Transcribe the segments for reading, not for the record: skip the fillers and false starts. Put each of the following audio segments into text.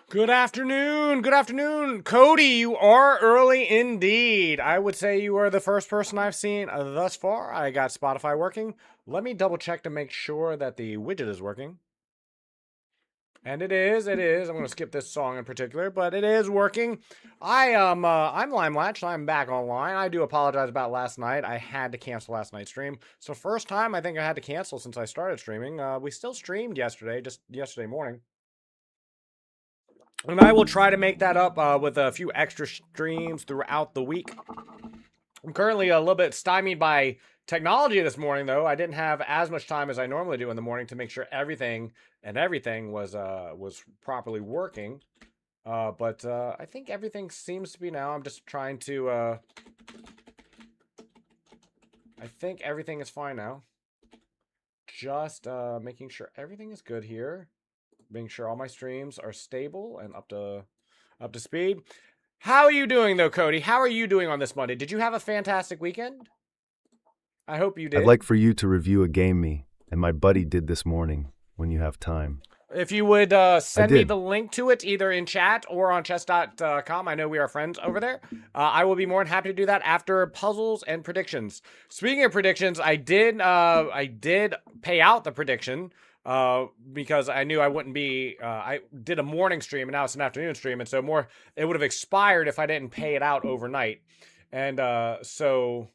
Good afternoon. Good afternoon. Cody, you are early indeed. I would say you are the first person I've seen thus far. I got Spotify working. Let me double check to make sure that the widget is working. And it is. I'm going to skip this song in particular, but it is working. I'm Limelatch. I'm back online. I do apologize about last night. I had to cancel last night's stream. So first time I think I had to cancel since I started streaming. We still streamed yesterday, just yesterday morning. And I will try to make that up with a few extra streams throughout the week. I'm currently a little bit stymied by technology this morning, though. I didn't have as much time as I normally do in the morning to make sure everything was properly working. But I think everything seems to be now. I'm just trying to. I think everything is fine now. Just making sure everything is good here. Making sure all my streams are stable and up to speed. How are you doing though, Cody? How are you doing on this Monday? Did you have a fantastic weekend? I hope you did. I'd like for you to review a game me and my buddy did this morning when you have time. If you would send me the link to it either in chat or on chess.com. I know we are friends over there. I will be more than happy to do that after puzzles and predictions. Speaking of predictions, I did pay out the prediction. Because I knew I wouldn't be, I did a morning stream and now it's an afternoon stream. And so it would have expired if I didn't pay it out overnight. And, so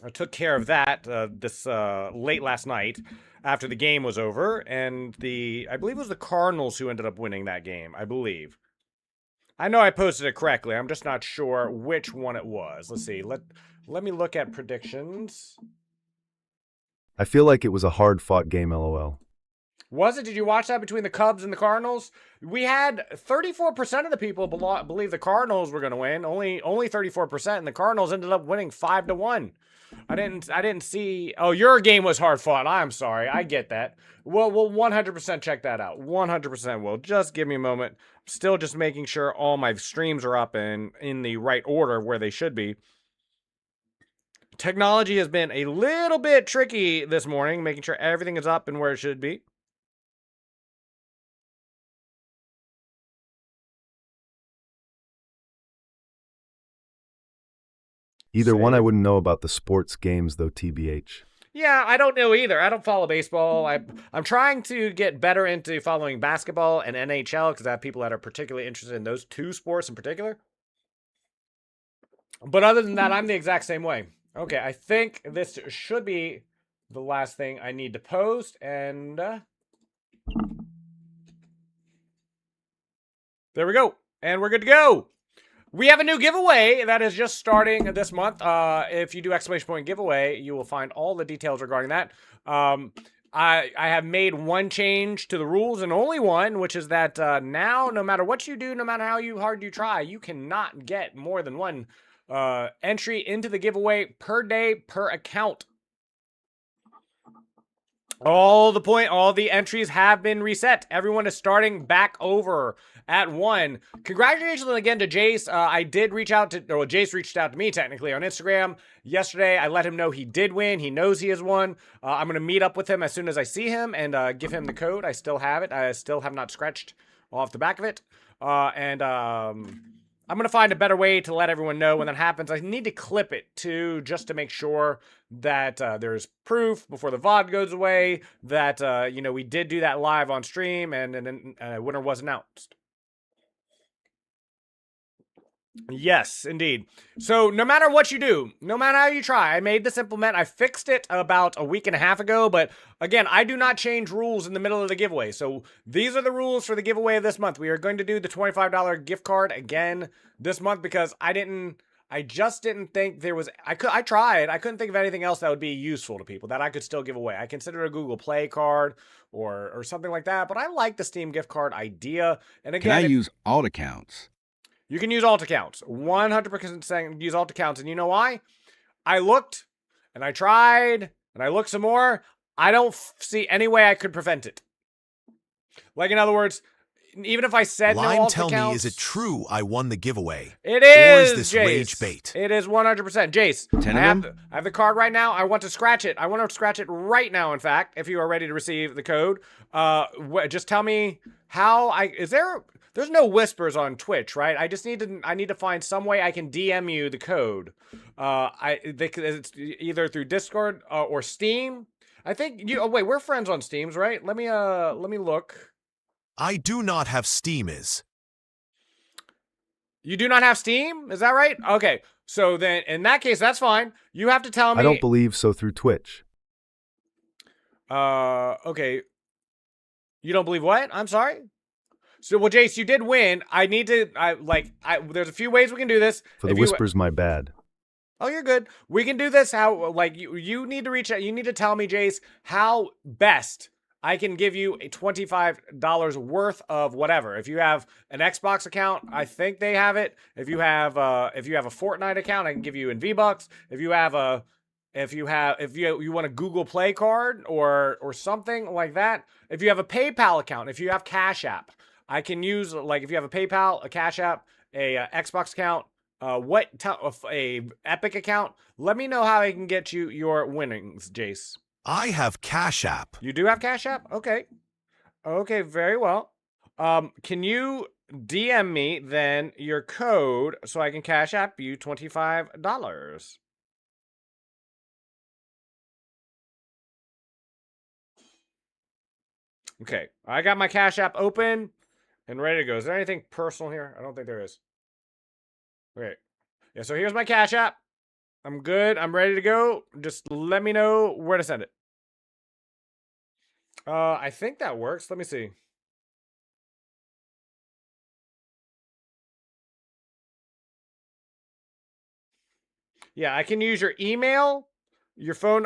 I took care of that, this late last night after the game was over. And I believe it was the Cardinals who ended up winning that game, I believe. I know I posted it correctly. I'm just not sure which one it was. Let's see. Let me look at predictions. I feel like it was a hard-fought game, LOL. Was it? Did you watch that between the Cubs and the Cardinals? We had 34% of the people believe the Cardinals were going to win. Only 34%, and the Cardinals ended up winning 5-1. I didn't see. Oh, your game was hard fought. I'm sorry. I get that. We'll 100% check that out. 100% will. Just give me a moment. I'm still just making sure all my streams are up and in the right order where they should be. Technology has been a little bit tricky this morning, making sure everything is up and where it should be. Either one I wouldn't know about the sports games, though, TBH. Yeah, I don't know either. I don't follow baseball. I'm trying to get better into following basketball and NHL because I have people that are particularly interested in those two sports in particular. But other than that, I'm the exact same way. Okay, I think this should be the last thing I need to post, and there we go, and we're good to go. We have a new giveaway that is just starting this month. If you do exclamation point giveaway, you will find all the details regarding that. I have made one change to the rules and only one, which is that now, no matter what you do, no matter how hard you try, you cannot get more than one entry into the giveaway per day per account. All the entries have been reset. Everyone is starting back over at 1. Congratulations again to Jace. I did reach out to, or Jace reached out to me technically on Instagram yesterday. I let him know he did win. He knows he has won. I'm going to meet up with him as soon as I see him and give him the code. I still have it. I still have not scratched off the back of it. I'm going to find a better way to let everyone know when that happens. I need to clip it too, just to make sure that there's proof before the VOD goes away that, we did do that live on stream and then a winner was announced. Yes, indeed. So no matter what you do, no matter how you try, I made this implement. I fixed it about a week and a half ago, but again, I do not change rules in the middle of the giveaway. So these are the rules for the giveaway of this month. We are going to do the $25 gift card again this month because I just didn't think there was, I tried. I couldn't think of anything else that would be useful to people that I could still give away. I considered a Google Play card or something like that, but I like the Steam gift card idea. And again, can I use alt accounts? You can use alt accounts. 100% saying use alt accounts. And you know why? I looked and I tried and I looked some more. I don't see any way I could prevent it. Like, in other words, even if I said no Lime, alt tell accounts, me, is it true I won the giveaway? It Or is, is this Jace. rage bait? It is 100%. Jace, Ten I of have, them? I have the card right now. I want to scratch it. I want to scratch it right now, in fact, if you are ready to receive the code. Just tell me how there's no whispers on Twitch, right? I need to find some way I can DM you the code. It's either through Discord or Steam. I think wait, we're friends on Steams, right? Let me look. I do not have Steam is. You do not have Steam? Is that right? Okay. So then, in that case, that's fine. You have to tell me. I don't believe so through Twitch. Okay. You don't believe what? I'm sorry? So, well, Jace, you did win. There's a few ways we can do this. For the whispers, my bad. Oh, you're good. We can do this how, you need to reach out. You need to tell me, Jace, how best I can give you a $25 worth of whatever. If you have an Xbox account, I think they have it. If you have a Fortnite account, I can give you in V-Bucks. If you want a Google Play card or something like that. If you have a PayPal account, if you have Cash App, I can use, if you have a PayPal, a Cash App, a Xbox account, a Epic account. Let me know how I can get you your winnings, Jace. I have Cash App. You do have Cash App? Okay. Okay, very well. Can you DM me then your code so I can Cash App you $25? Okay, I got my Cash App open and ready to go. Is there anything personal here? I don't think there is. Okay. Yeah, so here's my Cash App. I'm good. I'm ready to go. Just let me know where to send it. I think that works. Let me see. Yeah, I can use your email, your phone,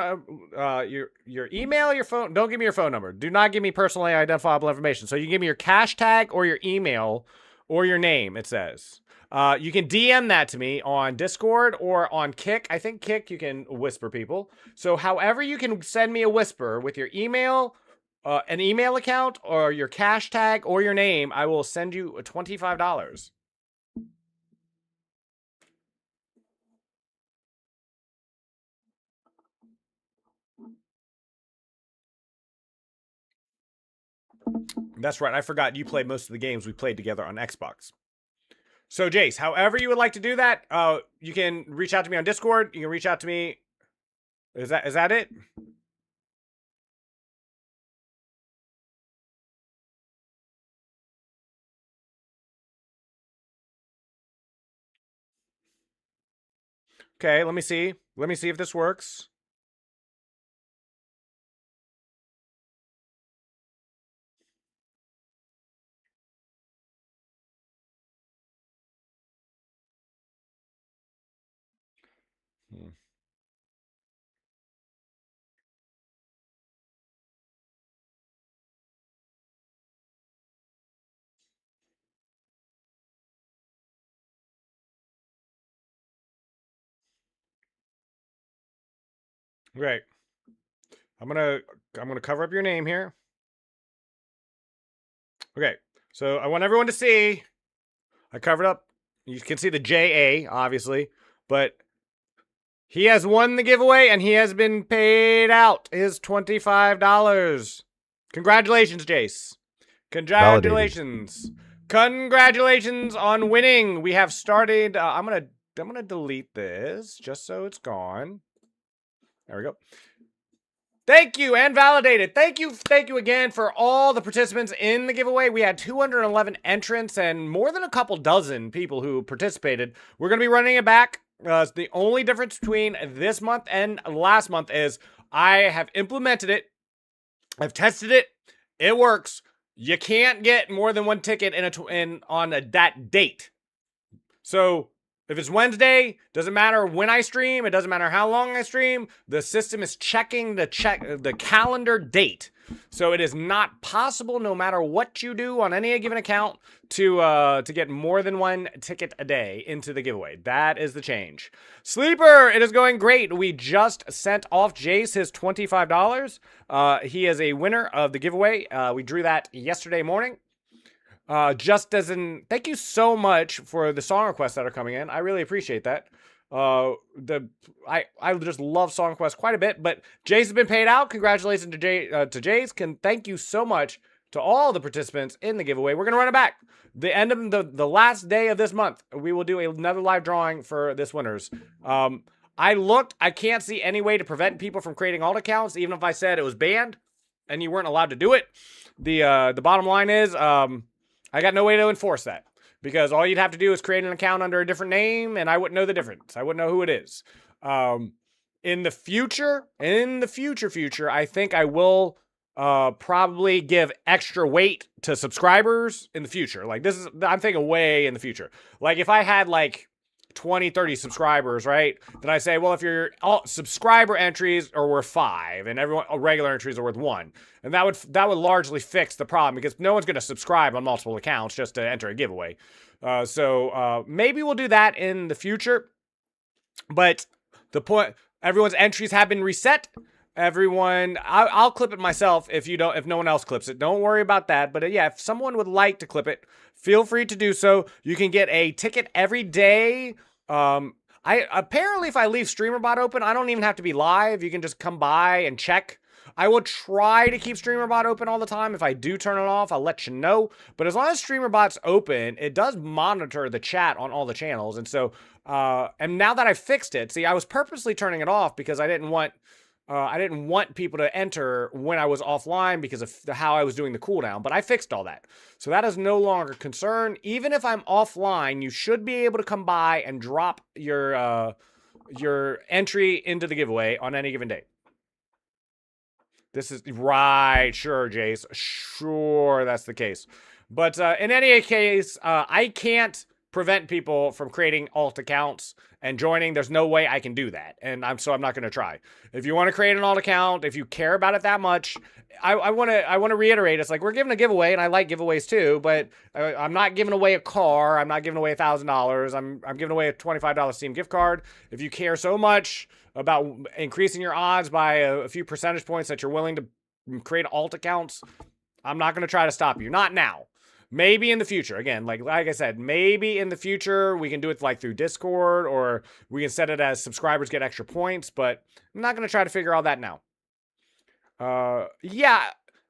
your email, your phone. Don't give me your phone number. Do not give me personally identifiable information. So you can give me your cash tag or your email or your name, it says. You can DM that to me on Discord or on Kick. I think Kick, you can whisper people. So however you can send me a whisper with your email, an email account, or your cash tag or your name, I will send you $25. That's right. I forgot you played most of the games we played together on Xbox. So, Jace, however you would like to do that, you can reach out to me on Discord. You can reach out to me. Is that it? Okay, let me see. Let me see if this works. Great. I'm gonna cover up your name here. Okay. So I want everyone to see. I covered up. You can see the JA, obviously, but he has won the giveaway and he has been paid out his $25. Congratulations, Jace. Congratulations. Congratulations on winning. We have started. I'm gonna delete this just so it's gone. There we go. Thank you and validated. Thank you again for all the participants in the giveaway. We had 211 entrants and more than a couple dozen people who participated. We're going to be running it back. The only difference between this month and last month is I have implemented it. I've tested it. It works. You can't get more than one ticket on that date. So if it's Wednesday, doesn't matter when I stream, it doesn't matter how long I stream, the system is checking the calendar date. So it is not possible, no matter what you do on any given account, to get more than one ticket a day into the giveaway. That is the change. Sleeper, it is going great. We just sent off Jace his $25. He is a winner of the giveaway. We drew that yesterday morning. Just as in, thank you so much for the song requests that are coming in. I really appreciate that. I just love song requests quite a bit. But Jace has been paid out. Congratulations to Jace. Thank you so much to all the participants in the giveaway. We're gonna run it back. The end of the last day of this month, we will do another live drawing for this winners. I looked. I can't see any way to prevent people from creating alt accounts, even if I said it was banned and you weren't allowed to do it. The bottom line is, I got no way to enforce that because all you'd have to do is create an account under a different name, and I wouldn't know the difference. I wouldn't know who it is. In the future, I think I will probably give extra weight to subscribers in the future. Like I'm thinking way in the future. Like if I had like 20, 30 subscribers, right? Then I say, well, if your subscriber entries are worth 5 and everyone regular entries are worth 1, and that would largely fix the problem because no one's going to subscribe on multiple accounts just to enter a giveaway. So maybe we'll do that in the future. But the point, everyone's entries have been reset. I'll clip it myself if no one else clips it. Don't worry about that. But yeah, if someone would like to clip it, feel free to do so. You can get a ticket every day. Apparently if I leave StreamerBot open, I don't even have to be live. You can just come by and check. I will try to keep StreamerBot open all the time. If I do turn it off, I'll let you know. But as long as StreamerBot's open, it does monitor the chat on all the channels. And so, and now that I fixed it, see, I was purposely turning it off because I didn't want people to enter when I was offline because of how I was doing the cooldown, but I fixed all that. So that is no longer a concern. Even if I'm offline, you should be able to come by and drop your entry into the giveaway on any given day. This is right. Sure, Jace. Sure, that's the case. But in any case, I can't prevent people from creating alt accounts and joining. There's no way I can do that. And so I'm not going to try. If you want to create an alt account, if you care about it that much, I want to reiterate. It's like we're giving a giveaway and I like giveaways too, but I'm not giving away a car. I'm not giving away $1,000. I'm giving away a $25 Steam gift card. If you care so much about increasing your odds by a few percentage points that you're willing to create alt accounts, I'm not going to try to stop you. Not now. Maybe in the future. Again, like I said, maybe in the future we can do it like through Discord, or we can set it as subscribers get extra points, but I'm not going to try to figure all that now. Yeah,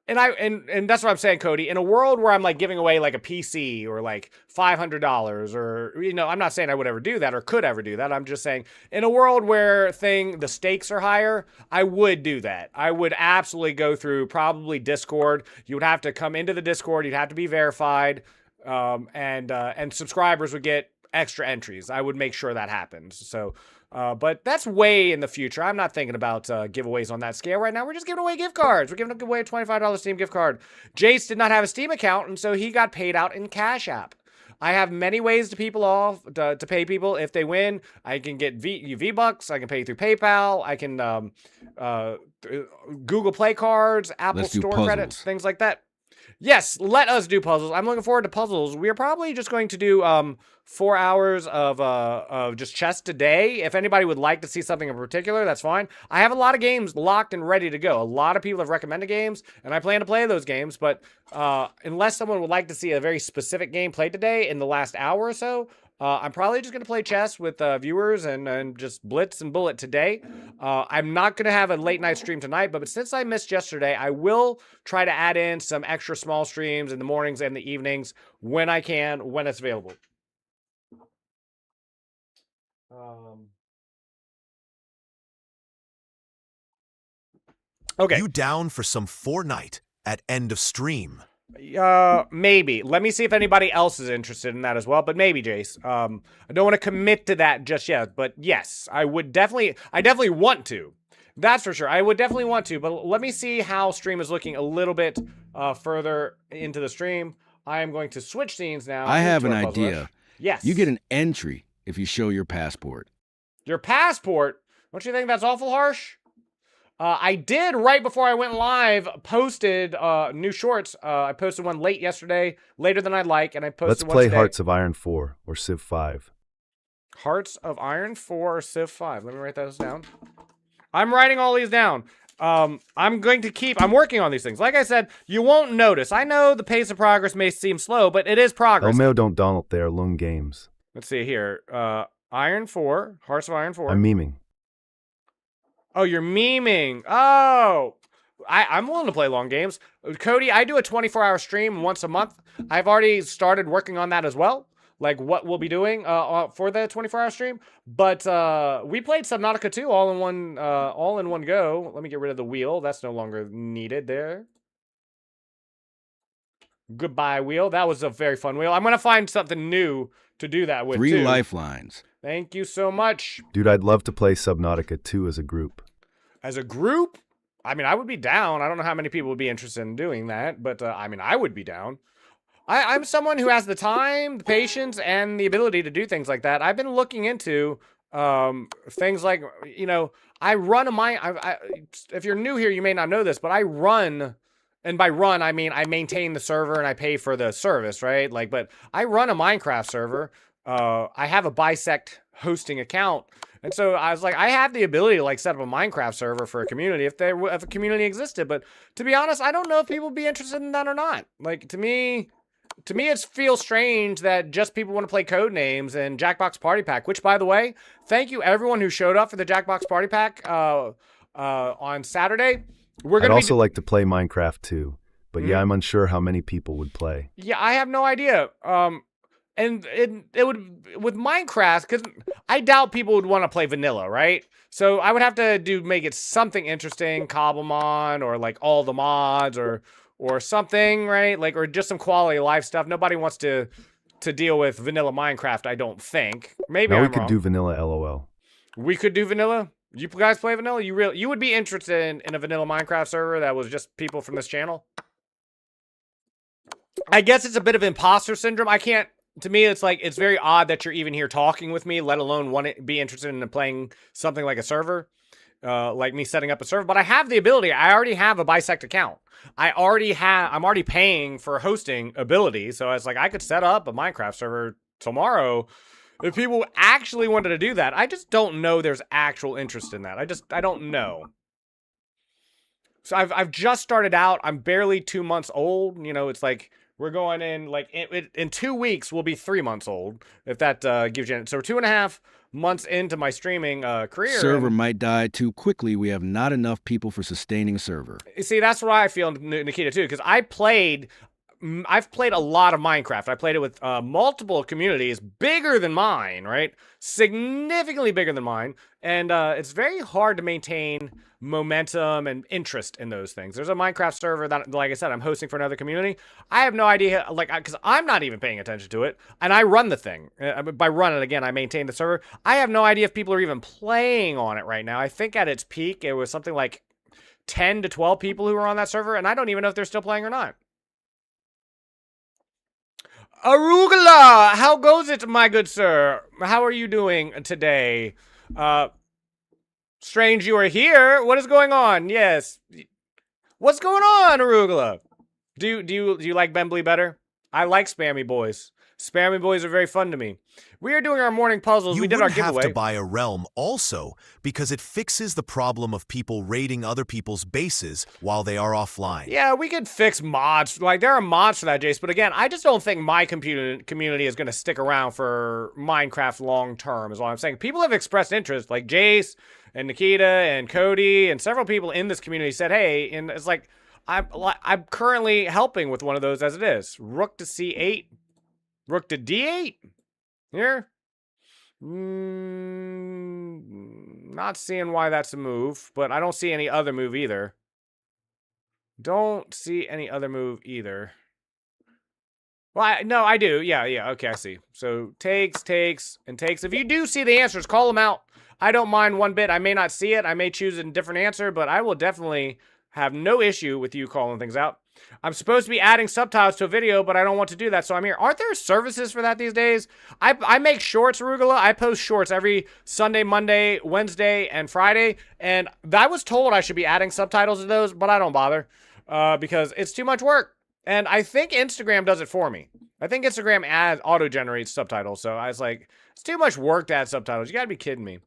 and that's what I'm saying, Cody. In a world where I'm like giving away like a PC or like $500, or I'm not saying I would ever do that or could ever do that. I'm just saying in a world where the stakes are higher, I would do that. I would absolutely go through probably Discord. You would have to come into the Discord. You'd have to be verified, and subscribers would get extra entries. I would make sure that happens. So. But that's way in the future. I'm not thinking about giveaways on that scale right now. We're just giving away gift cards. We're giving away a $25 Steam gift card. Jace did not have a Steam account, and so he got paid out in Cash App. I have many ways to pay people if they win. I can get V-Bucks. I can pay through PayPal. I can Google Play cards, Apple Store credits, things like that. Yes, let us do puzzles. I'm looking forward to puzzles. We are probably just going to do 4 hours of just chess today. If anybody would like to see something in particular, that's fine. I have a lot of games locked and ready to go. A lot of people have recommended games, and I plan to play those games. But unless someone would like to see a very specific game played today in the last hour or so, I'm probably just going to play chess with viewers and just blitz and bullet today. I'm not going to have a late night stream tonight, but since I missed yesterday, I will try to add in some extra small streams in the mornings and the evenings when I can, when it's available. Okay. You down for some Fortnite at end of stream? Maybe. Let me see if anybody else is interested in that as well, but maybe, Jace. I don't want to commit to that just yet, but yes, I definitely want to. That's for sure. I would definitely want to, but let me see how stream is looking a little bit further into the stream. I am going to switch scenes now. I have an idea. Yes. You get an entry if you show your passport. Your passport? Don't you think that's awful harsh? I did, right before I went live, posted new shorts. I posted one late yesterday, later than I'd like, and I posted Let's one play today. Hearts of Iron 4 or Civ 5. Hearts of Iron 4 or Civ 5. Let me write those down. I'm writing all these down. I'm working on these things. Like I said, you won't notice. I know the pace of progress may seem slow, but it is progress. El meu don't Donald there, Lung Games. Let's see here. Iron 4, Hearts of Iron 4. I'm memeing. Oh, you're memeing. Oh, I'm willing to play long games. Cody, I do a 24-hour stream once a month. I've already started working on that as well. Like what we'll be doing for the 24-hour stream. But we played Subnautica 2 all in one go. Let me get rid of the wheel. That's no longer needed there. Goodbye, wheel. That was a very fun wheel. I'm going to find something new to do that with, 3 too. lifelines. Thank you so much. Dude, I'd love to play Subnautica 2 as a group. As a group? I mean, I would be down. I don't know how many people would be interested in doing that, but I mean, I would be down. I'm someone who has the time, the patience, and the ability to do things like that. I've been looking into things like, you know, I run a mine. If you're new here, you may not know this, but I run, and by run, I mean I maintain the server and I pay for the service, right? Like, but I run a Minecraft server. I have a Bisect hosting account. And so I was like, I have the ability to like set up a Minecraft server for a community if a community existed. But to be honest, I don't know if people would be interested in that or not. Like to me it feels strange that just people want to play Codenames and Jackbox Party Pack, which by the way, thank you everyone who showed up for the Jackbox Party Pack on Saturday. I'd also like to play Minecraft too. But yeah, I'm unsure how many people would play. Yeah, I have no idea. And it would, with Minecraft, because I doubt people would want to play vanilla, right? So I would have to make it something interesting, Cobblemon, or like all the mods, or something, right? Like, or just some quality of life stuff. Nobody wants to deal with vanilla Minecraft, I don't think. Maybe now I'm we could wrong. do vanilla LOL. We could do vanilla? You guys play vanilla? You would be interested in a vanilla Minecraft server that was just people from this channel? I guess it's a bit of imposter syndrome. To me, it's like, it's very odd that you're even here talking with me, let alone be interested in playing something like a server, like me setting up a server. But I have the ability. I already have a Bisect account. I'm already paying for hosting ability. So it's like, I could set up a Minecraft server tomorrow if people actually wanted to do that. I just don't know there's actual interest in that. I don't know. So I've just started out. I'm barely 2 months old. You know, it's like, we're going in, like, in 2 weeks, we'll be 3 months old, if that gives you... So we're 2.5 months into my streaming career. Server might die too quickly. We have not enough people for sustaining server. You see, that's why I feel, Nikita, too, because I've played a lot of Minecraft. I played it with multiple communities bigger than mine, right? Significantly bigger than mine. And it's very hard to maintain momentum and interest in those things. There's a Minecraft server that, like I said, I'm hosting for another community. I have no idea, like, because I'm not even paying attention to it, and I run the thing. By run it, again, I maintain the server. I have no idea if people are even playing on it right now. I think at its peak, it was something like 10 to 12 people who were on that server, and I don't even know if they're still playing or not. Arugula, how goes it, my good sir? How are you doing today? Strange you are here. What is going on? Yes. What's going on, Arugula? Do you like Bembly better? I like Spammy Boys. Spammy Boys are very fun to me. We are doing our morning puzzles. We did our giveaway. You have to buy a realm also because it fixes the problem of people raiding other people's bases while they are offline. Yeah, we could fix mods. Like, there are mods for that, Jace. But again, I just don't think my community is going to stick around for Minecraft long term, is all I'm saying. People have expressed interest, like Jace and Nikita and Cody and several people in this community said, hey, and it's like, I'm currently helping with one of those as it is. Rook to C8. Rook to D8? Here? Not seeing why that's a move, but I don't see any other move either. Don't see any other move either. Well, no, I do. Yeah, okay, I see. So, takes, and takes. If you do see the answers, call them out. I don't mind one bit. I may not see it. I may choose a different answer, but I will definitely have no issue with you calling things out. I'm supposed to be adding subtitles to a video, but I don't want to do that, so I'm here. Aren't there services for that these days? I make shorts, Arugula. I post shorts every Sunday, Monday, Wednesday, and Friday, and I was told I should be adding subtitles to those, but I don't bother because it's too much work. And I think Instagram does it for me. I think Instagram auto-generates subtitles, so I was like, it's too much work to add subtitles. You gotta be kidding me.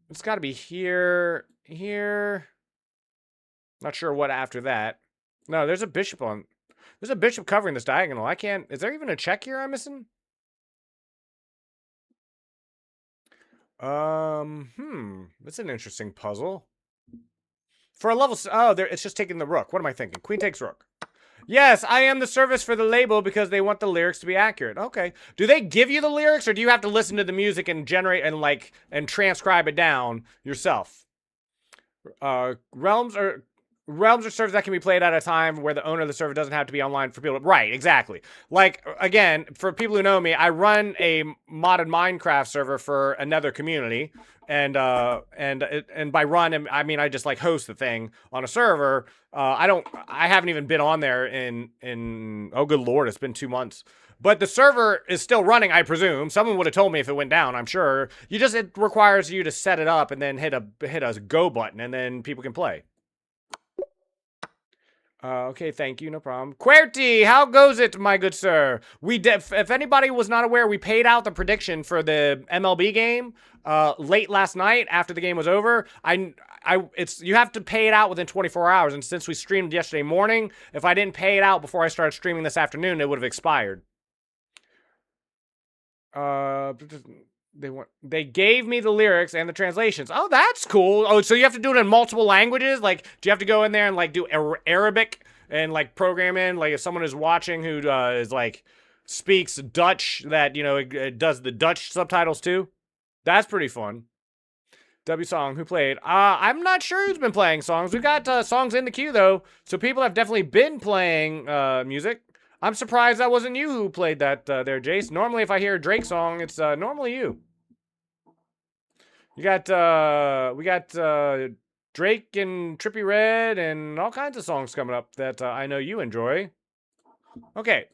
It's got to be here, here. Not sure what after that. No, there's a bishop on. There's a bishop covering this diagonal. I can't. Is there even a check here I'm missing? That's an interesting puzzle. For a level, oh, there, it's just taking the rook. What am I thinking? Queen takes rook. Yes, I am the service for the label because they want the lyrics to be accurate. Okay. Do they give you the lyrics, or do you have to listen to the music and generate and transcribe it down yourself? Realms are servers that can be played at a time where the owner of the server doesn't have to be online for people to... Right, exactly. Like, again, for people who know me, I run a modded Minecraft server for another community. And by run, I mean I just like host the thing on a server. I haven't even been on there in oh good lord, it's been 2 months. But the server is still running, I presume. Someone would have told me if it went down, I'm sure. It requires you to set it up and then hit a go button, and then people can play. Okay, thank you, no problem. QWERTY, how goes it, my good sir? If anybody was not aware, we paid out the prediction for the MLB game late last night after the game was over. You have to pay it out within 24 hours, and since we streamed yesterday morning, if I didn't pay it out before I started streaming this afternoon, it would have expired. They gave me the lyrics and the translations. Oh, that's cool. Oh, so you have to do it in multiple languages? Like, do you have to go in there and like do Arabic and like program in, like if someone is watching who is like speaks Dutch, that, you know, it does the Dutch subtitles too? That's pretty fun. W song, who played? I'm not sure who's been playing songs. We've got songs in the queue though, so people have definitely been playing music. I'm surprised that wasn't you who played that there, Jace. Normally, if I hear a Drake song, it's normally you. We got Drake and Trippie Redd and all kinds of songs coming up that I know you enjoy. Okay.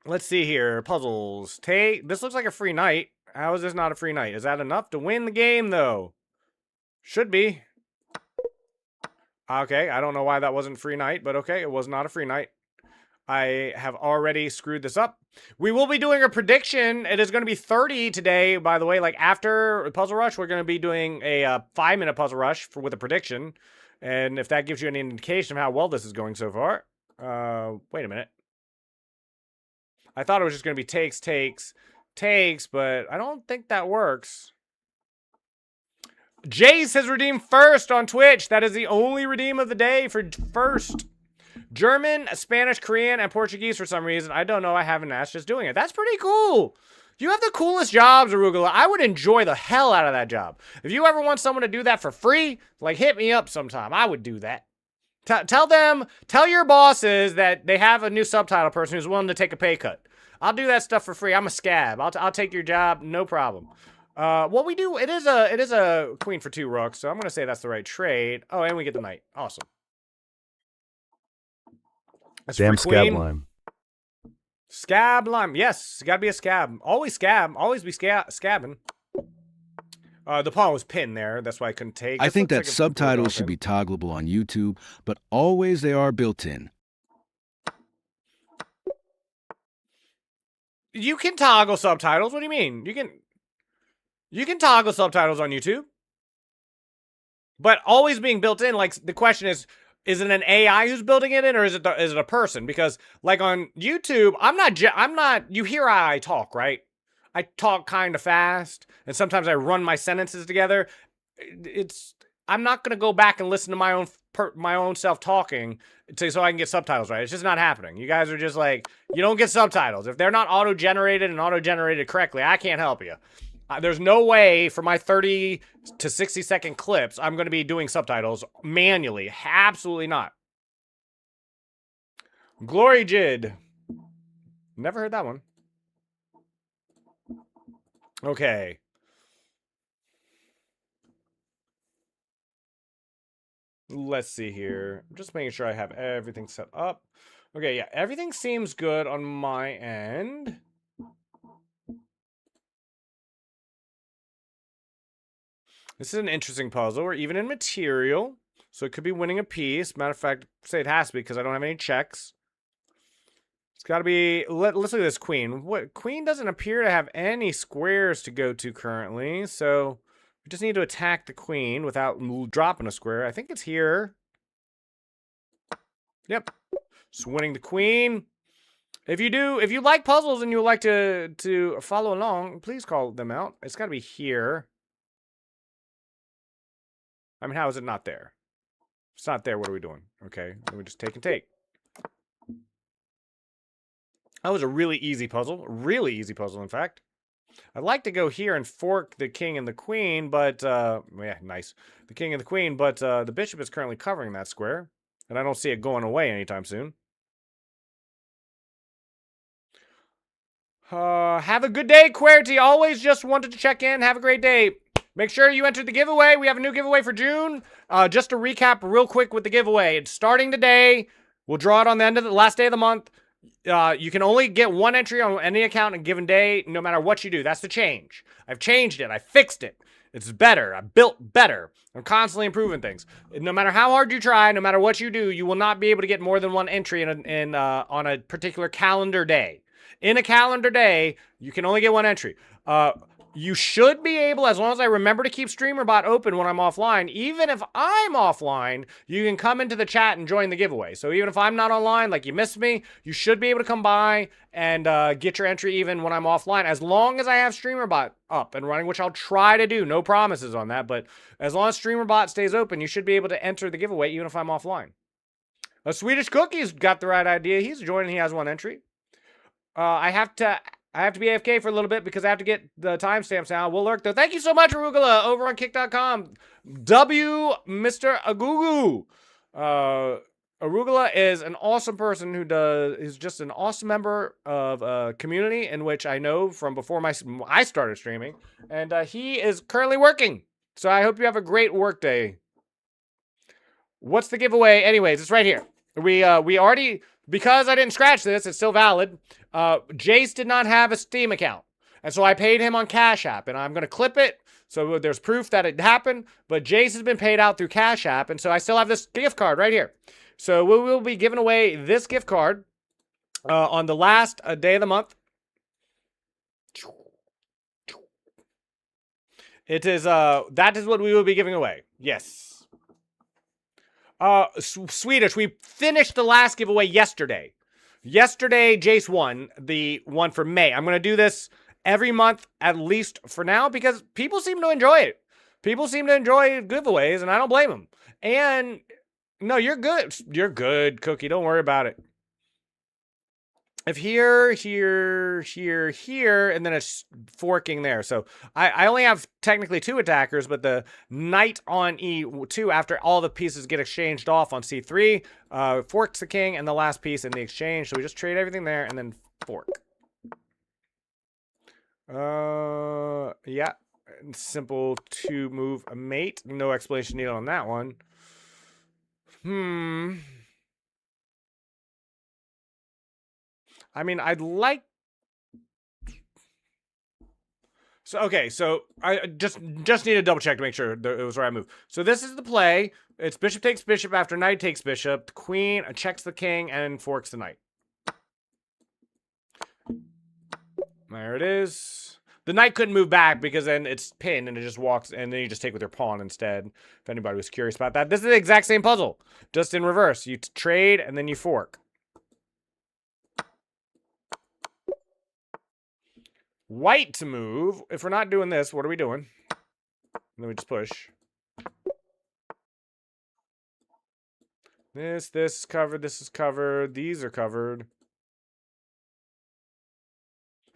Let's see here. Puzzles. This looks like a free night. How is this not a free night? Is that enough to win the game, though? Should be. Okay, I don't know why that wasn't free night, but okay, it was not a free night. I have already screwed this up. We will be doing a prediction. It is going to be 30 today, by the way. Like, after Puzzle Rush, we're going to be doing a 5-minute Puzzle Rush with a prediction. And if that gives you an indication of how well this is going so far. Wait a minute. I thought it was just going to be takes, but I don't think that works. Jace has redeemed first on Twitch. That is the only redeem of the day for first. German, Spanish, Korean, and Portuguese for some reason. I don't know. I haven't asked. Just doing it. That's pretty cool. You have the coolest jobs, Arugula. I would enjoy the hell out of that job. If you ever want someone to do that for free, like, hit me up sometime. I would do that. Tell your bosses that they have a new subtitle person who's willing to take a pay cut. I'll do that stuff for free. I'm a scab. I'll take your job, no problem. What we do, it is a queen for 2 rooks, so I'm gonna say that's the right trade. Oh, and we get the knight. Awesome. That's Damn queen. scab lime. Scab lime. Yes, gotta be a scab. Always scab. Always be scabbing. The pawn was pinned there. That's why I couldn't take. I think that subtitles should be toggleable on YouTube, but always they are built in. You can toggle subtitles. What do you mean? You can toggle subtitles on YouTube, but always being built in. Like, the question is it an AI who's building it in, or is it a person? Because like on YouTube, I'm not. You hear how I talk, right? I talk kind of fast, and sometimes I run my sentences together. I'm not gonna go back and listen to my own self talking so I can get subtitles right. It's just not happening. You guys are just like, you don't get subtitles if they're not auto-generated and auto-generated correctly. I can't help you. There's no way for my 30 to 60 second clips I'm going to be doing subtitles manually. Absolutely not. Glory Jid. Never heard that one. Okay. Let's see here. I'm just making sure I have everything set up. Okay, yeah, everything seems good on my end. This is an interesting puzzle. We're even in material, so it could be winning a piece. Matter of fact, say it has to be because I don't have any checks. It's got to be... Let's look at this queen. Queen doesn't appear to have any squares to go to currently, so We just need to attack the queen without dropping a square. I think it's here. Yep. Just winning the queen. If you like puzzles and you would like to follow along, please call them out. It's got to be here. I mean, how is it not there? It's not there. What are we doing? Okay, let me just take and take. That was a really easy puzzle. Really easy puzzle, in fact. I'd like to go here and fork the king and the queen, but, yeah, nice. The king and the queen, but the bishop is currently covering that square, and I don't see it going away anytime soon. Have a good day, QWERTY. Always just wanted to check in. Have a great day. Make sure you enter the giveaway. We have a new giveaway for June. Just to recap real quick with the giveaway. It's starting today. We'll draw it on the end of the last day of the month. You can only get one entry on any account on a given day, no matter what you do. That's the change. I've changed it. I fixed it. It's better. I built better. I'm constantly improving things. No matter how hard you try, no matter what you do, you will not be able to get more than one entry on a particular calendar day. In a calendar day, you can only get one entry. You should be able, as long as I remember to keep StreamerBot open when I'm offline, even if I'm offline, you can come into the chat and join the giveaway. So even if I'm not online, like you missed me, you should be able to come by and get your entry even when I'm offline, as long as I have StreamerBot up and running, which I'll try to do. No promises on that, but as long as StreamerBot stays open, you should be able to enter the giveaway even if I'm offline. A Swedish Cookie's got the right idea. He's joining. He has one entry. I have to be AFK for a little bit because I have to get the timestamps now. We'll lurk though. Thank you so much, Arugula, over on Kick.com. Mr. Agugu. Arugula is an awesome person is just an awesome member of a community in which I know from before I started streaming. And he is currently working. So I hope you have a great work day. What's the giveaway? Anyways, it's right here. We already... Because I didn't scratch this, it's still valid. Jace did not have a Steam account. And so I paid him on Cash App. And I'm going to clip it so there's proof that it happened. But Jace has been paid out through Cash App. And so I still have this gift card right here. So we will be giving away this gift card on the last day of the month. It is, that is what we will be giving away. Yes. Swedish, we finished the last giveaway yesterday. Yesterday, Jace won the one for May. I'm going to do this every month, at least for now, because people seem to enjoy it. People seem to enjoy giveaways, and I don't blame them. And, no, you're good. You're good, Cookie. Don't worry about it. If here, and then it's forking there. So I only have technically 2 attackers, but the knight on E2, after all the pieces get exchanged off on C3, forks the king and the last piece in the exchange. So we just trade everything there and then fork. Yeah. Simple to move a mate. No explanation needed on that one. I mean, I'd like... So, okay, so I just need to double check to make sure it was the right move. So this is the play. It's bishop takes bishop after knight takes bishop. The queen checks the king and forks the knight. There it is. The knight couldn't move back because then it's pinned and it just walks, and then you just take with your pawn instead, if anybody was curious about that. This is the exact same puzzle, just in reverse. You trade and then you fork. White to move. If we're not doing this, what are we doing? And then we just push. This is covered. This is covered. These are covered.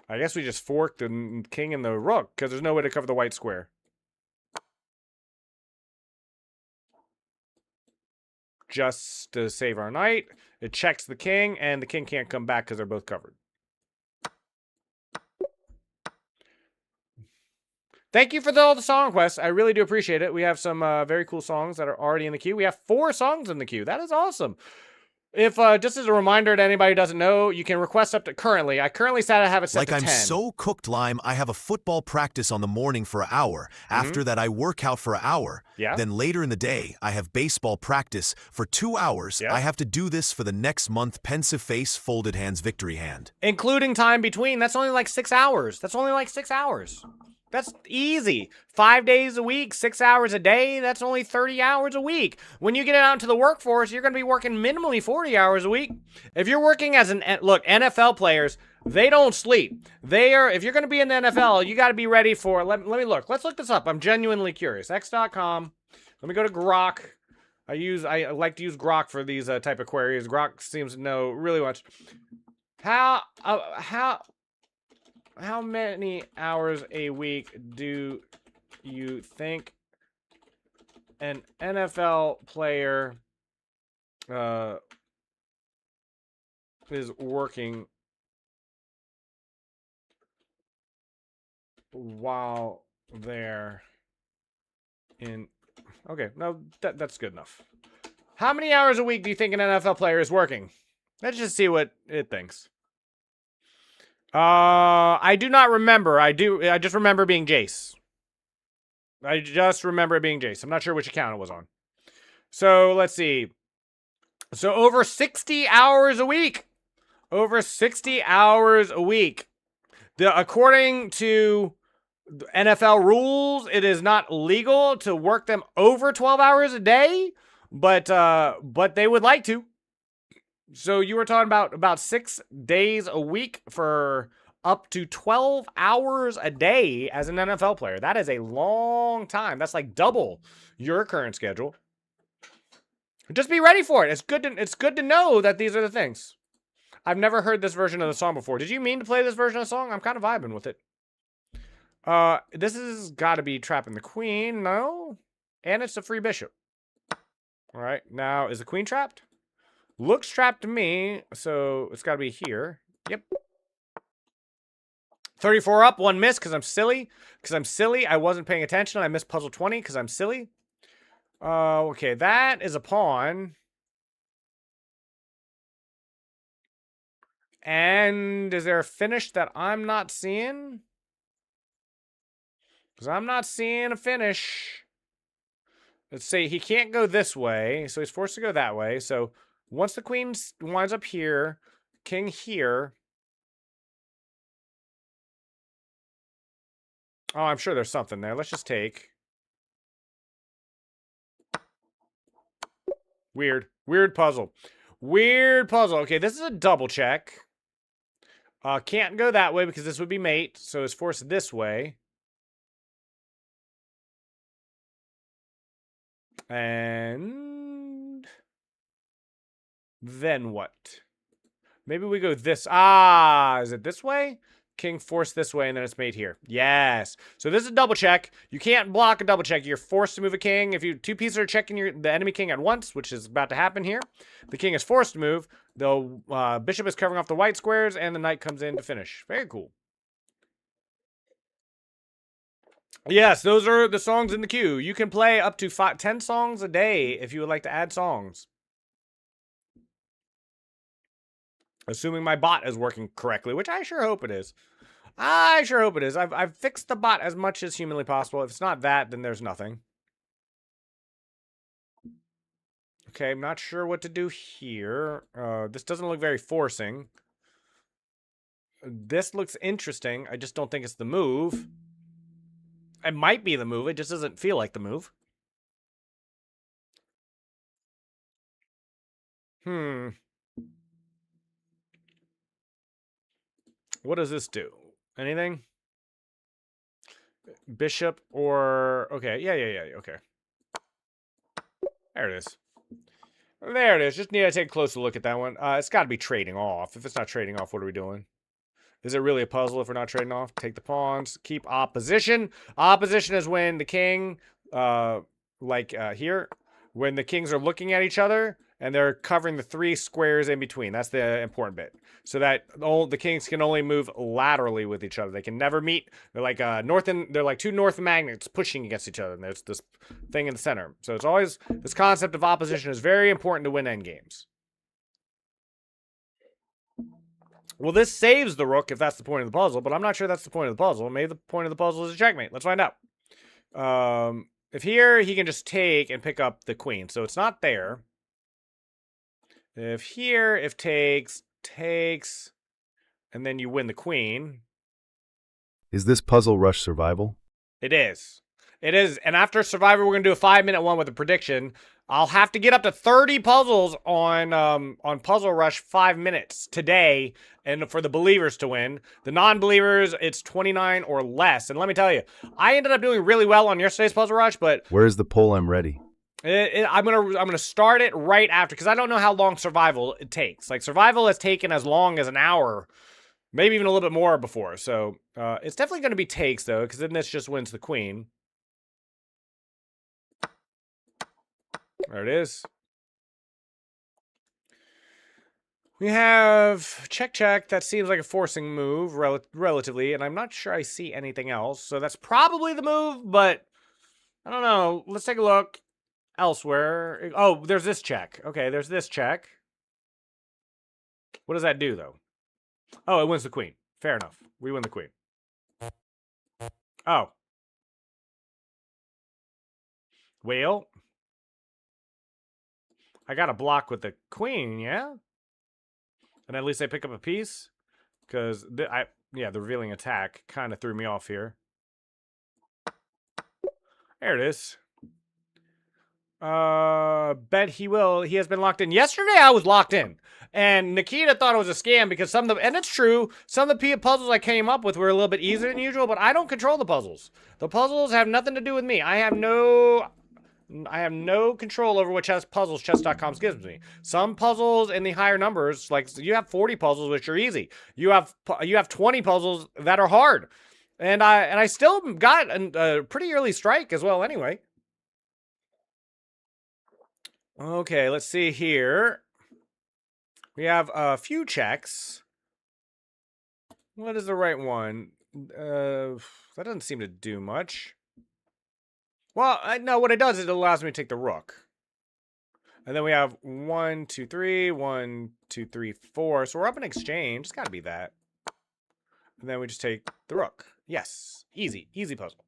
I guess we just fork the king and the rook because there's no way to cover the white square. Just to save our knight. It checks the king, and the king can't come back because they're both covered. Thank you for all the song requests. I really do appreciate it. We have some very cool songs that are already in the queue. We have 4 songs in the queue. That is awesome. If just as a reminder to anybody who doesn't know, you can request up to currently. I currently have it set to 10. Like I'm so cooked, Lime, I have a football practice on the morning for an hour. After that, I work out for an hour. Yeah. Then later in the day, I have baseball practice for 2 hours. Yeah. I have to do this for the next month. Pensive face, folded hands, victory hand. Including time between. That's only like 6 hours. That's only like 6 hours. That's easy. 5 days a week, 6 hours a day. That's only 30 hours a week. When you get out into the workforce, you're going to be working minimally 40 hours a week. If you're working as look, NFL players, they don't sleep. If you're going to be in the NFL, you got to be ready for, let me look. Let's look this up. I'm genuinely curious. X.com. Let me go to Grok. I like to use Grok for these type of queries. Grok seems to know really much. How many hours a week do you think an NFL player is working while they're in? Okay, no, that's good enough. How many hours a week do you think an NFL player is working? Let's just see what it thinks. I do not remember. I just remember being Jace. I just remember it being Jace. I'm not sure which account it was on. So, let's see. So, over 60 hours a week. Over 60 hours a week. According to NFL rules, it is not legal to work them over 12 hours a day, but they would like to. So you were talking about 6 days a week for up to 12 hours a day as an NFL player. That is a long time. That's like double your current schedule. Just be ready for it. It's good to know that these are the things. I've never heard this version of the song before. Did you mean to play this version of the song? I'm kind of vibing with it. This has got to be trapping the queen. No. And it's a free bishop. All right. Now, is the queen trapped? Looks trapped to me, so it's got to be here. Yep. 34 up, 1 miss because I'm silly. I wasn't paying attention. I missed puzzle 20 because I'm silly. Okay, that is a pawn. And is there a finish that I'm not seeing? Because I'm not seeing a finish. Let's see, he can't go this way, so he's forced to go that way. So once the queen winds up here, king here. Oh, I'm sure there's something there. Let's just take. Weird. Weird puzzle. Weird puzzle. Okay, this is a double check. Can't go that way because this would be mate, so it's forced this way. And then what? Maybe we go this. Ah, is it this way? King forced this way, and then it's made here. Yes. So this is a double check. You can't block a double check. You're forced to move a king. If you 2 pieces are checking the enemy king at once, which is about to happen here, the king is forced to move. The bishop is covering off the white squares, and the knight comes in to finish. Very cool. Yes, those are the songs in the queue. You can play up to 10 songs a day if you would like to add songs. Assuming my bot is working correctly, which I sure hope it is. I sure hope it is. I've fixed the bot as much as humanly possible. If it's not that, then there's nothing. Okay, I'm not sure what to do here. This doesn't look very forcing. This looks interesting. I just don't think it's the move. It might be the move. It just doesn't feel like the move. What does this do? Anything? Bishop or... Okay, yeah, okay. There it is. There it is. Just need to take a closer look at that one. It's got to be trading off. If it's not trading off, what are we doing? Is it really a puzzle if we're not trading off? Take the pawns. Keep opposition. Opposition is when the king, here, when the kings are looking at each other and they're covering the 3 squares in between. That's the important bit. So that the kings can only move laterally with each other. They can never meet. They're like they're like 2 north magnets pushing against each other. And there's this thing in the center. So it's always, this concept of opposition is very important to win endgames. Well, this saves the rook if that's the point of the puzzle, but I'm not sure that's the point of the puzzle. Maybe the point of the puzzle is a checkmate. Let's find out. If here, he can just take and pick up the queen. So it's not there. If here, if takes, and then you win the queen. Is this Puzzle Rush survival? It is. It is. And after Survivor, we're going to do a 5-minute one with a prediction. I'll have to get up to 30 puzzles on Puzzle Rush 5 minutes today, and for the believers to win. The non-believers, it's 29 or less. And let me tell you, I ended up doing really well on yesterday's Puzzle Rush, but Where's the poll? I'm ready. I'm gonna start it right after, because I don't know how long Survival it takes. Like, Survival has taken as long as an hour, maybe even a little bit more before. So it's definitely going to be takes, though, because then this just wins the queen. There it is. We have check, check. That seems like a forcing move, relatively, and I'm not sure I see anything else. So that's probably the move, but I don't know. Let's take a look elsewhere. Oh, there's this check. Okay, there's this check. What does that do, though? Oh, it wins the queen. Fair enough. We win the queen. Oh. Well, I got a block with the queen, yeah? And at least I pick up a piece? Because, the revealing attack kind of threw me off here. There it is. Bet he will. He has been locked in. Yesterday, I was locked in. And Nikita thought it was a scam because some of the, and it's true, some of the puzzles I came up with were a little bit easier than usual, but I don't control the puzzles. The puzzles have nothing to do with me. I have no control over what puzzles chess.com gives me. Some puzzles in the higher numbers, like you have 40 puzzles, which are easy. You have 20 puzzles that are hard. And I still got a pretty early strike as well anyway. Okay, let's see here. We have a few checks. What is the right one? That doesn't seem to do much. Well, no, what it does is it allows me to take the rook. And then we have 1, 2, 3, 1, 2, 3, 4. So we're up in exchange. It's got to be that. And then we just take the rook. Yes. Easy. Easy puzzle.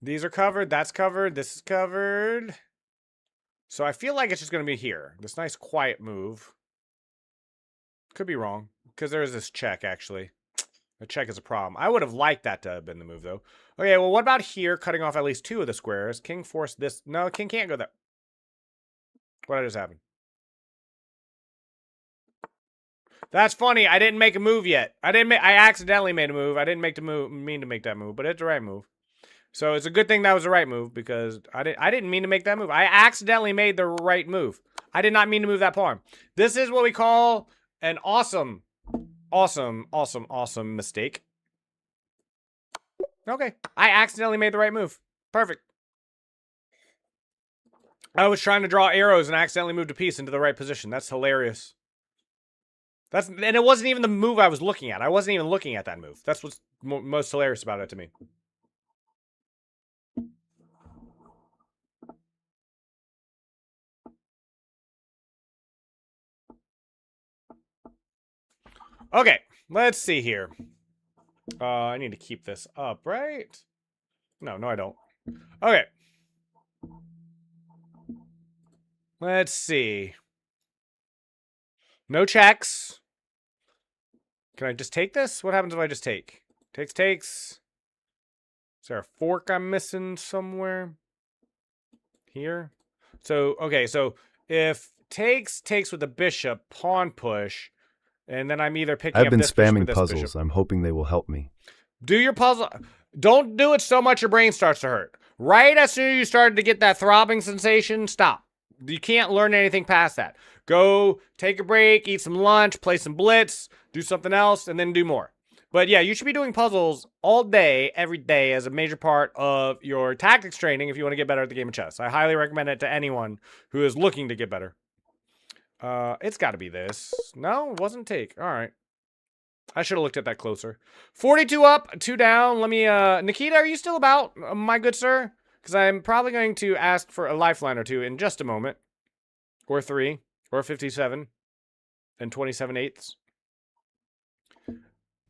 These are covered. That's covered. This is covered. So I feel like it's just going to be here. This nice quiet move. Could be wrong. Because there is this check, actually. A check is a problem. I would have liked that to have been the move, though. Okay, well, what about here, cutting off at least 2 of the squares? King forced this. No, king can't go there. What just happened? That's funny. I didn't make a move yet. I accidentally made a move. I didn't mean to make that move, but it's the right move. So it's a good thing that was the right move, because I didn't mean to make that move. I accidentally made the right move. I did not mean to move that pawn. This is what we call an awesome mistake. Okay. I accidentally made the right move. Perfect. I was trying to draw arrows and accidentally moved a piece into the right position. That's hilarious. And it wasn't even the move I was looking at. I wasn't even looking at that move. That's what's most hilarious about it to me. Okay, let's see here. I need to keep this up, right? No, I don't. Okay. Let's see. No checks. Can I just take this? What happens if I just take? Takes. Is there a fork I'm missing somewhere? Here? So, okay, so if takes with the bishop, pawn push, and then I'm either picking up I've been this bishop or spamming this puzzles. bishop. I'm hoping they will help me. Do your puzzle. Don't do it so much your brain starts to hurt. Right as soon as you started to get that throbbing sensation, stop. You can't learn anything past that. Go take a break, eat some lunch, play some Blitz, do something else, and then do more. But yeah, you should be doing puzzles all day, every day, as a major part of your tactics training if you want to get better at the game of chess. I highly recommend it to anyone who is looking to get better. It's got to be this. No, it wasn't take. All right. I should have looked at that closer. 42 up, 2 down. Let me, Nikita, are you still about, my good sir? Because I'm probably going to ask for a lifeline or 2 in just a moment. Or 3. Or 57. And 27/8.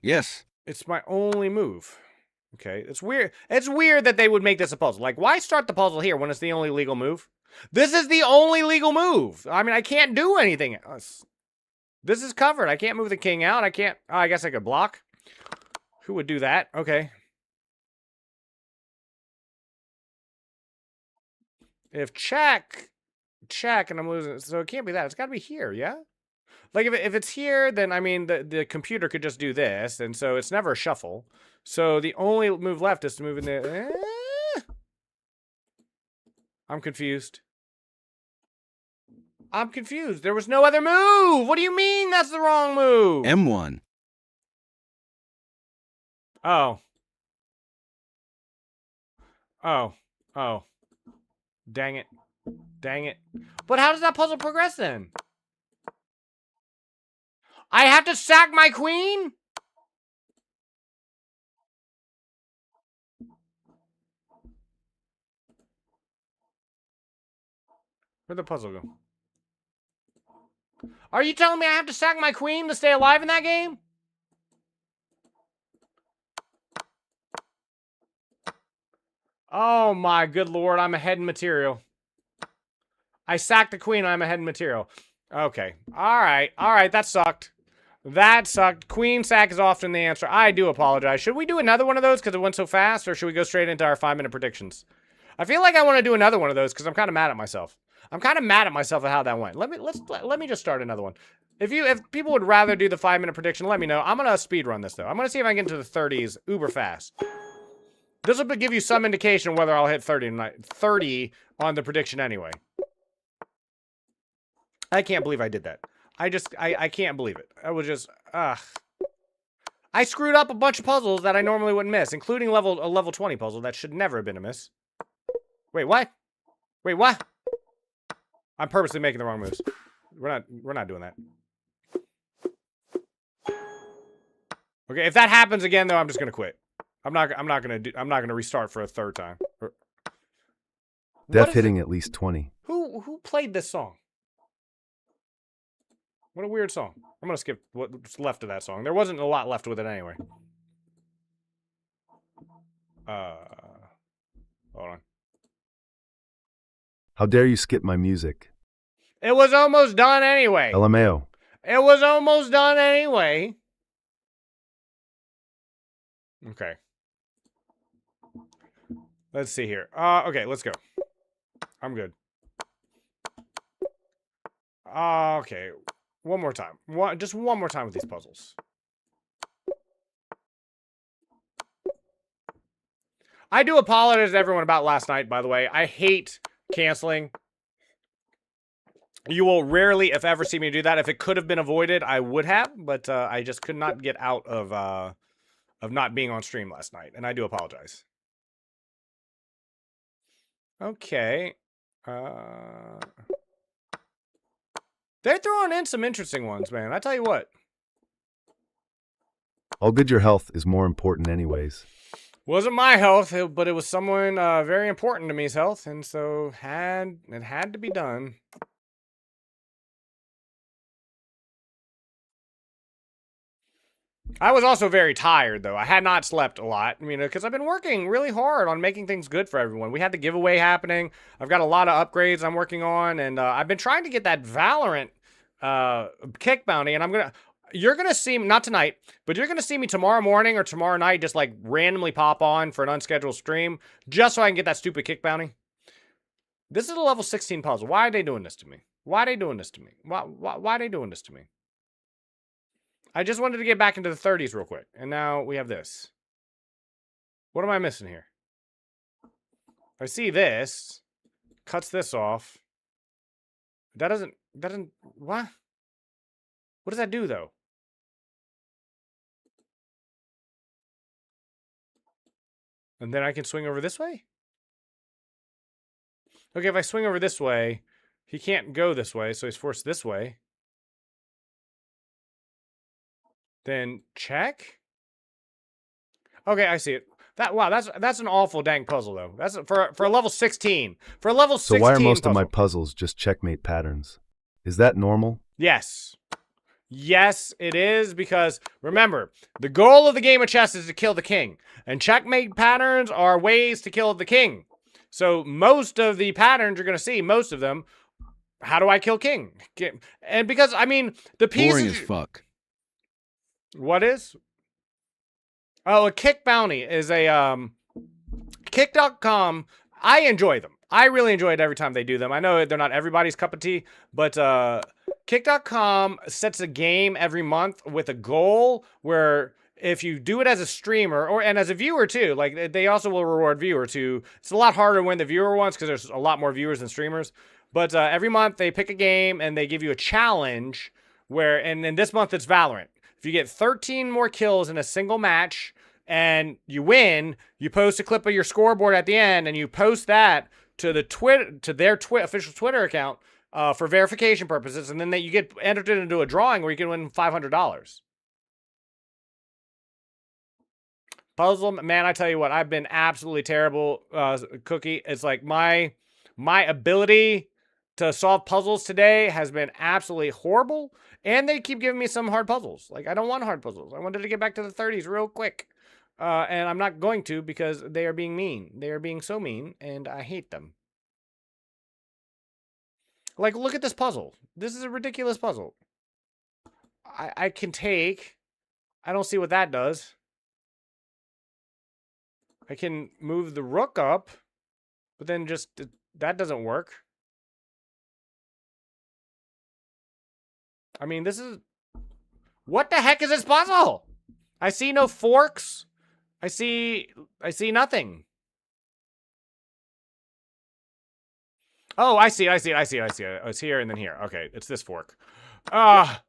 Yes. It's my only move. Okay, it's weird. It's weird that they would make this a puzzle. Like, why start the puzzle here when it's the only legal move? This is the only legal move. I mean, I can't do anything else. This is covered. I can't move the king out. I can't. Oh, I guess I could block. Who would do that? Okay. If check, and I'm losing, so it can't be that. It's got to be here, yeah? Like, if it's here, then, I mean, the computer could just do this, and so it's never a shuffle. So the only move left is to move in there. I'm confused. I'm confused. There was no other move! What do you mean that's the wrong move? M1. Oh. Oh. Oh. Dang it. Dang it. But how does that puzzle progress then? I have to sack my queen? Where'd the puzzle go? Are you telling me I have to sack my queen to stay alive in that game? Oh my good lord, I'm ahead in material. I sacked the queen, I'm ahead in material. Okay. Alright, that sucked. That sucked. Queen sack is often the answer. I do apologize. Should we do another one of those because it went so fast, or should we go straight into our 5-minute predictions? I feel like I want to do another one of those because I'm kind of mad at myself. I'm kind of mad at myself at how that went. Let me just start another one. If people would rather do the 5-minute prediction, let me know. I'm gonna speed run this though. I'm gonna see if I can get into the 30s uber fast. This will give you some indication whether I'll hit 30 on the prediction anyway. I can't believe I did that. I can't believe it. I was just, I screwed up a bunch of puzzles that I normally wouldn't miss, including a level 20 puzzle that should never have been a miss. Wait, what? Wait, what? I'm purposely making the wrong moves. We're not doing that. Okay, if that happens again though, I'm just gonna quit. I'm not gonna restart for a third time. Death hitting at least 20. Who played this song? What a weird song. I'm gonna skip what's left of that song. There wasn't a lot left with it anyway. Hold on. How dare you skip my music? It was almost done anyway. LMAO. It was almost done anyway. Okay. Let's see here. Okay, let's go. I'm good. Okay. One more time. Just one more time with these puzzles. I do apologize to everyone about last night, by the way. I hate canceling. You will rarely, if ever, see me do that. If it could have been avoided, I would have, but I just could not get out of not being on stream last night, and I do apologize. Okay. They're throwing in some interesting ones, man. I tell you what. All good your health is more important anyways. Wasn't my health, but it was someone very important to me's health, and so it had to be done. I was also very tired, though. I had not slept a lot, because I've been working really hard on making things good for everyone. We had the giveaway happening. I've got a lot of upgrades I'm working on, and I've been trying to get that Valorant kick bounty, and you're going to see me, not tonight, but you're going to see me tomorrow morning or tomorrow night just, like, randomly pop on for an unscheduled stream, just so I can get that stupid kick bounty. This is a level 16 puzzle. Why are they doing this to me? Why are they doing this to me? Why are they doing this to me? I just wanted to get back into the 30s real quick. And now we have this. What am I missing here? I see this. Cuts this off. That doesn't, what? What does that do, though? And then I can swing over this way? Okay, if I swing over this way, he can't go this way, so he's forced this way. Then check. Okay, I see it. That's an awful dang puzzle though. That's for a level 16. For a level 16 So why are most puzzle. of my puzzles just checkmate patterns? Is that normal? Yes. Yes, it is, because remember, the goal of the game of chess is to kill the king, and checkmate patterns are ways to kill the king. So most of the patterns you're going to see, most of them, how do I kill king? And because the pieces Boring as fuck. What is? Oh, a Kick Bounty is a Kick.com. I enjoy them. I really enjoy it every time they do them. I know they're not everybody's cup of tea, but Kick.com sets a game every month with a goal where if you do it as a streamer and as a viewer too, like they also will reward viewers too. It's a lot harder to win the viewer ones because there's a lot more viewers than streamers. But every month they pick a game and they give you a challenge where, and in this month it's Valorant. If you get 13 more kills in a single match and you win, you post a clip of your scoreboard at the end and you post that to their official Twitter account for verification purposes, and then you get entered into a drawing where you can win $500. Puzzle, man, I tell you what, I've been absolutely terrible, Cookie. It's like my ability to solve puzzles today has been absolutely horrible, and they keep giving me some hard puzzles. Like, I don't want hard puzzles. I wanted to get back to the 30s real quick, and I'm not going to because they are being mean. They are being so mean, and I hate them. Like, look at this puzzle. This is a ridiculous puzzle. I can take... I don't see what that does. I can move the rook up, but then just... that doesn't work. I mean, this is... what the heck is this puzzle? I see no forks. I see nothing. Oh, I see. It's here and then here. Okay, it's this fork. Wait,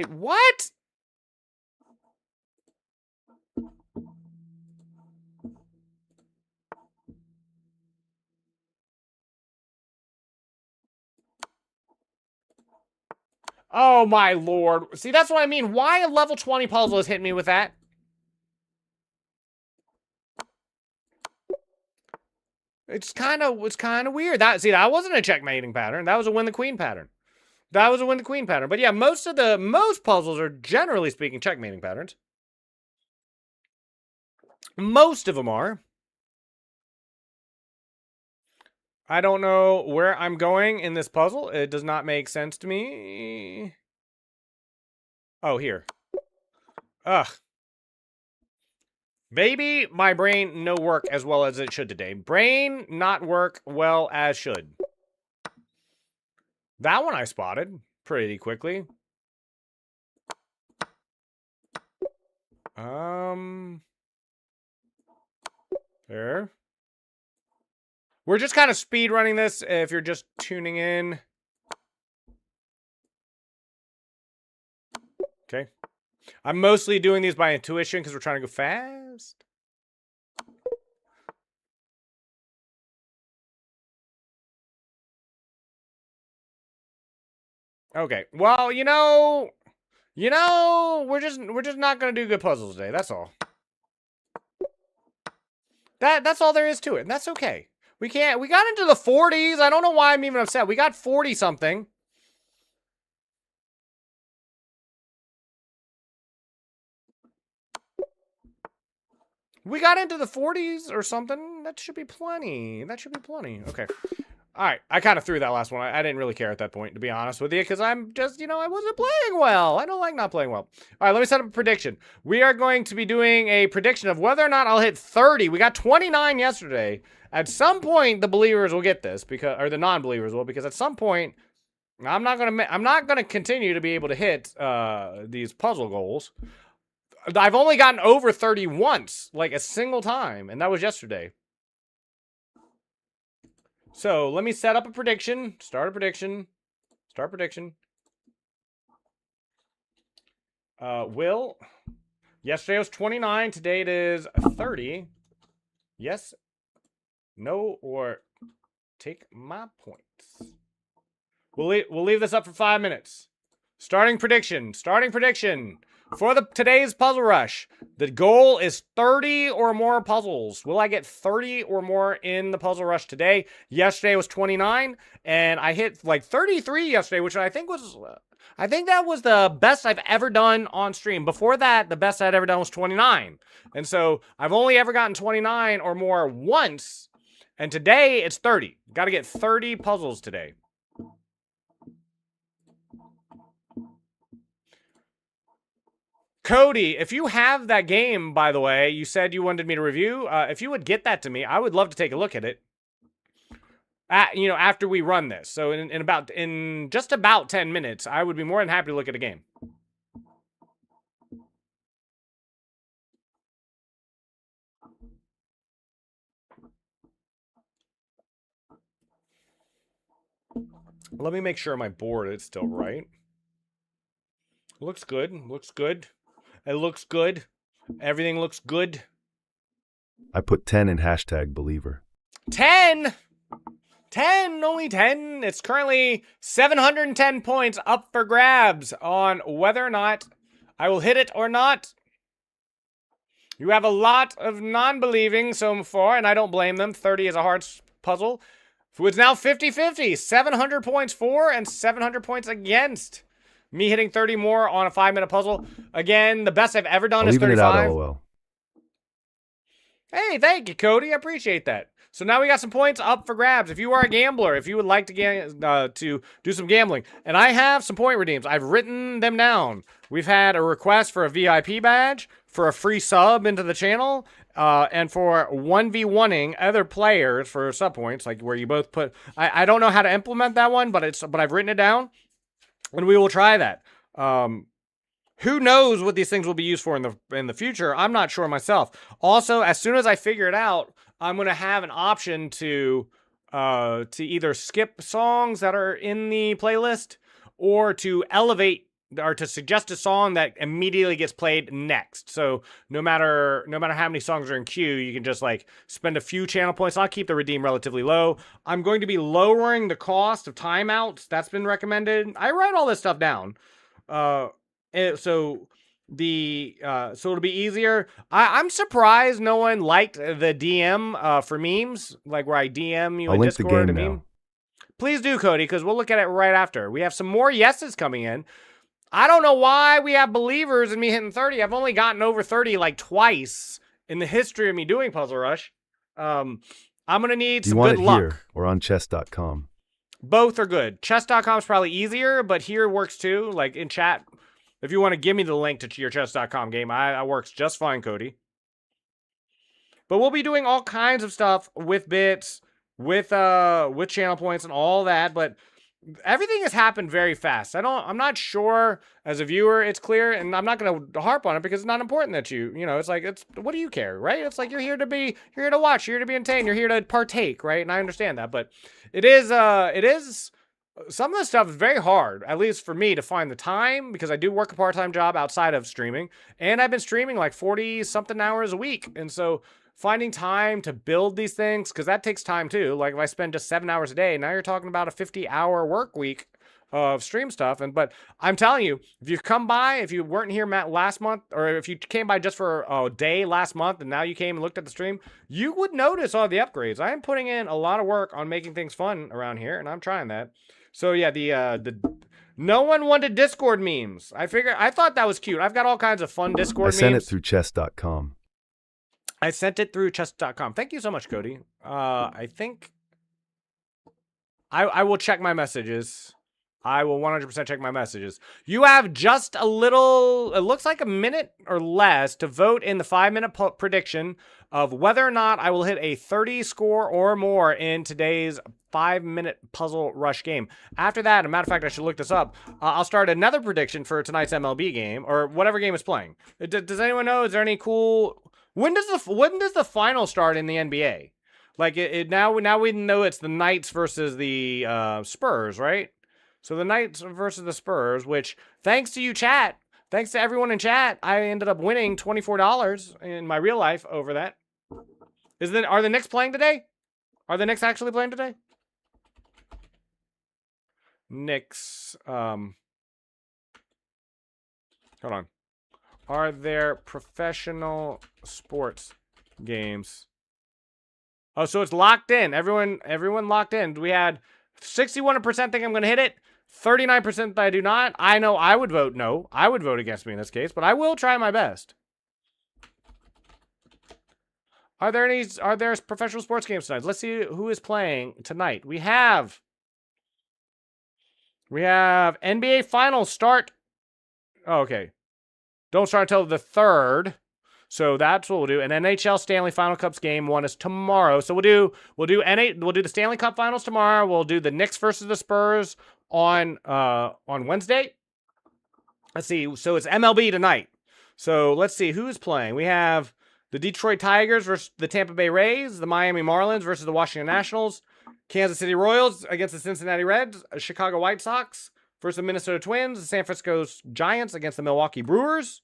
what? Oh my lord. See, that's what I mean. Why a level 20 puzzle is hitting me with that? It's kind of weird. That wasn't a checkmating pattern. That was a win the queen pattern. But yeah, most puzzles are, generally speaking, checkmating patterns. Most of them are. I don't know where I'm going in this puzzle. It does not make sense to me. Oh, here. Ugh. Maybe my brain no work as well as it should today. Brain not work well as should. That one I spotted pretty quickly. There. We're just kind of speed running this if you're just tuning in. Okay. I'm mostly doing these by intuition because we're trying to go fast. Okay. Well, you know, we're just not gonna do good puzzles today. That's all. That's all there is to it, and that's okay. We got into the 40s. I don't know why I'm even upset. We got 40 something. We got into the 40s or something. That should be plenty. Okay. All right. I kind of threw that last one. I didn't really care at that point, to be honest with you, because I'm just, I wasn't playing well. I don't like not playing well. All right. Let me set up a prediction. We are going to be doing a prediction of whether or not I'll hit 30. We got 29 yesterday. At some point, the believers will get this, or the non-believers will, because at some point, I'm not gonna continue to be able to hit these puzzle goals. I've only gotten over 30 once, like a single time, and that was yesterday. So let me set up a prediction. Start prediction. Yesterday was 29. Today it is 30. Yes. No, or take my points. We'll leave this up for 5 minutes. Starting prediction. For today's puzzle rush, the goal is 30 or more puzzles. Will I get 30 or more in the puzzle rush today? Yesterday was 29, and I hit like 33 yesterday, which I think that was the best I've ever done on stream. Before that, the best I'd ever done was 29. And so I've only ever gotten 29 or more once. And today, it's 30. Got to get 30 puzzles today. Cody, if you have that game, by the way, you said you wanted me to review. If you would get that to me, I would love to take a look at it. After we run this. So in just about 10 minutes, I would be more than happy to look at a game. Let me make sure my board is still right. Looks good. Looks good. It looks good. Everything looks good. I put 10 in hashtag believer. 10! 10! Only 10. It's currently 710 points up for grabs on whether or not I will hit it or not. You have a lot of non-believing so far, and I don't blame them. 30 is a hard puzzle. It's now 50-50. 700 points for and 700 points against. Me hitting 30 more on a 5-minute puzzle. Again, the best I've ever done I'll is even 35. it out, LOL. Hey, thank you, Cody. I appreciate that. So now we got some points up for grabs. If you are a gambler, if you would like to do some gambling, and I have some point redeems. I've written them down. We've had a request for a VIP badge, for a free sub into the channel, and for 1v1ing other players for sub points, like where you both put. I don't know how to implement that one, but I've written it down, and we will try that. Who knows what these things will be used for in the future? I'm not sure myself. Also, as soon as I figure it out, I'm gonna have an option to either skip songs that are in the playlist or to elevate or to suggest a song that immediately gets played next. So no matter how many songs are in queue, you can just like spend a few channel points. I'll keep the redeem relatively low. I'm going to be lowering the cost of timeouts. That's been recommended. I write all this stuff down. So it'll be easier. I'm surprised no one liked the DM for memes, like where I DM you I'll in link the Discord game a meme. now. Please do, Cody, because we'll look at it right after. We have some more yeses coming in. I don't know why we have believers in me hitting 30. I've only gotten over 30 like twice in the history of me doing Puzzle Rush. I'm going to need Do you some want good it luck. here or on chess.com? Both are good. Chess.com is probably easier, but here works too. Like in chat, if you want to give me the link to your chess.com game, that works just fine, Cody. But we'll be doing all kinds of stuff with bits, with channel points and all that, but everything has happened very fast. I'm not sure as a viewer it's clear, and I'm not going to harp on it because it's not important that it's like, what do you care, right? It's like you're here to watch, you're here to be entertained, you're here to partake, right? And I understand that, but it is some of the stuff is very hard, at least for me, to find the time because I do work a part-time job outside of streaming, and I've been streaming like 40-something hours a week, and so finding time to build these things, because that takes time too. Like if I spend just 7 hours a day, now you're talking about a 50-hour work week of stream stuff. But I'm telling you, if you come by, if you weren't here last month, or if you came by just for a day last month and now you came and looked at the stream, you would notice all the upgrades. I am putting in a lot of work on making things fun around here, and I'm trying that. So yeah, the no one wanted Discord memes. I thought that was cute. I've got all kinds of fun Discord memes. I sent it through chess.com. I sent it through chess.com. Thank you so much, Cody. I think I will check my messages. I will 100% check my messages. You have just a little, it looks like a minute or less to vote in the 5-minute prediction of whether or not I will hit a 30 score or more in today's 5-minute Puzzle Rush game. After that, as a matter of fact, I should look this up. I'll start another prediction for tonight's MLB game or whatever game is playing. Does anyone know? Is there any cool? When does the final start in the NBA? Like now we know it's the Knights versus the Spurs, right? So the Knights versus the Spurs, which thanks to you, chat, thanks to everyone in chat, I ended up winning $24 in my real life over that. Are the Knicks playing today? Are the Knicks actually playing today? Knicks. Hold on. Are there professional sports games? Oh, so it's locked in. Everyone locked in. We had 61% think I'm going to hit it. 39% that I do not. I know I would vote no. I would vote against me in this case, but I will try my best. Are there professional sports games tonight? Let's see who is playing tonight. We have NBA Finals start. Oh, okay. don't start until the 3rd. So that's what we'll do. And NHL Stanley Final Cups game 1 is tomorrow. So we'll do the Stanley Cup Finals tomorrow. We'll do the Knicks versus the Spurs on Wednesday. Let's see. So it's MLB tonight. So let's see who's playing. We have the Detroit Tigers versus the Tampa Bay Rays, the Miami Marlins versus the Washington Nationals, Kansas City Royals against the Cincinnati Reds, Chicago White Sox versus the Minnesota Twins, the San Francisco Giants against the Milwaukee Brewers.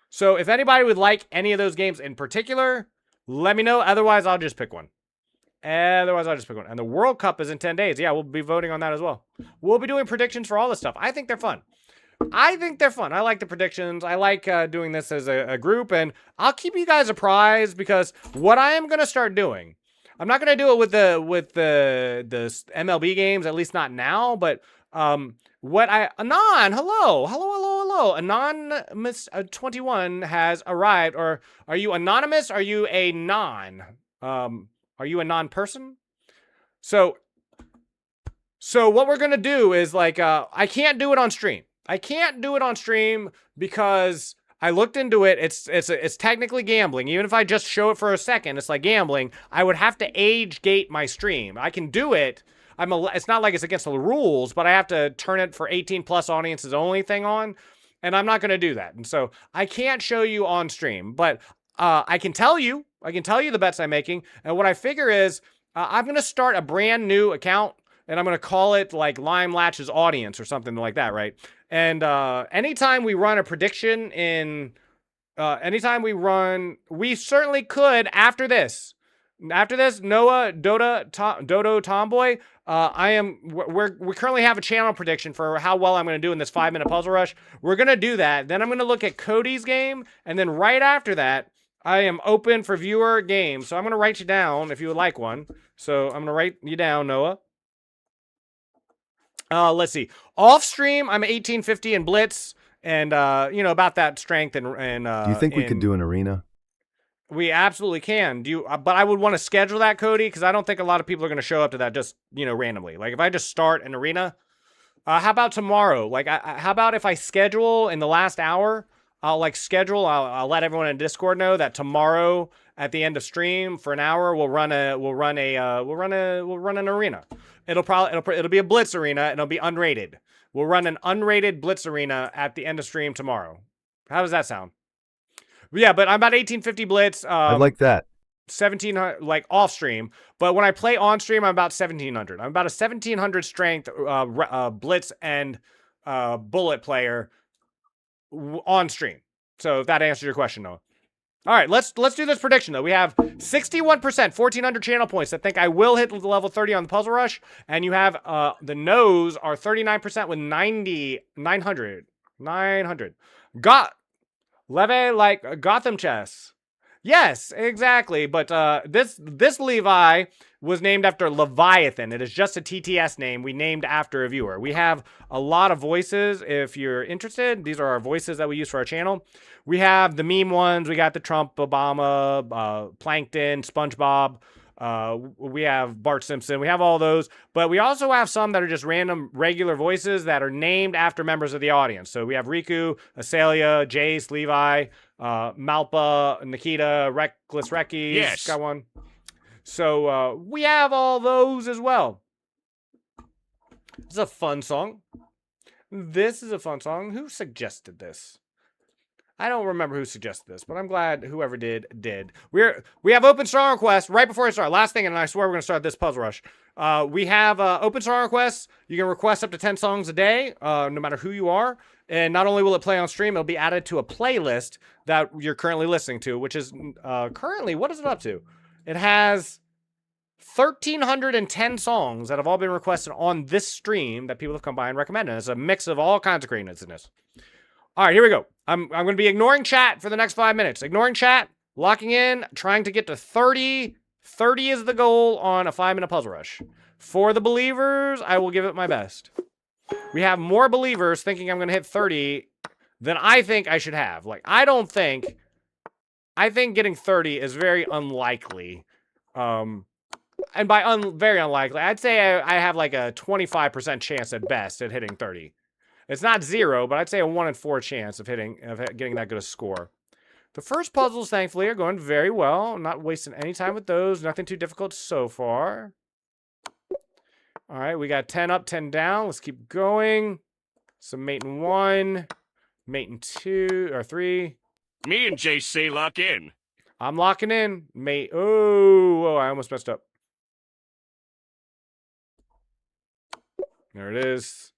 So if anybody would like any of those games in particular, let me know. Otherwise, I'll just pick one. And the World Cup is in 10 days. Yeah, we'll be voting on that as well. We'll be doing predictions for all this stuff. I think they're fun. I like the predictions. I like doing this as a group. And I'll keep you guys apprised because what I am going to start doing, I'm not going to do it with the MLB games, at least not now. But Anon, hello. Anonymous 21 has arrived. Or are you anonymous? Are you a non? Are you a non-person? So what we're gonna do is like I can't do it on stream. I can't do it on stream because I looked into it. It's technically gambling. Even if I just show it for a second, it's like gambling. I would have to age gate my stream. I can do it. It's not like it's against the rules, but I have to turn it for 18 plus audiences only thing on, and I'm not going to do that. And so I can't show you on stream, but I can tell you the bets I'm making. And what I figure is I'm going to start a brand new account, and I'm going to call it like Lime Latch's Audience or something like that, right? And anytime we run a prediction we certainly could after this. Noah, Dodo, Tomboy, we currently have a channel prediction for how well I'm going to do in this 5-minute puzzle rush. We're going to do that. Then I'm going to look at Cody's game. And then right after that, I am open for viewer games. So I'm going to write you down if you would like one. So I'm going to write you down, Noah. Let's see. Off stream, I'm 1850 in Blitz. And, about that strength and Do you think we could do an arena? We absolutely can. But I would want to schedule that, Cody, because I don't think a lot of people are going to show up to that just, randomly. Like if I just start an arena, how about tomorrow? Like, how about if I schedule in the last hour? I'll I'll let everyone in Discord know that tomorrow at the end of stream for an hour we'll run an arena. It'll be a Blitz arena and it'll be unrated. We'll run an unrated Blitz arena at the end of stream tomorrow. How does that sound? Yeah, but I'm about 1850 Blitz. I like that. 1700 like off stream, but when I play on stream, I'm about 1700. I'm about a 1700 strength Blitz and bullet player on stream. So if that answers your question, Noah. All right, let's do this prediction though. We have 61%, 1400 channel points that think I will hit level 30 on the puzzle rush, and you have the no's are 39% with 900. Leve like Gotham Chess. Yes, exactly. But this Levi was named after Leviathan. It is just a TTS name we named after a viewer. We have a lot of voices. If you're interested, these are our voices that we use for our channel. We have the meme ones. We got the Trump, Obama, Plankton, SpongeBob. We have Bart Simpson. We have all those. But we also have some that are just random regular voices that are named after members of the audience. So we have Riku, Asalia, Jace, Levi, Malpa, Nikita, Reckless Reckies. Yes. Got one. So we have all those as well. This is a fun song. Who suggested this? I don't remember who suggested this, but I'm glad whoever did. We have open song requests right before I start. Last thing, and I swear we're going to start this puzzle rush. We have open song requests. You can request up to 10 songs a day, no matter who you are. And not only will it play on stream, it'll be added to a playlist that you're currently listening to, which is currently, what is it up to? It has 1,310 songs that have all been requested on this stream that people have come by and recommended. It's a mix of all kinds of greatness in this. All right, here we go. I'm going to be ignoring chat for the next 5 minutes. Ignoring chat, locking in, trying to get to 30. 30 is the goal on a 5-minute puzzle rush. For the believers, I will give it my best. We have more believers thinking I'm going to hit 30 than I think I should have. Like, I think getting 30 is very unlikely. And by very unlikely, I'd say I have like a 25% chance at best at hitting 30. It's not 0, but I'd say a 1 in 4 chance of getting that good a score. The first puzzles, thankfully, are going very well. I'm not wasting any time with those. Nothing too difficult so far. All right, we got 10 up, 10 down. Let's keep going. Some mate in 1, mate in 2 or 3. Me and JC lock in. I'm locking in. Mate. Oh, I almost messed up. There it is.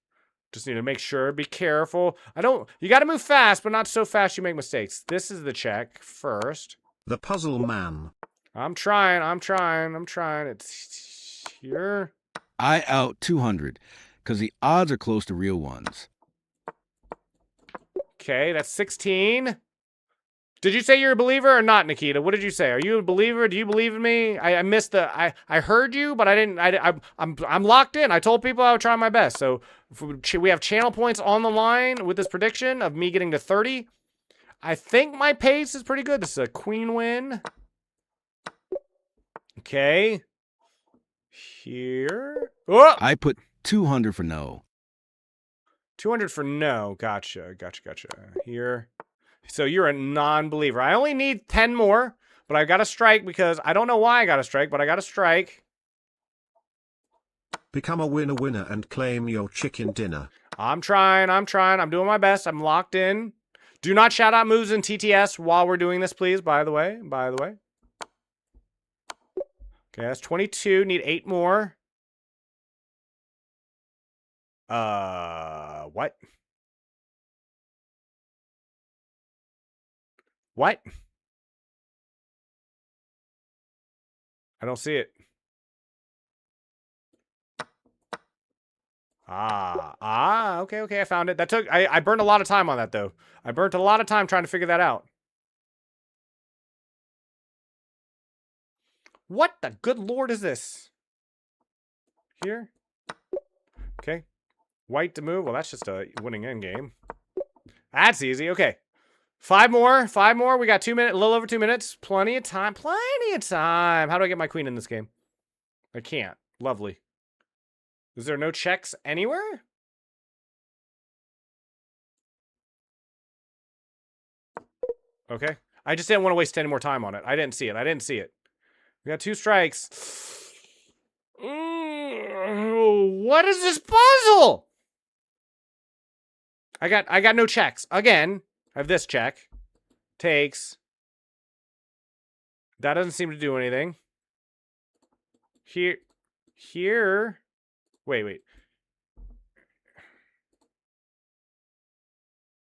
Just need to make sure. Be careful. You got to move fast, but not so fast you make mistakes. This is the check first. The puzzle man. I'm trying. It's here. I out 200 because the odds are close to real ones. Okay, that's 16. Did you say you're a believer or not, Nikita? What did you say? Are you a believer? Do you believe in me? I missed the. I heard you, but I didn't. I'm locked in. I told people I would try my best. So we have channel points on the line with this prediction of me getting to 30. I think my pace is pretty good. This is a queen win. Okay. Here. Oh! I put 200 for no. 200 for no. Gotcha. Here. So you're a non-believer. I only need 10 more, but I got to strike because I don't know why I got to strike, but I got to strike. Become a winner and claim your chicken dinner. I'm trying. I'm doing my best. I'm locked in. Do not shout out moves in TTS while we're doing this, please, by the way. Okay, that's 22. Need 8 more. What? What? I don't see it. Okay, I found it. I burned a lot of time on that, though. I burnt a lot of time trying to figure that out. What the good lord is this? Here? Okay. White to move. Well, that's just a winning end game. That's easy. Okay. 5 more. We got 2 minutes, a little over 2 minutes. Plenty of time. How do I get my queen in this game? I can't. Lovely. Is there no checks anywhere? Okay. I just didn't want to waste any more time on it. I didn't see it. We got 2 strikes. What is this puzzle? I got no checks. Again, I have this check. Takes. That doesn't seem to do anything. Here. Wait.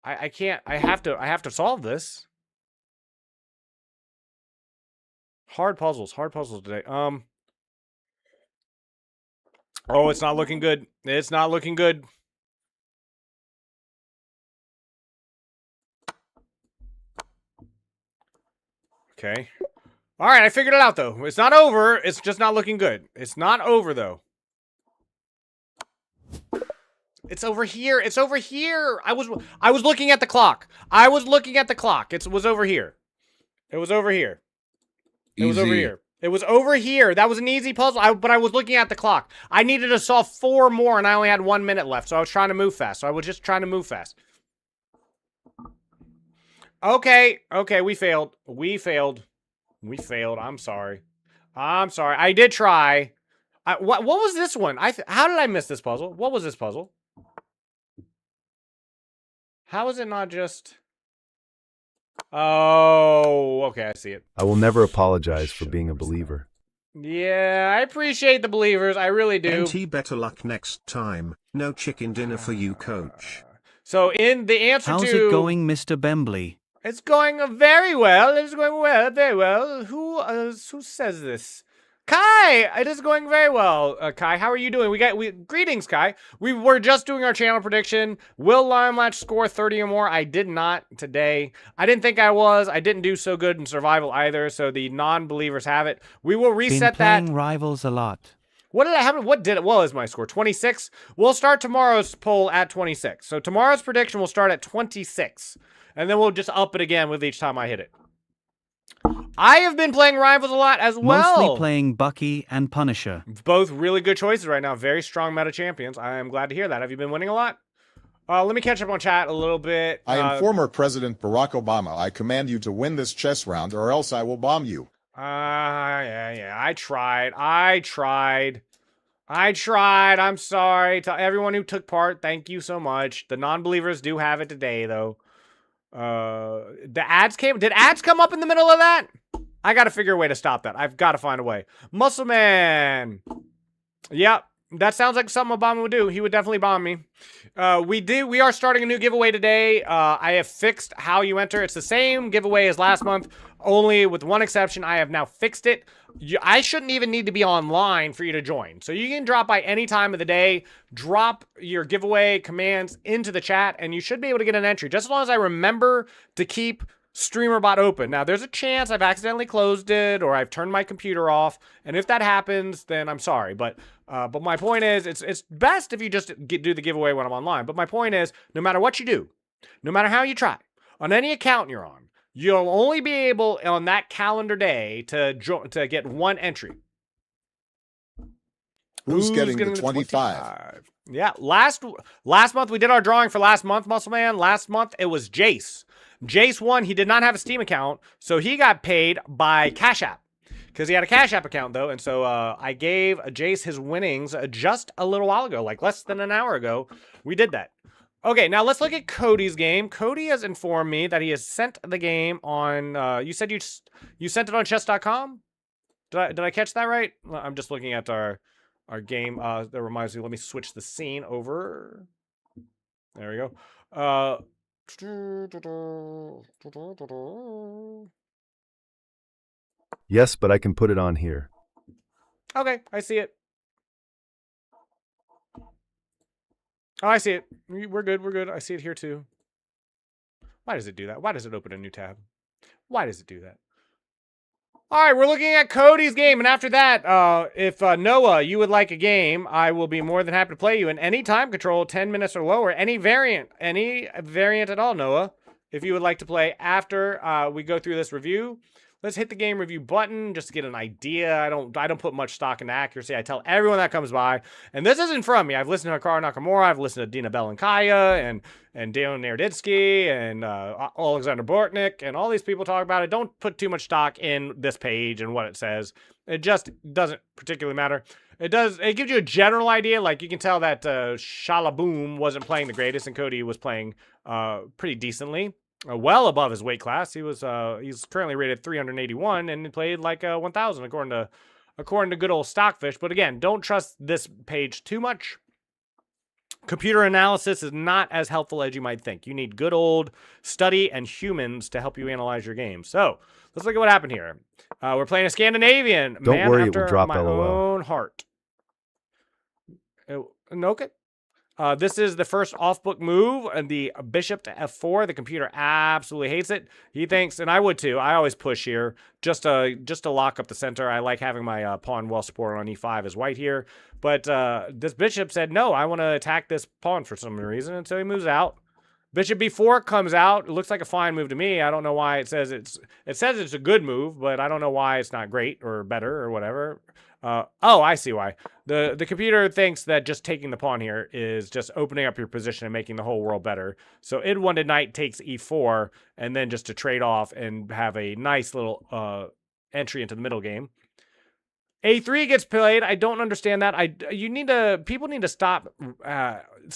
I can't. I have to solve this. Hard puzzles today. Oh, it's not looking good. Okay. All right, I figured it out, though. It's not over. It's just not looking good. It's not over, though. It's over here. I was looking at the clock. It was over here. It was over here. That was an easy puzzle, but I was looking at the clock. I needed to solve 4 more, and I only had 1 minute left, so I was trying to move fast. Okay, we failed. I'm sorry. I did try. What was this one? How did I miss this puzzle? What was this puzzle? How is it not just... Oh, okay, I see it. I will never apologize for being a believer. Yeah, I appreciate the believers. I really do. NT, better luck next time. No chicken dinner for you, coach. So in the answer How's to... it going, Mr. Bembley? It's going very well. Very well. Who says this? Kai! It is going very well. Kai, how are you doing? Greetings, Kai. We were just doing our channel prediction. Will Limelatch score 30 or more? I did not today. I didn't think I was. I didn't do so good in survival either, so the non-believers have it. We will reset that. Been playing Rivals a lot. What was my score? 26? We'll start tomorrow's poll at 26. So tomorrow's prediction will start at 26. And then we'll just up it again with each time I hit it. I have been playing Rivals a lot as well. Mostly playing Bucky and Punisher. Both really good choices right now. Very strong meta champions. I am glad to hear that. Have you been winning a lot? Let me catch up on chat a little bit. I am former President Barack Obama. I command you to win this chess round, or else I will bomb you. Yeah. I tried. I'm sorry to everyone who took part. Thank you so much. The non-believers do have it today, though. The ads came. Did ads come up in the middle of that? I got to figure a way to stop that. I've got to find a way. Muscle Man. Yep. That sounds like something Obama would do. He would definitely bomb me. We are starting a new giveaway today. I have fixed how you enter. It's the same giveaway as last month, only with one exception. I have now fixed it. I shouldn't even need to be online for you to join. So you can drop by any time of the day, drop your giveaway commands into the chat, and you should be able to get an entry. Just as long as I remember to keep StreamerBot open. Now, there's a chance I've accidentally closed it or I've turned my computer off, and if that happens, then I'm sorry. But my point is, it's best if you just do the giveaway when I'm online. But my point is, no matter what you do, no matter how you try, on any account you're on, you'll only be able on that calendar day to get one entry. Who's getting the 25? Yeah, last month we did our drawing for last month, Muscle Man. Last month it was Jace. Jace won. He did not have a Steam account, so he got paid by Cash App because he had a Cash App account though. And so I gave Jace his winnings just a little while ago, like less than an hour ago. We did that. Okay, now let's look at Cody's game. Cody has informed me that he has sent the game on. You said you sent it on chess.com. Did I catch that right? I'm just looking at our game. That reminds me. Let me switch the scene over. There we go. Yes, but I can put it on here. Okay, I see it. Oh, I see it. We're good. I see it here too. Why does it do that? Why does it open a new tab? Why does it do that? All right, we're looking at Cody's game, and after that, if Noah, you would like a game, I will be more than happy to play you in any time control, 10 minutes or lower, any variant at all, Noah. If you would like to play after we go through this review, let's hit the game review button just to get an idea. I don't put much stock into accuracy. I tell everyone that comes by, and this isn't from me. I've listened to Hikaru Nakamura. I've listened to Dina Belenkaya and Daniel Naroditsky and Alexander Bortnik and all these people talk about it. Don't put too much stock in this page and what it says. It just doesn't particularly matter. It gives you a general idea. Like you can tell that Shalaboom wasn't playing the greatest and Cody was playing pretty decently. Well above his weight class. He's currently rated 381 and played like 1,000 according to good old Stockfish. But again, don't trust this page too much. Computer analysis is not as helpful as you might think. You need good old study and humans to help you analyze your game. So let's look at what happened here. We're playing a Scandinavian. Don't man worry, it after will drop my LOL. own heart. Okay. This is the first off-book move, and the bishop to f4. The computer absolutely hates it. He thinks, and I would too. I always push here just to lock up the center. I like having my pawn well supported on e5 as white here. But this bishop said, no, I want to attack this pawn for some reason, and so he moves out. Bishop b4 comes out. It looks like a fine move to me. I don't know why it says it's a good move, but I don't know why it's not great or better or whatever. Oh, I see why. The computer thinks that just taking the pawn here is just opening up your position and making the whole world better. So id wanted knight takes e4, and then just to trade off and have a nice little entry into the middle game. A3 gets played. I don't understand that. People need to stop.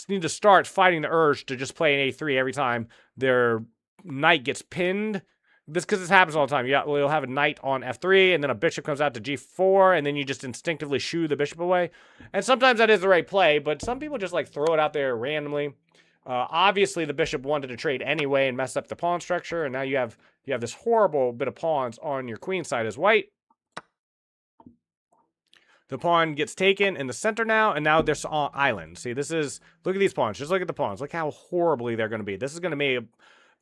Need to start fighting the urge to just play an A3 every time their knight gets pinned. Because this happens all the time. You'll have a knight on f3, and then a bishop comes out to g4, and then you just instinctively shoo the bishop away. And sometimes that is the right play, but some people just like throw it out there randomly. Obviously, the bishop wanted to trade anyway and mess up the pawn structure, and now you have this horrible bit of pawns on your queen side as white. The pawn gets taken in the center now, and now there's island. See, look at these pawns. Just look at the pawns. Look how horribly they're going to be. This is going to be,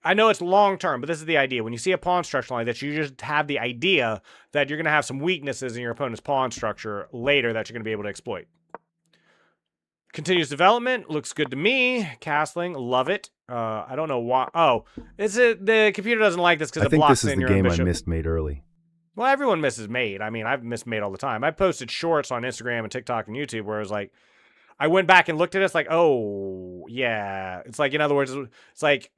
I know it's long term, but this is the idea. When you see a pawn structure like this, you just have the idea that you're going to have some weaknesses in your opponent's pawn structure later that you're going to be able to exploit. Continuous development. Looks good to me. Castling. Love it. I don't know why. Oh, the computer doesn't like this because it blocks in your bishop. I think this is the game I missed made early. Well, everyone misses mate. I mean, I've missed mate all the time. I posted shorts on Instagram and TikTok and YouTube where it was like, I went back and looked at it. It's like, oh, yeah. It's like, in other words, it's like,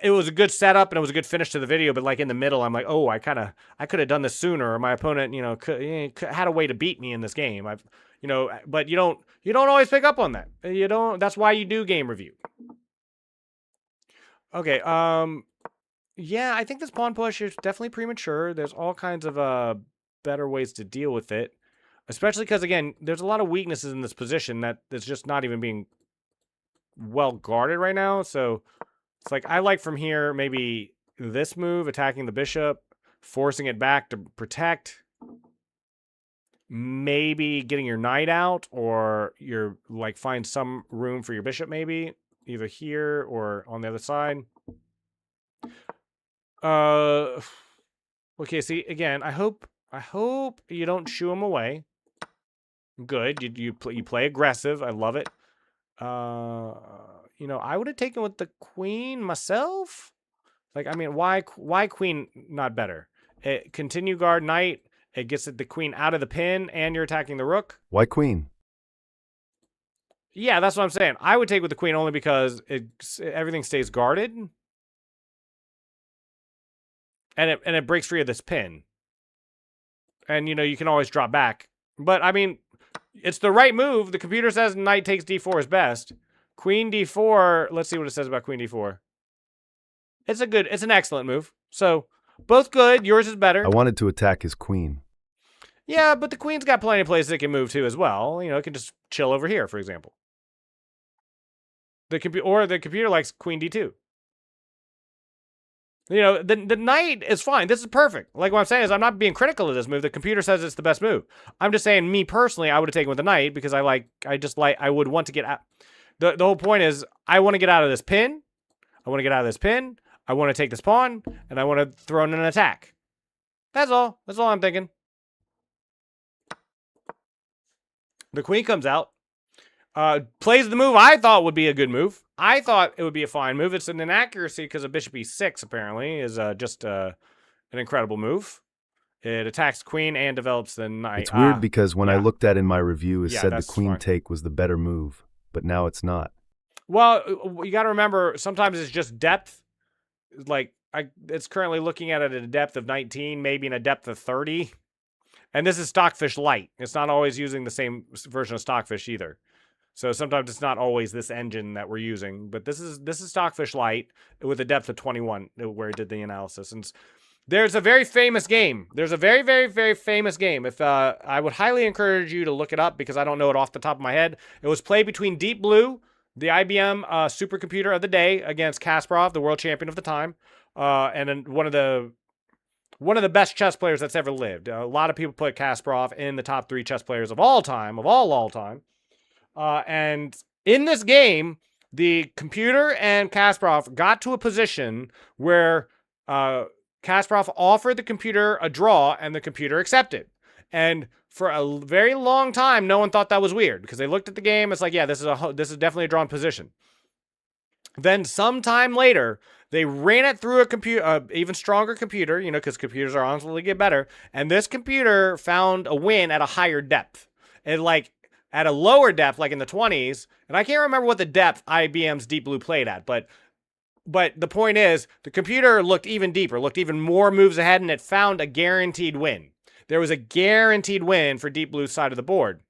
it was a good setup and it was a good finish to the video, but like in the middle, I'm like, oh, I could have done this sooner, or my opponent, had a way to beat me in this game. But you don't always pick up on that. That's why you do game review. Okay, yeah, I think this pawn push is definitely premature. There's all kinds of better ways to deal with it. Especially because, again, there's a lot of weaknesses in this position that's just not even being well guarded right now. So it's like, I like from here, maybe this move, attacking the bishop, forcing it back to protect. Maybe getting your knight out, or find some room for your bishop, maybe. Either here or on the other side. Okay, see, again, I hope you don't shoo him away. Good. You play aggressive. I love it. I would have taken with the queen myself. Like, I mean, why queen not better? Continue guard knight. It gets the queen out of the pin, and you're attacking the rook. Why queen? Yeah, that's what I'm saying. I would take with the queen only because everything stays guarded. And it breaks free of this pin. And, you can always drop back. But, I mean, it's the right move. The computer says knight takes d4 is best. Queen d4, let's see what it says about queen d4. It's an excellent move. So, both good. Yours is better. I wanted to attack his queen. Yeah, but the queen's got plenty of places it can move to as well. It can just chill over here, for example. The computer likes queen d2. The knight is fine. This is perfect. Like, what I'm saying is, I'm not being critical of this move. The computer says it's the best move. I'm just saying, me personally, I would have taken with the knight because I would want to get out. The whole point is, I want to get out of this pin. I want to take this pawn, and I want to throw in an attack. That's all. That's all I'm thinking. The queen comes out. Plays the move I thought would be a good move. I thought it would be a fine move. It's an inaccuracy because of bishop e6, apparently, is just an incredible move. It attacks queen and develops the knight. It's weird because when I looked at in my review, it said the queen fine. Take was the better move, but now it's not. Well, you got to remember, sometimes it's just depth. Like, it's currently looking at it at a depth of 19, maybe in a depth of 30. And this is Stockfish Lite. It's not always using the same version of Stockfish either. So sometimes it's not always this engine that we're using, but this is Stockfish Lite with a depth of 21 where it did the analysis. And there's a very famous game. There's a very, very, very famous game. If I would highly encourage you to look it up because I don't know it off the top of my head. It was played between Deep Blue, the IBM supercomputer of the day, against Kasparov, the world champion of the time, and one of the best chess players that's ever lived. A lot of people put Kasparov in the top 3 chess players of all time, of all time. And in this game, the computer and Kasparov got to a position where Kasparov offered the computer a draw, and the computer accepted. And for a very long time, no one thought that was weird because they looked at the game. It's like, yeah, this is definitely a drawn position. Then sometime later, they ran it through a even stronger computer, because computers are honestly get better. And this computer found a win at a higher depth. And at a lower depth, like in the 20s, and I can't remember what the depth IBM's Deep Blue played at, but the point is, the computer looked even deeper, looked even more moves ahead, and it found a guaranteed win. There was a guaranteed win for Deep Blue's side of the board.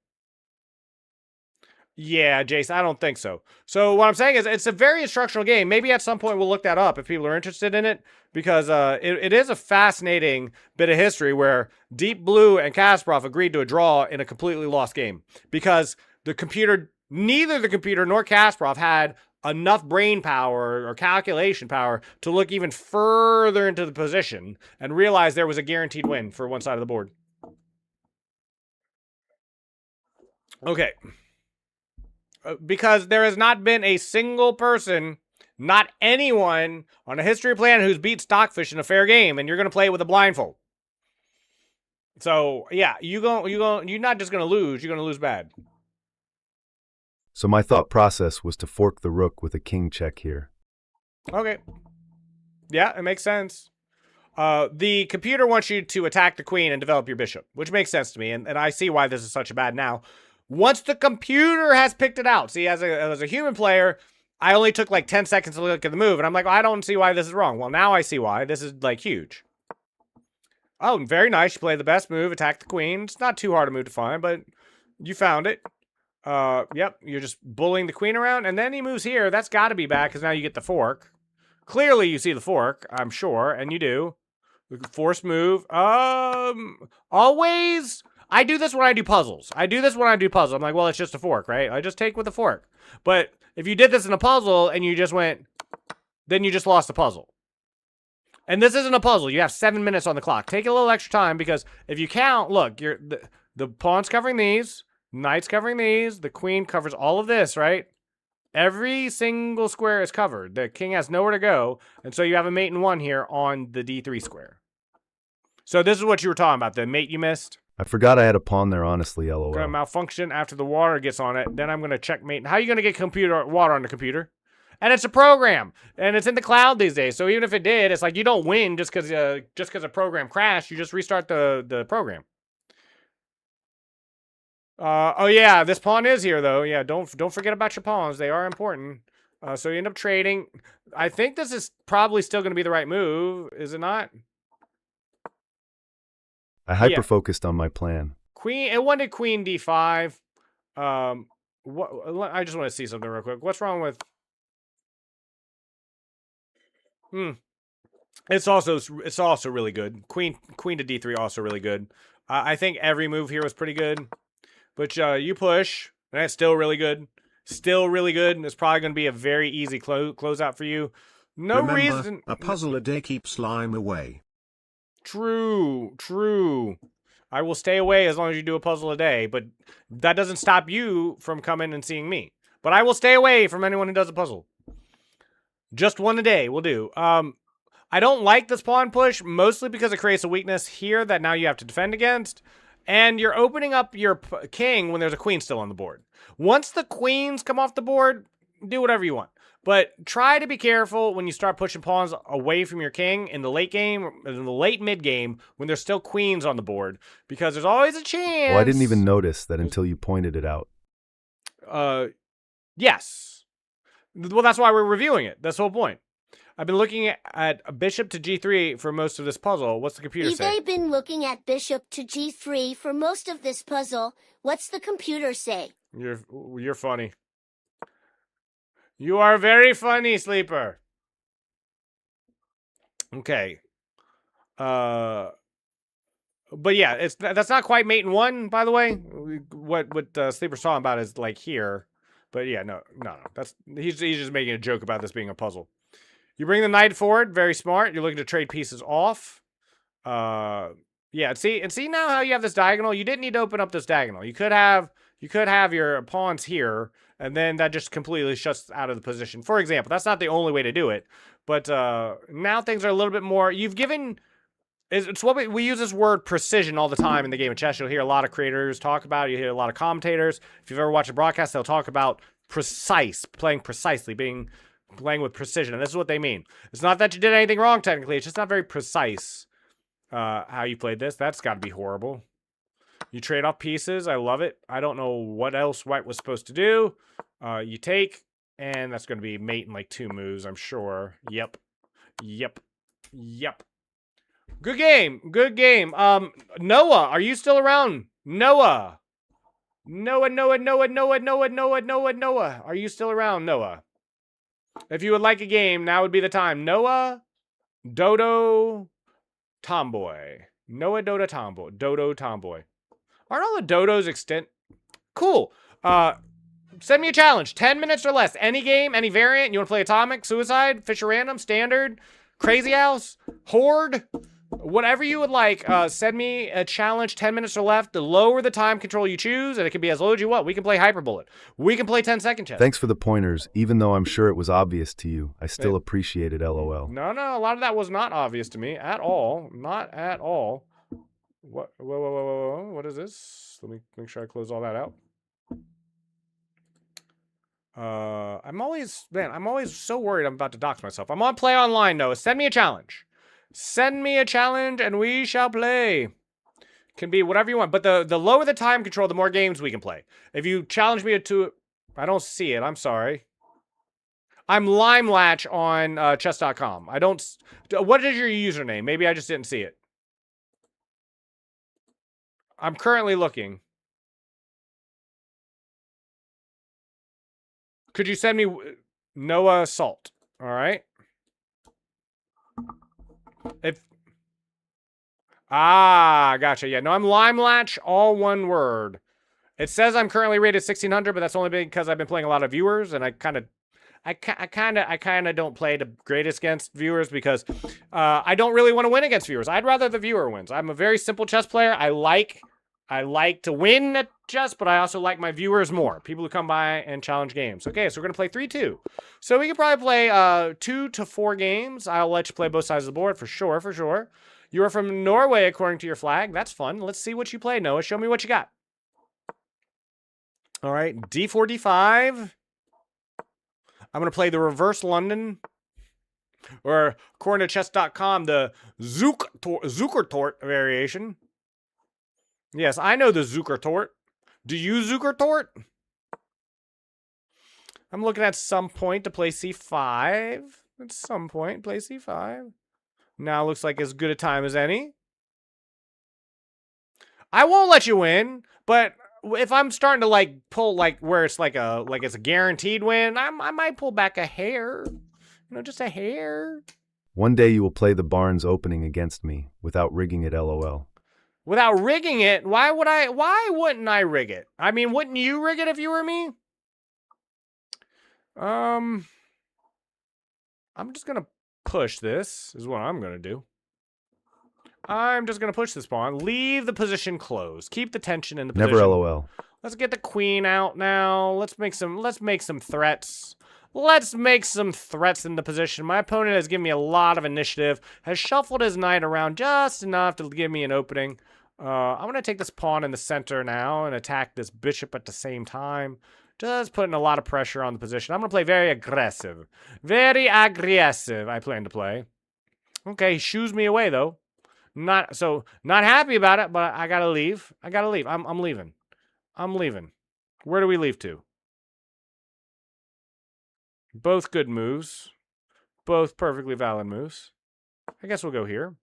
Yeah, Jace, I don't think so. So what I'm saying is, it's a very instructional game. Maybe at some point we'll look that up if people are interested in it, because it is a fascinating bit of history where Deep Blue and Kasparov agreed to a draw in a completely lost game because neither the computer nor Kasparov had enough brain power or calculation power to look even further into the position and realize there was a guaranteed win for one side of the board. Okay. Because there has not been a single person, not anyone on a history planet who's beat Stockfish in a fair game, and you're going to play it with a blindfold. So, yeah, you're not just going to lose, you're going to lose bad. So my thought process was to fork the rook with a king check here. Okay. Yeah, it makes sense. The computer wants you to attack the queen and develop your bishop, which makes sense to me, and I see why this is such a bad now. Once the computer has picked it out. See, as a human player, I only took like 10 seconds to look at the move, and I'm like, I don't see why this is wrong. Well, now I see why. This is like huge. Oh, very nice. You play the best move, attack the queen. It's not too hard a move to find, but you found it. Yep, you're just bullying the queen around, and then he moves here. That's got to be bad, because now you get the fork. Clearly, you see the fork, I'm sure, and you do. Forced move. Always... I do this when I do puzzles. I'm like, well, it's just a fork, right? I just take with a fork. But if you did this in a puzzle, and you just went... Then you just lost the puzzle. And this isn't a puzzle. You have 7 minutes on the clock. Take a little extra time, because if you count... Look, the pawn's covering these... Knight's covering these. The queen covers all of this, right? Every single square is covered. The king has nowhere to go. And so you have a mate in 1 here on the d3 square. So this is what you were talking about. The mate you missed. I forgot I had a pawn there, honestly, LOL. Going to malfunction after the water gets on it. Then I'm going to checkmate. How are you going to get water on the computer? And it's a program. And it's in the cloud these days. So even if it did, it's like you don't win just because a program crashed. You just restart the program. Oh yeah, this pawn is here though. Yeah, don't forget about your pawns. They are important. So you end up trading. I think this is probably still going to be the right move, is it not? I hyper-focused on my plan. Queen. It wanted queen d5. What? I just want to see something real quick. What's wrong with? It's also really good. Queen to d3 also really good. I think every move here was pretty good. But you push, and it's still really good. Still really good, and it's probably going to be a very easy closeout for you. Remember, reason... a puzzle a day keeps slime away. True. I will stay away as long as you do a puzzle a day, but that doesn't stop you from coming and seeing me. But I will stay away from anyone who does a puzzle. Just one a day will do. I don't like this pawn push, mostly because it creates a weakness here that now you have to defend against. And you're opening up your king when there's a queen still on the board. Once the queens come off the board, do whatever you want. But try to be careful when you start pushing pawns away from your king in the late game, in the late mid game, when there's still queens on the board. Because there's always a chance... Well, I didn't even notice that until you pointed it out. Yes. Well, that's why we're reviewing it. That's the whole point. I've been looking at bishop to g3 for most of this puzzle. What's the computer say? You've been looking at bishop to g3 for most of this puzzle. What's the computer say? You're funny. You are very funny, Sleeper. Okay. But yeah, that's not quite mate in 1, by the way. What Sleeper's talking about is like here. But yeah, no. He's just making a joke about this being a puzzle. You bring the knight forward, very smart. You're looking to trade pieces off. Yeah, see now how you have this diagonal? You didn't need to open up this diagonal. You could have your pawns here, and then that just completely shuts out of the position. For example, that's not the only way to do it, but now things are a little bit more. You've given. It's what we use this word precision all the time in the game of chess. You'll hear a lot of creators talk about it. You hear a lot of commentators. If you've ever watched a broadcast, they'll talk about playing precisely, playing with precision, and this is what they mean. It's not that you did anything wrong technically, it's just not very precise how you played this. That's got to be horrible. You trade off pieces. I love it. I don't know what else White was supposed to do. You take, and that's going to be mate in like 2 moves, I'm sure. Yep. Good game. Noah, are you still around? Noah, are you still around, Noah? If you would like a game, now would be the time. Noah, Dodo, Tomboy. Noah, Dodo, Tomboy. Dodo, Tomboy. Aren't all the Dodos extinct? Cool. Send me a challenge. 10 minutes or less. Any game, any variant. You want to play Atomic, Suicide, Fisher Random, Standard, Crazy House, Horde, whatever you would like. Send me a challenge. 10 minutes or less. The lower the time control you choose, and it can be as low as you want. We can play Hyperbullet. We can play 10-second chess. Thanks for the pointers. Even though I'm sure it was obvious to you, I still appreciate it, LOL. No, a lot of that was not obvious to me at all. Not at all. What? Whoa. What is this? Let me make sure I close all that out. I'm always so worried I'm about to dox myself. I'm on Play Online, Noah. Send me a challenge. Send me a challenge and we shall play. can be whatever you want. But the lower the time control, the more games we can play. If you challenge me to... I don't see it. I'm sorry. I'm Limelatch on chess.com. I don't... What is your username? Maybe I just didn't see it. I'm currently looking. Could you send me Noah Salt? All right. If gotcha. Yeah, no, I'm Limelatch, all one word. It says I'm currently rated 1600, but that's only because I've been playing a lot of viewers, and I kind of don't play the greatest against viewers because I don't really want to win against viewers. I'd rather the viewer wins. I'm a very simple chess player. I like to win at chess, but I also like my viewers more. People who come by and challenge games. Okay, so we're going to play 3-2. So we can probably play 2 to 4 games. I'll let you play both sides of the board for sure, for sure. You are from Norway, according to your flag. That's fun. Let's see what you play, Noah. Show me what you got. All right, d4, d5. I'm going to play the reverse London. Or, according to chess.com, the Zukertort variation. Yes, I know the Zukertort. Do you Zukertort? I'm looking at some point to play c5. At some point, play c5. Now looks like as good a time as any. I won't let you win, but if I'm starting to like pull like where it's like it's a guaranteed win, I might pull back a hair. You know, just a hair. One day you will play the Barnes opening against me without rigging it, lol. Without rigging it? Why wouldn't I rig it? I mean, wouldn't you rig it if you were me? I'm just gonna push this, is what I'm gonna do. I'm just gonna push this pawn. Leave the position closed. Keep the tension in the position. Never lol. Let's get the queen out now. Let's make some threats. Let's make some threats in the position. My opponent has given me a lot of initiative. Has shuffled his knight around just enough to give me an opening. I'm gonna take this pawn in the center now and attack this bishop at the same time. Just putting a lot of pressure on the position. I'm gonna play very aggressive. Very aggressive, I plan to play. Okay, he shoos me away though. Not happy about it, but I gotta leave. I gotta leave. I'm leaving. I'm leaving. Where do we leave to? Both good moves. Both perfectly valid moves. I guess we'll go here.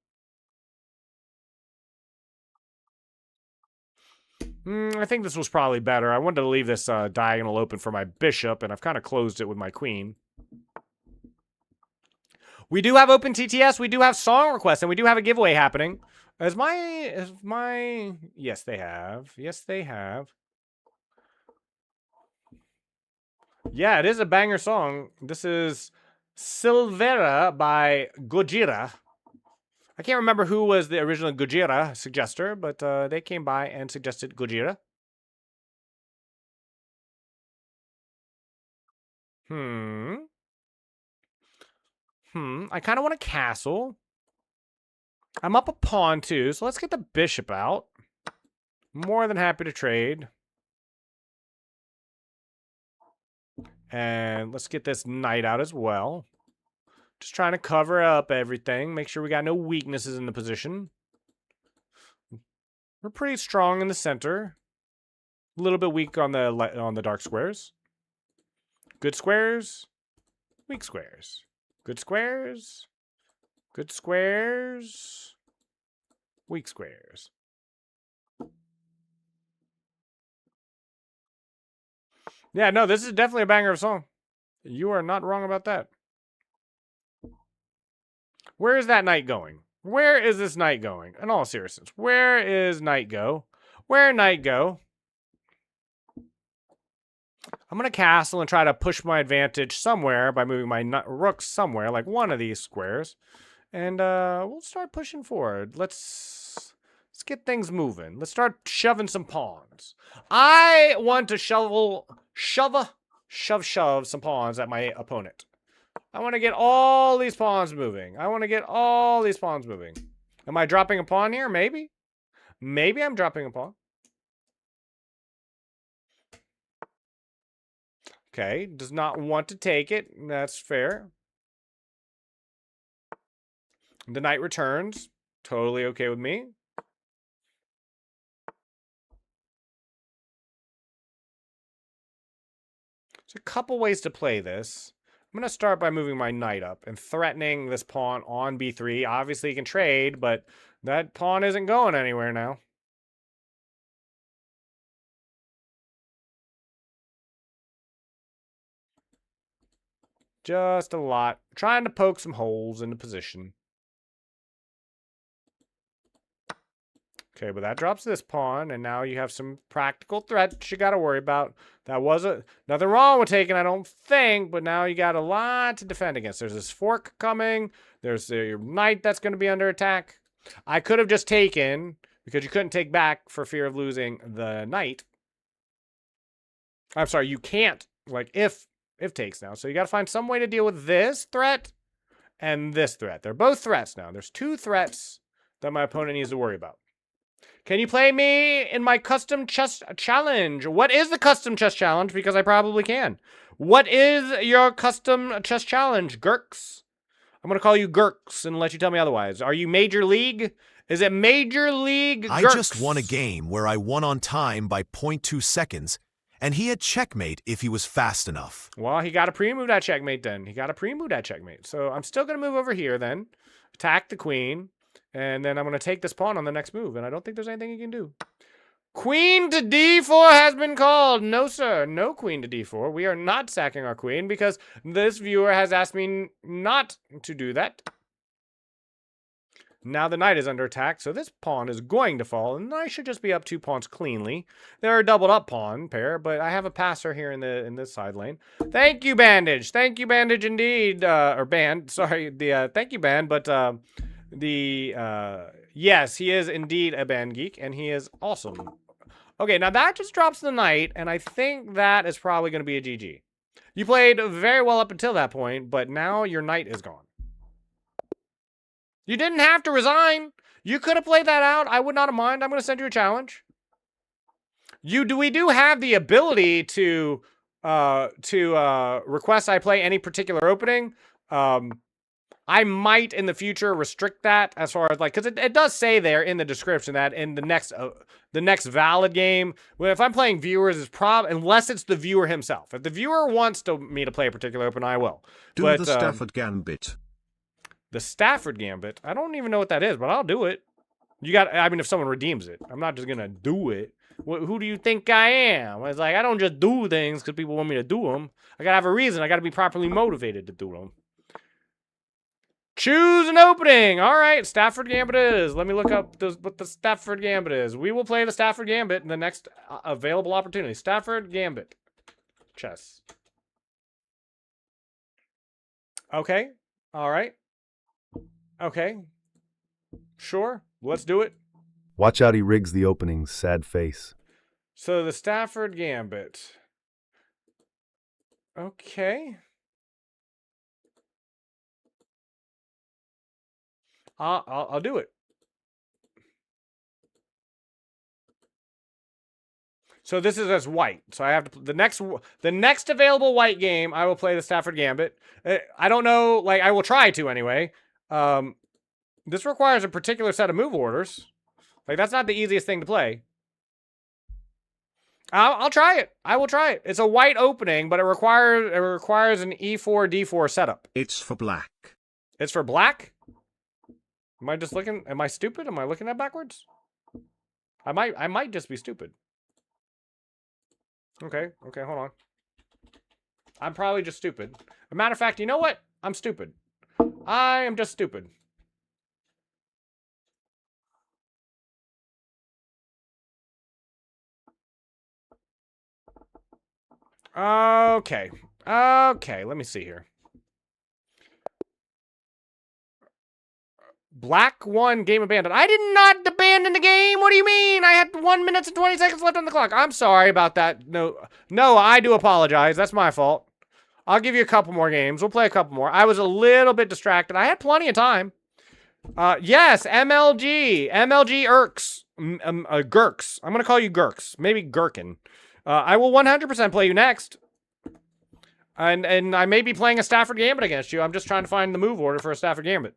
I think this was probably better. I wanted to leave this diagonal open for my bishop, and I've kind of closed it with my queen. We do have open TTS, we do have song requests, and we do have a giveaway happening. Yes, they have. Yes, they have. Yeah, it is a banger song. This is Silvera by Gojira. I can't remember who was the original Gojira suggester, but they came by and suggested Gojira. I kind of want a castle. I'm up a pawn too, so let's get the bishop out. More than happy to trade. And let's get this knight out as well. Just trying to cover up everything. Make sure we got no weaknesses in the position. We're pretty strong in the center. A little bit weak on the dark squares. Good squares. Weak squares. Good squares. Good squares. Weak squares. Yeah, no, this is definitely a banger of a song. You are not wrong about that. Where is that knight going? Where is this knight going? In all seriousness, where is knight go? Where knight go? I'm going to castle and try to push my advantage somewhere by moving my rook somewhere, like one of these squares. And we'll start pushing forward. Let's get things moving. Let's start shoving some pawns. I want to shove some pawns at my opponent. I want to get all these pawns moving. I want to get all these pawns moving. Am I dropping a pawn here? Maybe. Maybe I'm dropping a pawn. Okay, does not want to take it. That's fair. The knight returns. Totally okay with me. a couple ways to play this. I'm going to start by moving my knight up and threatening this pawn on b3. Obviously, you can trade, but that pawn isn't going anywhere now. Just a lot. Trying to poke some holes into position. Okay, but that drops this pawn, and now you have some practical threats you got to worry about. That wasn't nothing wrong with taking, I don't think, but now you got a lot to defend against. There's this fork coming. There's your knight that's going to be under attack. I could have just taken, because you couldn't take back for fear of losing the knight. I'm sorry, you can't, like, if takes now. So you got to find some way to deal with this threat and this threat. They're both threats now. There's two threats that my opponent needs to worry about. Can you play me in my custom chess challenge? What is the custom chess challenge? Because I probably can. What is your custom chess challenge, Gurks? I'm going to call you Gurks and let you tell me otherwise. Are you Major League? Is it Major League Gurks? I just won a game where I won on time by 0.2 seconds, and he had checkmate if he was fast enough. Well, he got to pre-move that checkmate then. He got to pre-move that checkmate. So I'm still going to move over here then. Attack the queen. And then I'm going to take this pawn on the next move. And I don't think there's anything you can do. Queen to d4 has been called. No, sir. No queen to d4. We are not sacking our queen because this viewer has asked me not to do that. Now the knight is under attack, so this pawn is going to fall, and I should just be up 2 pawns cleanly. They're a doubled up pawn pair, but I have a passer here in this side lane. Thank you, Bandage. Thank you, Bandage, indeed. Or Band. Sorry, thank you, Band, but yes, he is indeed a band geek, and he is awesome. Okay, now that just drops the knight, and I think that is probably going to be a GG. You played very well up until that point, but now your knight is gone. You didn't have to resign. You could have played that out. I would not have mind. I'm going to send you a challenge. We do have the ability to request I play any particular opening. I might in the future restrict that as far as like, because it does say there in the description that in the next valid game, if I'm playing viewers, is unless it's the viewer himself. If the viewer wants me to play a particular open, I will. Do the Stafford Gambit. The Stafford Gambit. I don't even know what that is, but I'll do it. I mean, if someone redeems it, I'm not just gonna do it. Who do you think I am? It's like I don't just do things because people want me to do them. I gotta have a reason. I gotta be properly motivated to do them. Choose an opening. All right, Stafford Gambit is. Let me look up what the Stafford Gambit is. We will play the Stafford Gambit in the next available opportunity. Stafford Gambit. Chess. Okay. All right. Okay. Sure. Let's do it. Watch out, he rigs the openings. Sad face. So the Stafford Gambit. Okay. I'll do it. So this is as white. So I have to the next available white game. I will play the Stafford Gambit. I don't know. Like I will try to anyway. This requires a particular set of move orders. Like that's not the easiest thing to play. I'll try it. I will try it. It's a white opening, but it requires an E4 D4 setup. It's for black. It's for black. Am I just looking? Am I stupid? Am I looking at backwards? I might just be stupid. Okay, hold on. I'm probably just stupid. As a matter of fact, you know what? I'm stupid. I am just stupid. Okay, let me see here. Black won game abandoned. I did not abandon the game. What do you mean? I had 1 minute and 20 seconds left on the clock. I'm sorry about that. No, I do apologize. That's my fault. I'll give you a couple more games. We'll play a couple more. I was a little bit distracted. I had plenty of time. Yes, MLG. MLG Irks. Gurks. I'm going to call you Gurks. Maybe Gherkin. I will 100% play you next. And I may be playing a Stafford Gambit against you. I'm just trying to find the move order for a Stafford Gambit.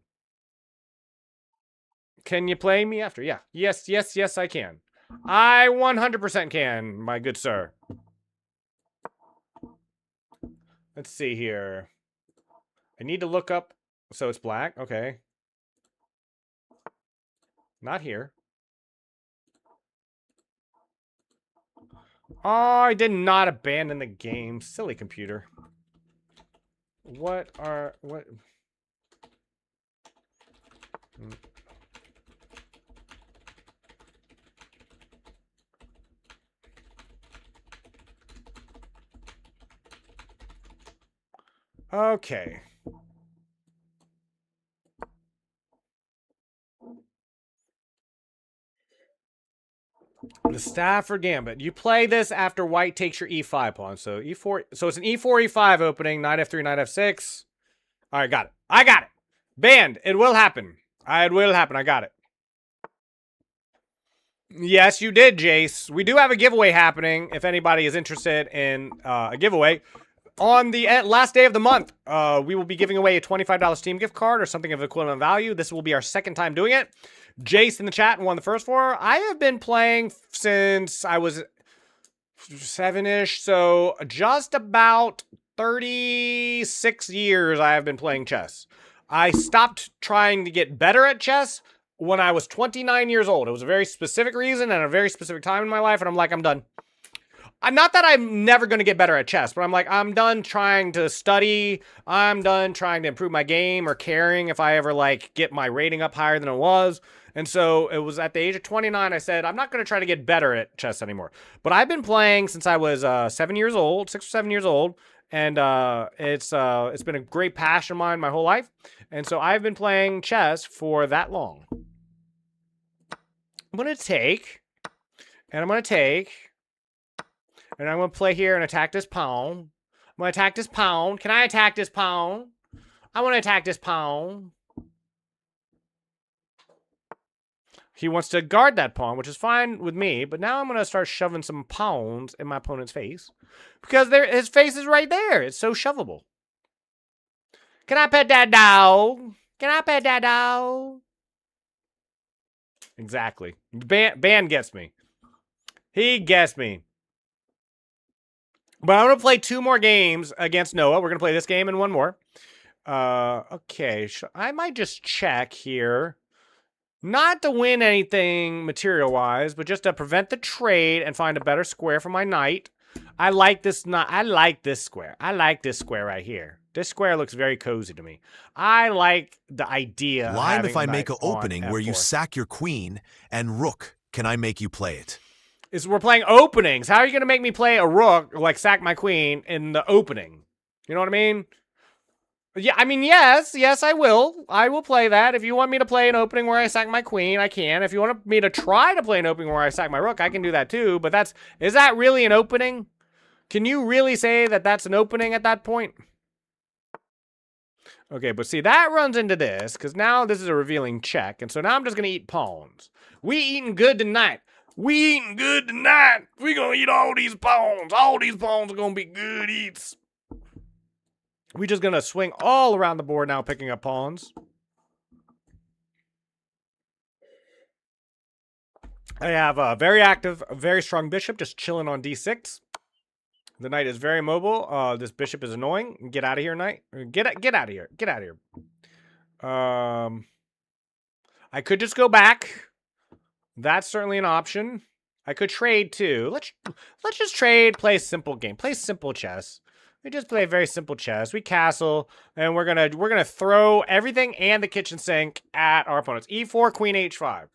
Can you play me after? Yeah. Yes, I can. I 100% can, my good sir. Let's see here. I need to look up. So it's black. Okay. Not here. Oh, I did not abandon the game. Silly computer. What? Okay. The Stafford Gambit. You play this after white takes your e5 pawn. So e4. So it's an e4, e5 opening. Knight f3, knight f6. All right, got it. I got it. Banned. It will happen. It will happen. I got it. Yes, you did, Jace. We do have a giveaway happening if anybody is interested in a giveaway. On the last day of the month, we will be giving away a $25 Steam gift card or something of equivalent value. This will be our second time doing it. Jace in the chat won the first four. I have been playing since I was 7-ish, so just about 36 years I have been playing chess. I stopped trying to get better at chess when I was 29 years old. It was a very specific reason and a very specific time in my life, and I'm like, I'm done. Not that I'm never going to get better at chess, but I'm like, I'm done trying to study. I'm done trying to improve my game or caring if I ever, like, get my rating up higher than it was. And so it was at the age of 29, I said, I'm not going to try to get better at chess anymore. But I've been playing since I was 7 years old, 6 or 7 years old. And it's been a great passion of mine my whole life. And so I've been playing chess for that long. I'm going to take, and I'm going to take, and I'm going to play here and attack this pawn. I'm going to attack this pawn. Can I attack this pawn? I want to attack this pawn. He wants to guard that pawn, which is fine with me. But now I'm going to start shoving some pawns in my opponent's face. Because his face is right there. It's so shovable. Can I pet that dog? Can I pet that dog? Exactly. Ban gets me. He gets me. But I'm going to play 2 more games against Noah. We're going to play this game and 1 more. Okay. I might just check here. Not to win anything material-wise, but just to prevent the trade and find a better square for my knight. I like this I like this square. I like this square right here. This square looks very cozy to me. I like the idea. Lime, if I of make an an opening where you sack your queen and rook, can I make you play it? We're playing openings. How are you going to make me play a rook, like sack my queen, in the opening? You know what I mean? Yeah, I mean, yes, I will. I will play that. If you want me to play an opening where I sack my queen, I can. If you want me to try to play an opening where I sack my rook, I can do that too. But is that really an opening? Can you really say that that's an opening at that point? Okay, but see, that runs into this, because now this is a revealing check, and so now I'm just going to eat pawns. We eating good tonight. We eating good tonight. We going to eat all these pawns. All these pawns are going to be good eats. We just going to swing all around the board now, picking up pawns. I have a very active, a very strong bishop just chilling on d6. The knight is very mobile. This bishop is annoying. Get out of here, knight. Get out of here. Get out of here. I could just go back. That's certainly an option. I could trade too. Let's just trade. Play a simple game. Play simple chess. We just play very simple chess. We castle, and we're gonna throw everything and the kitchen sink at our opponents. E4, queen h5.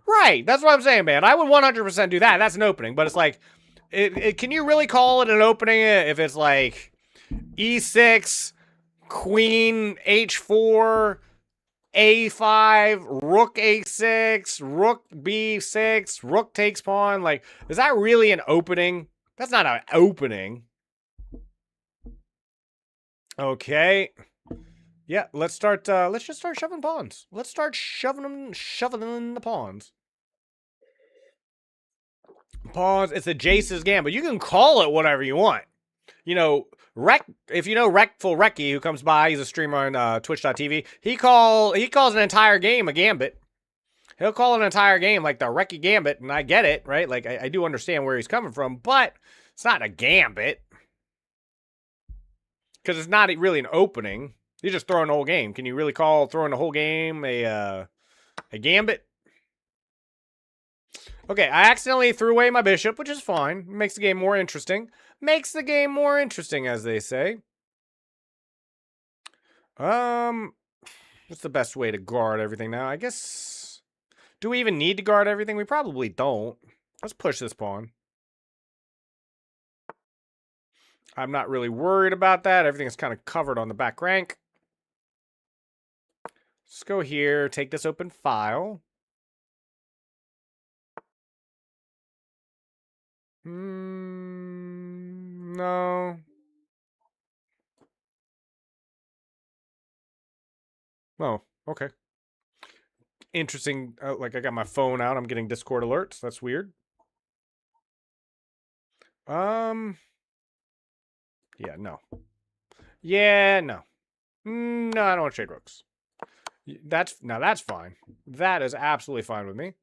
Right. That's what I'm saying, man. I would 100% do that. That's an opening, but it's like. Can you really call it an opening if it's like e6, queen h4, a5, rook a6, rook b6, rook takes pawn? Like, is that really an opening? That's not an opening. Okay. Yeah, let's just start shoving pawns. Let's start shoving the pawns. Pawns. It's a Jace's Gambit. You can call it whatever you want. You know, if you know Rectful Recky, who comes by, he's a streamer on Twitch.tv. He calls an entire game a gambit. He'll call an entire game like the Recky Gambit, and I get it, right? Like, I do understand where he's coming from, but it's not a gambit. Because it's not really an opening. You're just throwing the whole game. Can you really call throwing the whole game a gambit? Okay, I accidentally threw away my bishop, which is fine. Makes the game more interesting. Makes the game more interesting, as they say. What's the best way to guard everything now? I guess... Do we even need to guard everything? We probably don't. Let's push this pawn. I'm not really worried about that. Everything is kind of covered on the back rank. Let's go here. Take this open file. No. Oh, okay. Interesting. Like, I got my phone out. I'm getting Discord alerts. That's weird. Yeah, no. Yeah, no. No, I don't want to trade rooks. Now that's fine. That is absolutely fine with me.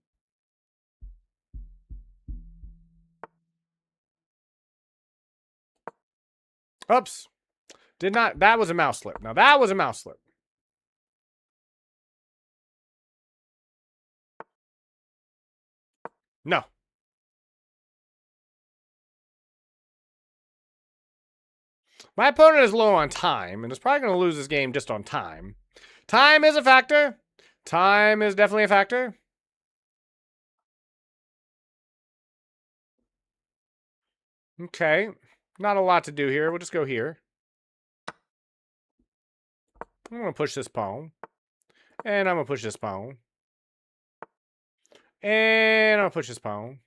Oops. That was a mouse slip. Now that was a mouse slip. No. My opponent is low on time, and is probably going to lose this game just on time. Time is a factor. Time is definitely a factor. Okay. Not a lot to do here. We'll just go here. I'm going to push this pawn. And I'm going to push this pawn. And I'm going to push this pawn.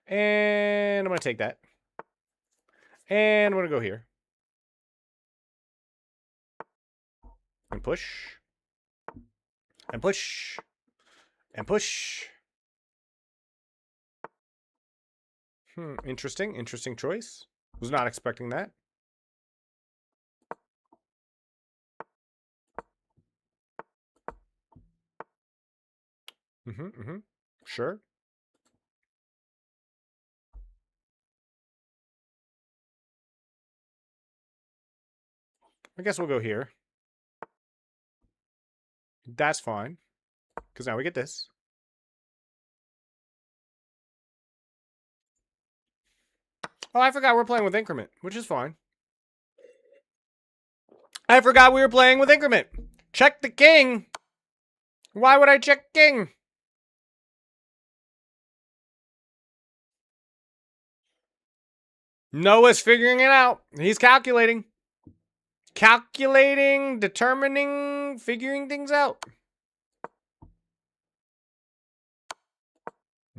And I'm going to take that. And I'm going to go here. And push. And push. And push. Interesting. Interesting choice. Was not expecting that. Sure. I guess we'll go here. That's fine. Because now we get this. Oh, I forgot we're playing with increment, which is fine. I forgot we were playing with increment. Check the king. Why would I check king? Noah's figuring it out. He's calculating. Calculating, determining, figuring things out.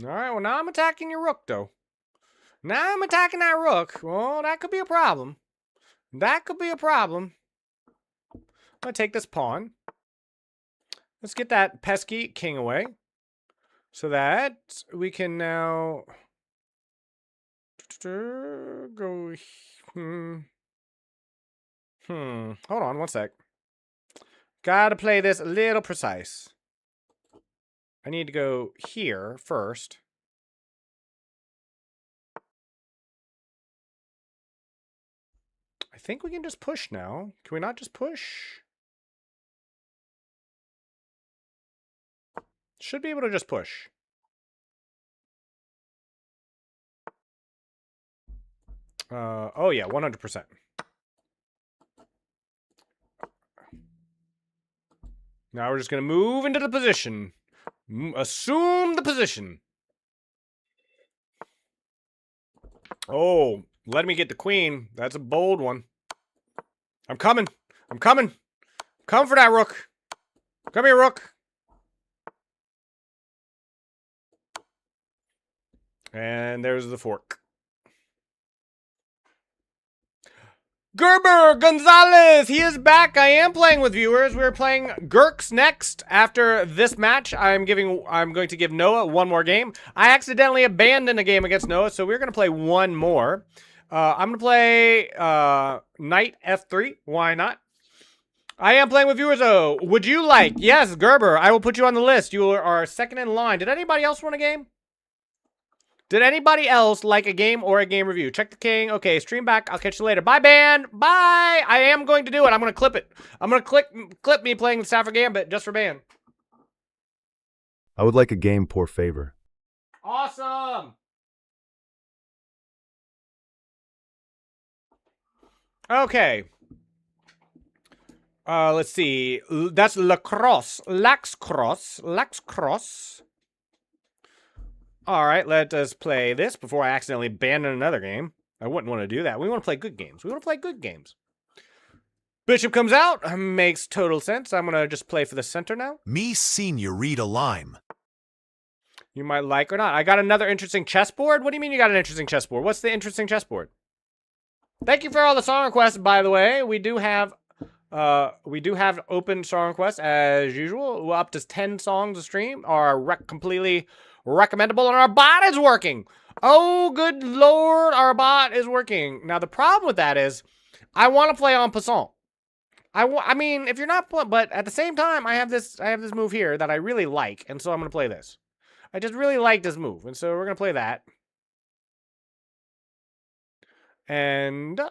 Alright, well now I'm attacking your rook, though. Now I'm attacking that rook. Well, that could be a problem. That could be a problem. I'm going to take this pawn. Let's get that pesky king away. So that we can now... go... Hold on one sec. Gotta play this a little precise. I need to go here first. I think we can just push now. Can we not just push? Should be able to just push. Oh yeah, 100%. Now we're just going to move into the position. Assume the position. Oh, let me get the queen. That's a bold one. I'm coming. I'm coming. Come for that rook. Come here, rook. And there's the fork. Gerber Gonzalez, he is back. I am playing with viewers. We're playing Gurks next. After this match, I'm going to give Noah one more game. I accidentally abandoned a game against Noah, so we're going to play one more. I'm going to play Knight F3. Why not? I am playing with viewers, though. Would you like? Yes, Gerber, I will put you on the list. You are second in line. Did anybody else win a game? Did anybody else like a game or a game review? Check the king. Okay, stream back. I'll catch you later. Bye, Ban. Bye. I am going to do it. I'm going to clip it. I'm going to clip me playing the Stafford Gambit just for Ban. I would like a game pour favor. Awesome. Okay. Let's see. That's lacrosse. Laxcross. All right, let us play this before I accidentally abandon another game. I wouldn't want to do that. We want to play good games. Bishop comes out. Makes total sense. I'm going to just play for the center now. Me Senorita Lime. You might like or not. I got another interesting chessboard. What do you mean you got an interesting chessboard? What's the interesting chessboard? Thank you for all the song requests, by the way. We do have open song requests as usual. Up to 10 songs a stream are completely recommendable, and our bot is working. Oh, good lord, our bot is working. Now, the problem with that is I want to play en passant. I mean, if you're not, but at the same time, I have this move here that I really like, and so I'm going to play this. I just really like this move, and so we're going to play that. And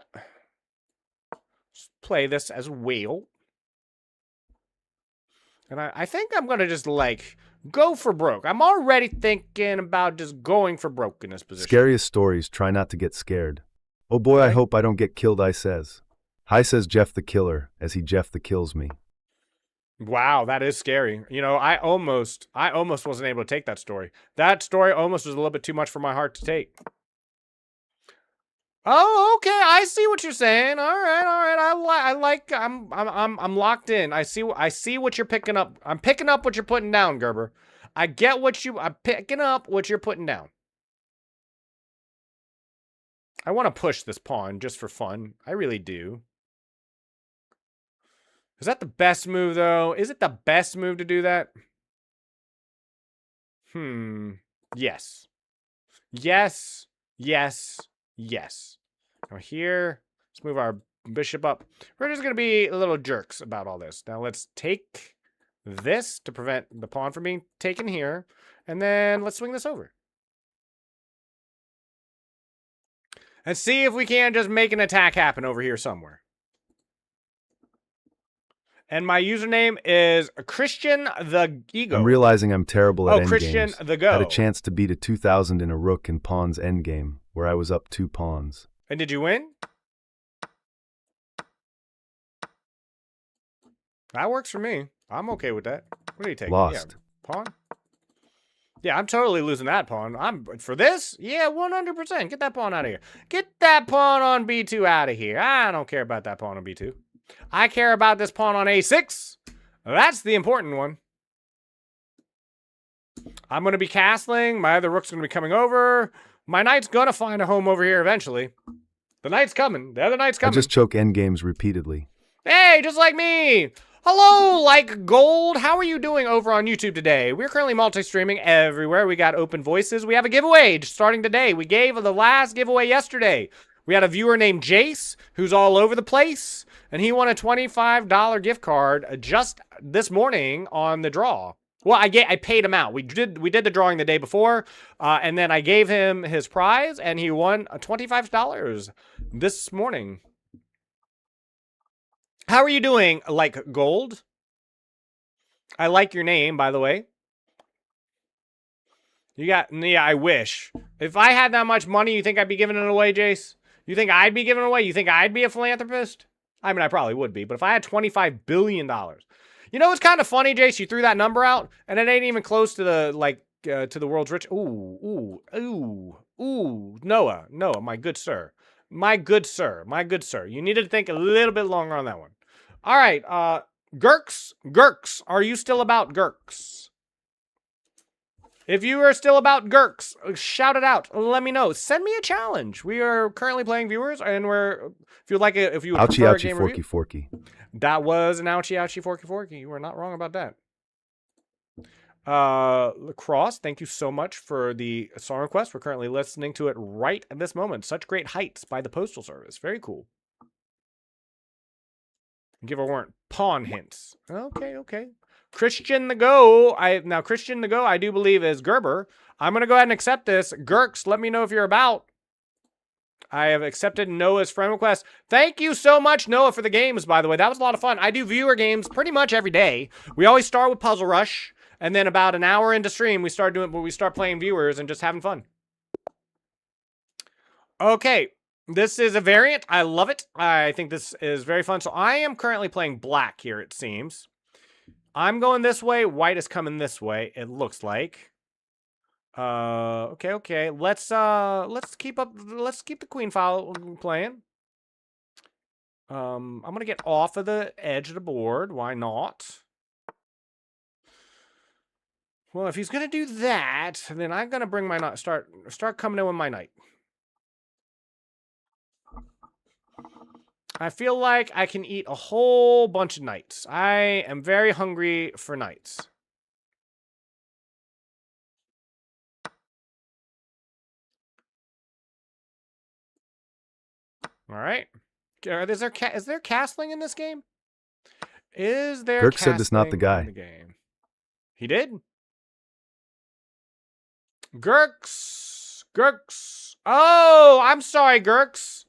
play this as well. And I think I'm going to just, like, go for broke. I'm already thinking about just going for broke in this position. Scariest stories, try not to get scared. Oh boy, I hope I don't get killed, I says. Hi says Jeff the Killer, as he Jeff the kills me. Wow, that is scary. You know, I almost wasn't able to take that story. That story almost was a little bit too much for my heart to take. Oh, okay. I see what you're saying. All right. I'm locked in. I see what you're picking up. I'm picking up what you're putting down, Gerber. I'm picking up what you're putting down. I want to push this pawn just for fun. I really do. Is that the best move, though? Is it the best move to do that? Yes. Yes. Yes. Yes. Now here, let's move our bishop up. We're just going to be little jerks about all this. Now let's take this to prevent the pawn from being taken here. And then let's swing this over. And see if we can just make an attack happen over here somewhere. And my username is Christian the Ego. I'm realizing I'm terrible at endgames. Christian the Go. Had a chance to beat a 2000 in a rook in pawn's endgame, where I was up 2 pawns. And did you win? That works for me. I'm okay with that. What do you take? Lost. Yeah, pawn? Yeah, I'm totally losing that pawn. For this? Yeah, 100%. Get that pawn out of here. Get that pawn on B2 out of here. I don't care about that pawn on B2. I care about this pawn on A6. That's the important one. I'm going to be castling. My other rook's going to be coming over. My knight's going to find a home over here eventually. The knight's coming. The other knight's coming. I just choke endgames repeatedly. Hey, just like me. Hello, Like Gold. How are you doing over on YouTube today? We're currently multi-streaming everywhere. We got open voices. We have a giveaway starting today. We gave the last giveaway yesterday. We had a viewer named Jace who's all over the place, and he won a $25 gift card just this morning on the draw. Well, I paid him out. We did the drawing the day before, and then I gave him his prize, and he won $25 this morning. How are you doing, Like Gold? I like your name, by the way. Yeah, I wish. If I had that much money, you think I'd be giving it away, Jace? You think I'd be giving it away? You think I'd be a philanthropist? I mean, I probably would be, but if I had $25 billion. You know what's kind of funny, Jace? You threw that number out, and it ain't even close to the, to the world's rich. Ooh, Noah, my good sir. My good sir. You needed to think a little bit longer on that one. All right, Gurks, are you still about Gurks? If you are still about Gurks, shout it out. Let me know. Send me a challenge. We are currently playing viewers, and if you would prefer a game review. Forky. That was an ouchie, forky. You were not wrong about that. Lacrosse, thank you so much for the song request. We're currently listening to it right at this moment. Such Great Heights by the Postal Service. Very cool. Give a warrant. Pawn hints. Okay. Christian the Go. Now Christian the Go, I do believe is Gerber. I'm gonna go ahead and accept this. Gurks, let me know if you're about. I have accepted Noah's friend request. Thank you so much, Noah, for the games, by the way. That was a lot of fun. I do viewer games pretty much every day. We always start with Puzzle Rush, and then about an hour into stream, we start playing viewers and just having fun. Okay, this is a variant. I love it. I think this is very fun. So I am currently playing black here, it seems. I'm going this way. White is coming this way, it looks like. Okay. Let's keep the queen file playing. I'm gonna get off of the edge of the board. Why not? Well, if he's gonna do that, then I'm gonna bring my knight. Start coming in with my knight. I feel like I can eat a whole bunch of knights. I am very hungry for knights. All right. Is there castling in this game? Is there? Kirk said this not the guy. In the game? He did. Gurks. Oh, I'm sorry, Gurks.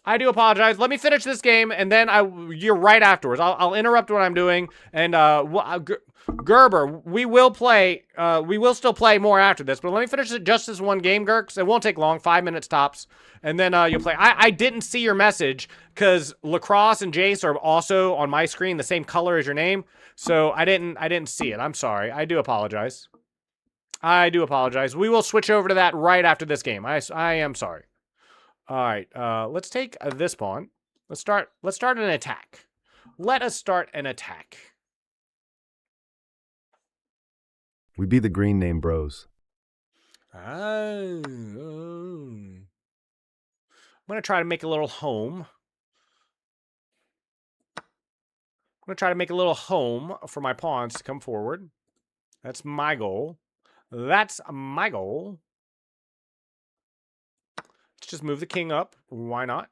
I do apologize. Let me finish this game, and then you're right afterwards. I'll interrupt what I'm doing, and Gerber, we will still play more after this, but let me finish just this one game, Gurks. It won't take long, 5 minutes tops, and then you'll play. I didn't see your message because Lacrosse and Jace are also on my screen, the same color as your name, so I didn't see it. I'm sorry. I do apologize. We will switch over to that right after this game. I am sorry. All right, let's take this pawn. Let's start an attack. Let us start an attack. We be the green name bros. I'm gonna try to make a little home. For my pawns to come forward. That's my goal. Let's just move the king up. Why not?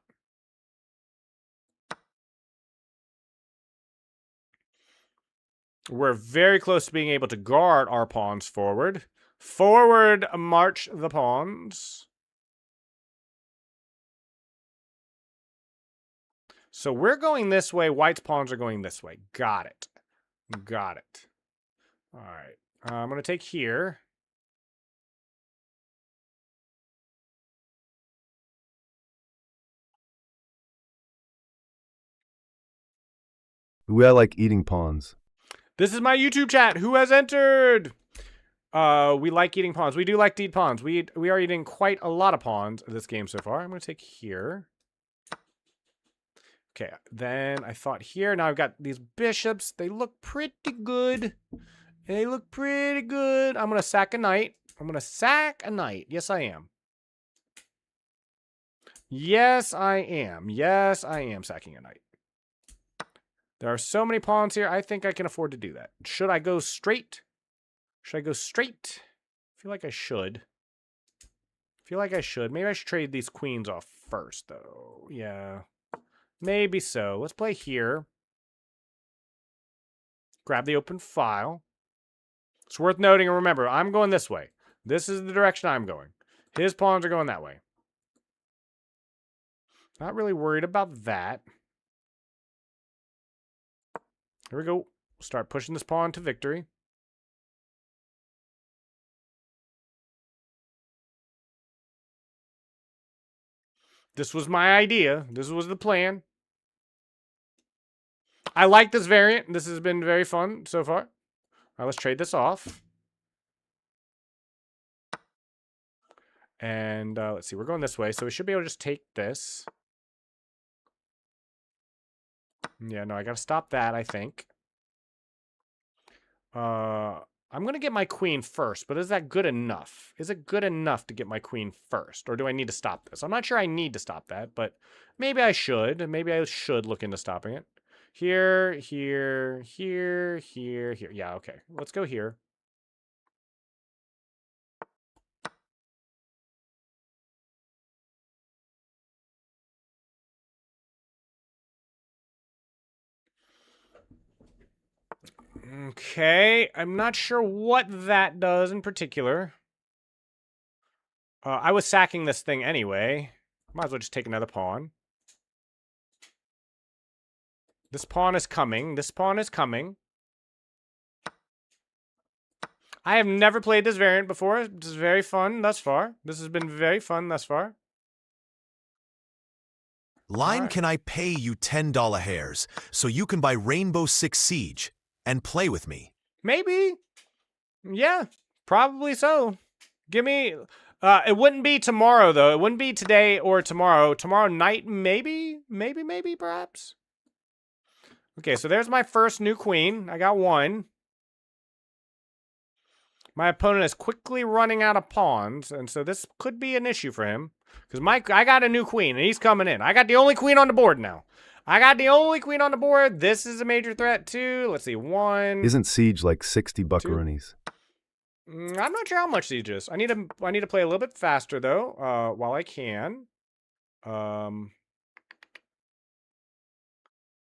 We're very close to being able to guard our pawns forward. Forward march the pawns. So we're going this way. White's pawns are going this way. Got it. All right. I'm going to take here. I like eating pawns. This is my YouTube chat. Who has entered? We like eating pawns. We do like to eat pawns. We are eating quite a lot of pawns in this game so far. I'm going to take here. Okay, then I thought here. Now I've got these bishops. They look pretty good. I'm going to sack a knight. Yes, I am. Yes, I am sacking a knight. There are so many pawns here. I think I can afford to do that. Should I go straight? I feel like I should. Maybe I should trade these queens off first, though. Yeah. Maybe so. Let's play here. Grab the open file. It's worth noting, and remember, I'm going this way. This is the direction I'm going. His pawns are going that way. Not really worried about that. Here we go. Start pushing this pawn to victory. This was my idea. This was the plan. I like this variant. This has been very fun so far. All right, let's trade this off. And let's see. We're going this way, so we should be able to just take this. Yeah, no, I got to stop that, I think. I'm going to get my queen first, but is that good enough? Is it good enough to get my queen first? Or do I need to stop this? I'm not sure I need to stop that, but maybe I should. Maybe I should look into stopping it. Here. Yeah, okay. Let's go here. Okay, I'm not sure what that does in particular. I was sacking this thing anyway. Might as well just take another pawn. This pawn is coming. This pawn is coming. I have never played this variant before. This is very fun thus far. This has been very fun thus far. Line, Alright. can I pay you $10 hairs so you can buy Rainbow Six Siege and play with me? Maybe. Yeah, probably so. Give me... it wouldn't be tomorrow, though. It wouldn't be today or tomorrow. Tomorrow night, maybe? Maybe, perhaps? Okay, so there's my first new queen. I got one. My opponent is quickly running out of pawns, and so this could be an issue for him. Because I got a new queen, and he's coming in. I got the only queen on the board now. I got the only queen on the board. This is a major threat, too. Let's see, 1... Isn't Siege like 60 buckaroonies? I'm not sure how much Siege is. I need to play a little bit faster, though, while I can.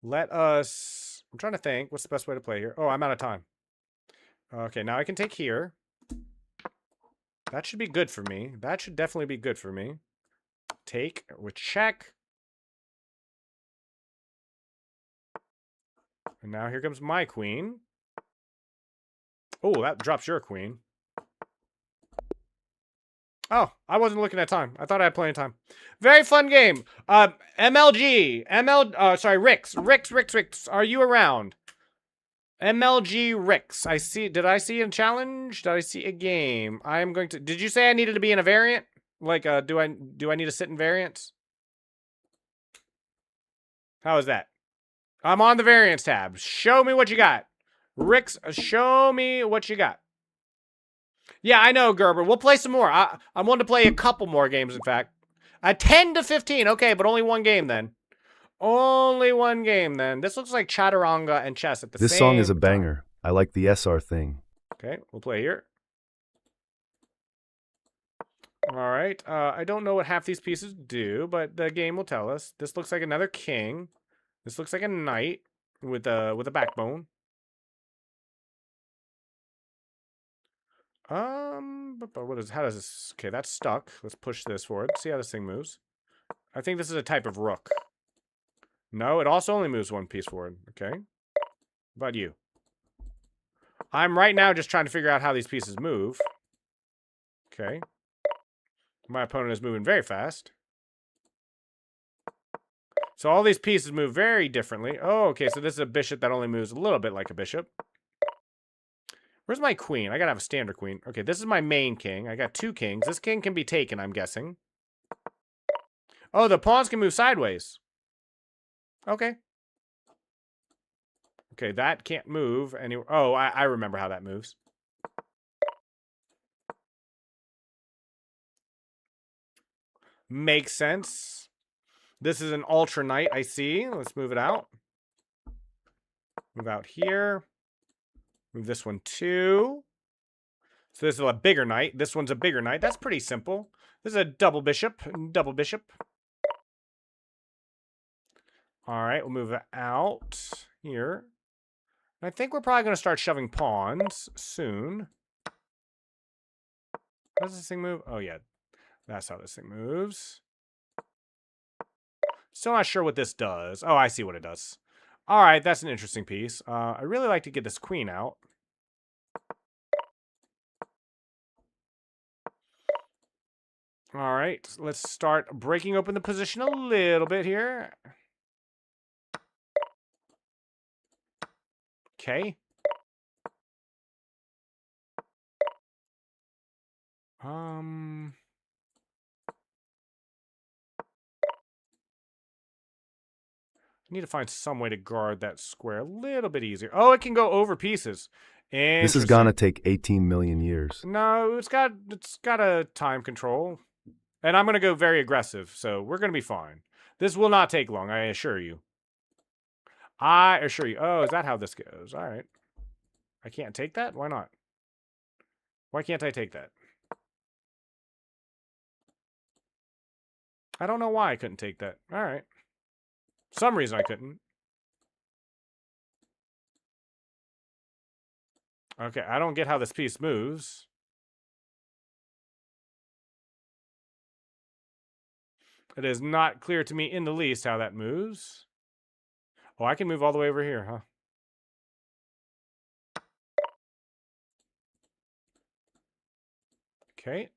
Let us... I'm trying to think. What's the best way to play here? Oh, I'm out of time. Okay, now I can take here. That should be good for me. That should definitely be good for me. Take with check. And now here comes my queen. Oh, that drops your queen. Oh, I wasn't looking at time. I thought I had plenty of time. Very fun game. MLG. Sorry, Rix, are you around? MLG Rix. Did I see a challenge? Did I see a game? I am going to... Did you say I needed to be in a variant? Like, do I need to sit in variants? How is that? I'm on the variants tab. Show me what you got. Rix, show me what you got. Yeah, I know, Gerber. We'll play some more. I want to play a couple more games, in fact. 10 to 15. Okay, but only one game then. Only one game then. This looks like Chaturanga and chess at the same time. This song is a banger. I like the SR thing. Okay, we'll play here. All right. I don't know what half these pieces do, but the game will tell us. This looks like another king. This looks like a knight with a backbone. But how does this... Okay, that's stuck. Let's push this forward. See how this thing moves. I think this is a type of rook. No, it also only moves one piece forward. Okay. How about you? I'm right now just trying to figure out how these pieces move. Okay. My opponent is moving very fast. So all these pieces move very differently. Oh, okay, so this is a bishop that only moves a little bit like a bishop. Where's my queen? I gotta have a standard queen. Okay, this is my main king. I got two kings. This king can be taken, I'm guessing. Oh, the pawns can move sideways. Okay. Okay, that can't move anywhere. Oh, I remember how that moves. Makes sense. This is an ultra knight, I see. Let's move it out. Move out here. Move this one too. So this is a bigger knight. This one's a bigger knight. That's pretty simple. This is a double bishop. Double bishop. All right, we'll move it out here. I think we're probably going to start shoving pawns soon. How does this thing move? Oh, yeah. That's how this thing moves. Still not sure what this does. Oh, I see what it does. All right, that's an interesting piece. I really like to get this queen out. All right, let's start breaking open the position a little bit here. Okay. I need to find some way to guard that square a little bit easier. Oh, it can go over pieces. This is gonna take 18 million years. No, it's got a time control. And I'm gonna go very aggressive, so we're gonna be fine. This will not take long, I assure you. I assure you. Oh, is that how this goes? All right. I can't take that? Why not? Why can't I take that? I don't know why I couldn't take that. All right. Some reason I couldn't. Okay, I don't get how this piece moves. It is not clear to me in the least how that moves. Oh, I can move all the way over here, huh? Okay.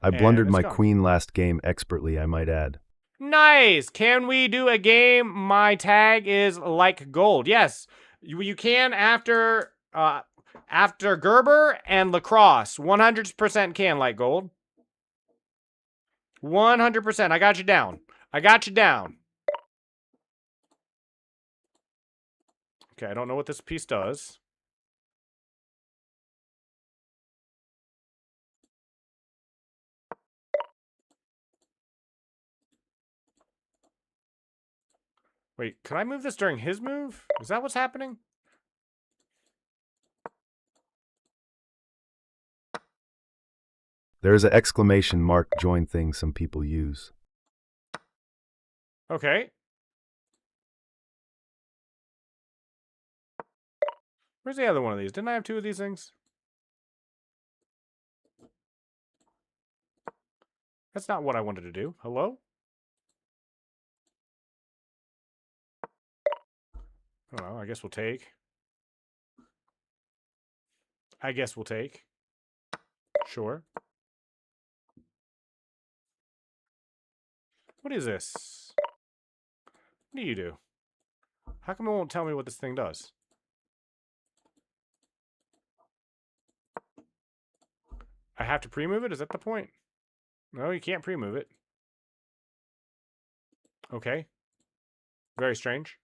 I And blundered it's my gone. queen last game expertly, I might add. Nice! Can we do a game? My tag is like gold. Yes, you can after Gerber and Lacrosse. 100% can like gold. 100%. I got you down. I got you down. Okay, I don't know what this piece does. Wait, could I move this during his move? Is that what's happening? There is an exclamation mark join thing some people use. Okay. Where's the other one of these? Didn't I have two of these things? That's not what I wanted to do. Hello? Oh, well, I guess we'll take. I guess we'll take. Sure. What is this? What do you do? How come it won't tell me what this thing does? I have to pre-move it? Is that the point? No, you can't pre-move it. Okay. Very strange.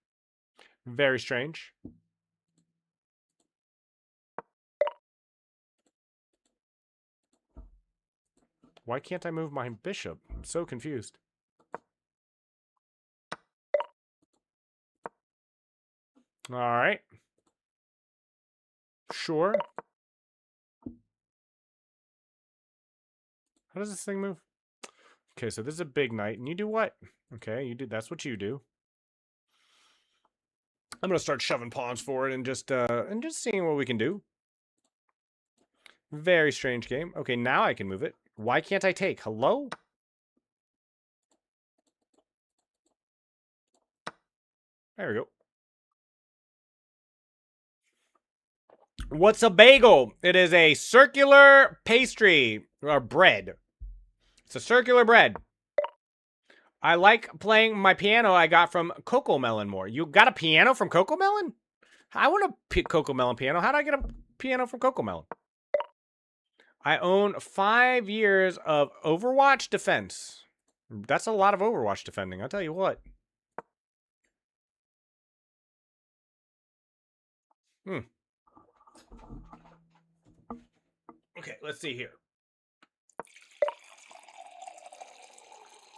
Very strange. Why can't I move my bishop? I'm so confused. All right. Sure. How does this thing move? Okay, so this is a big knight, and you do what? Okay, you do. That's what you do. I'm gonna start shoving pawns forward and just seeing what we can do. Very strange game. Okay, now I can move it. Why can't I take? Hello? There we go. What's a bagel? It is a circular pastry or bread. It's a circular bread. I like playing my piano I got from Coco Melon more. You got a piano from Coco Melon? I want a Coco Melon piano. How did I get a piano from Coco Melon? I own 5 years of Overwatch defense. That's a lot of Overwatch defending, I'll tell you what. Okay, let's see here.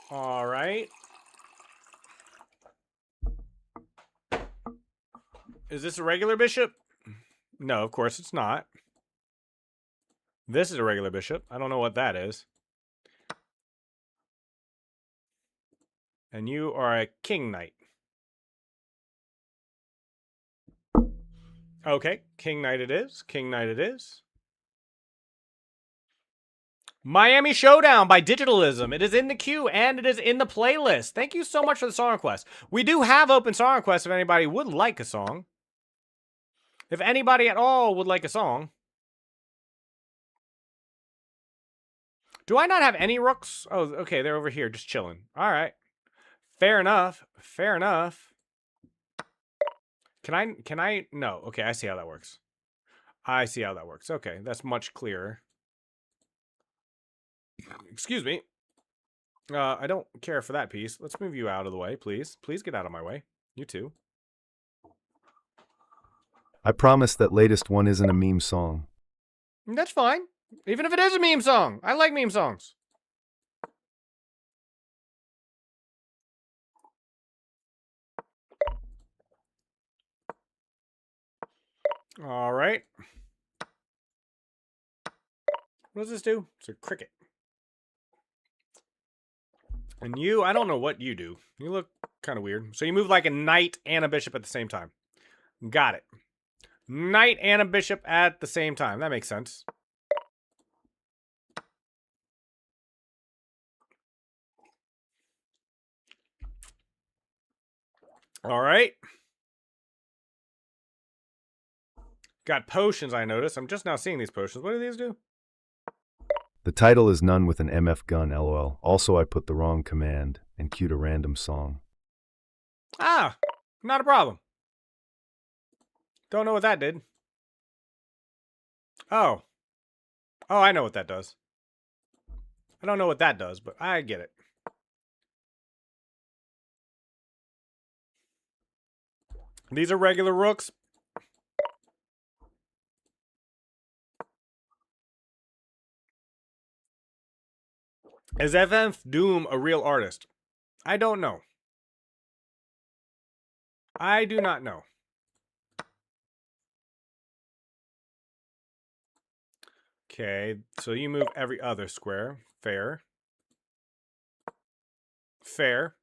All right. Is this a regular bishop? No, of course it's not. This is a regular bishop. I don't know what that is. And you are a king knight. Okay, king knight it is. King knight it is. Miami Showdown by Digitalism. It is in the queue and it is in the playlist. Thank you so much for the song request. We do have open song requests if anybody would like a song. If anybody at all would like a song. Do I not have any rooks? Oh, okay, they're over here just chilling. All right. Fair enough. Fair enough. Can I? No. Okay, I see how that works. I see how that works. Okay, that's much clearer. Excuse me. I don't care for that piece. Let's move you out of the way, please. Please get out of my way. You too. I promise that latest one isn't a meme song. That's fine. Even if it is a meme song. I like meme songs. All right. What does this do? It's a cricket. And you, I don't know what you do. You look kind of weird. So you move like a knight and a bishop at the same time. Got it. Knight and a bishop at the same time. That makes sense. All right. Got potions, I noticed. I'm just now seeing these potions. What do these do? The title is None with an MF gun, lol. Also, I put the wrong command and queued a random song. Ah, not a problem. Don't know what that did. Oh. Oh, I know what that does. I don't know what that does, but I get it. These are regular rooks. Is FF Doom a real artist? I don't know. I do not know. Okay, so you move every other square. Fair. Fair.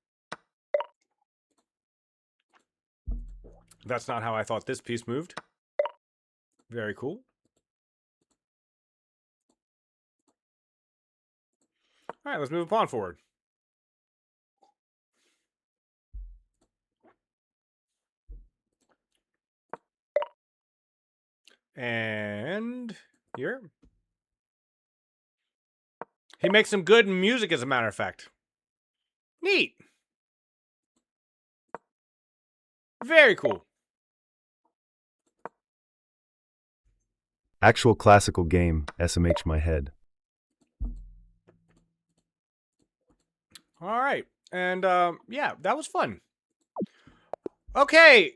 That's not how I thought this piece moved. Very cool. All right, let's move a pawn forward. And here. He makes some good music, as a matter of fact. Neat. Very cool. Actual classical game, SMH my head. All right. And yeah, that was fun. Okay,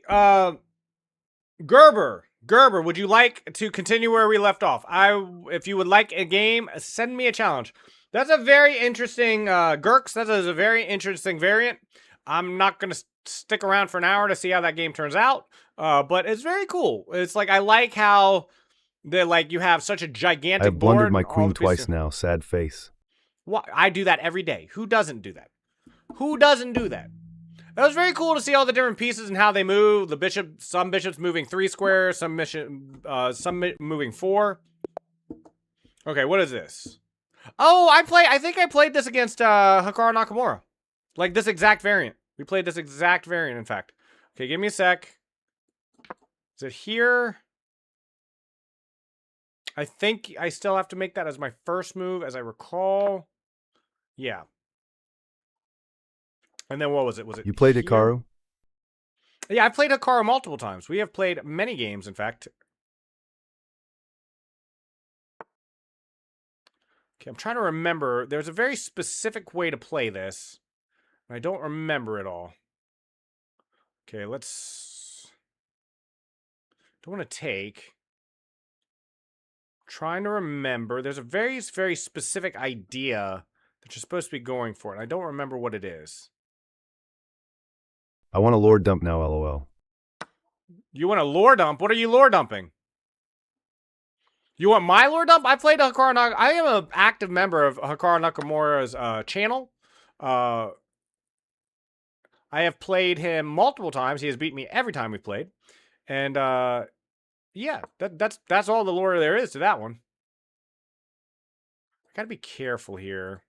Gerber, would you like to continue where we left off? If you would like a game, send me a challenge. That's a very interesting, Gurks, that is a very interesting variant. I'm not going to stick around for an hour to see how that game turns out, but it's very cool. It's like, I like how you have such a gigantic I've blundered board, my all queen the pieces- twice now, sad face. I do that every day. Who doesn't do that? Who doesn't do that? It was very cool to see all the different pieces and how they move. The bishop, some bishops moving 3 squares, some moving 4. Okay, what is this? Oh, I think I played this against Hikaru Nakamura. Like this exact variant. We played this exact variant, in fact. Okay, give me a sec. Is it here? I think I still have to make that as my first move, as I recall. Yeah. And then what was it? Was it You played here? Hikaru? Yeah, I've played Hikaru multiple times. We have played many games, in fact. Okay, I'm trying to remember. There's a very specific way to play this. I don't remember it all. Okay, let's... Don't want to take... Trying to remember. There's a very, very specific idea that you're supposed to be going for, and I don't remember what it is. I want a lore dump now, lol. You want a lore dump? What are you lore dumping? You want my lore dump? I played Hikaru Nakamura. I am an active member of Hikaru Nakamura's channel. I have played him multiple times. He has beaten me every time we've played. And yeah, that's all the lore there is to that one. I gotta be careful here.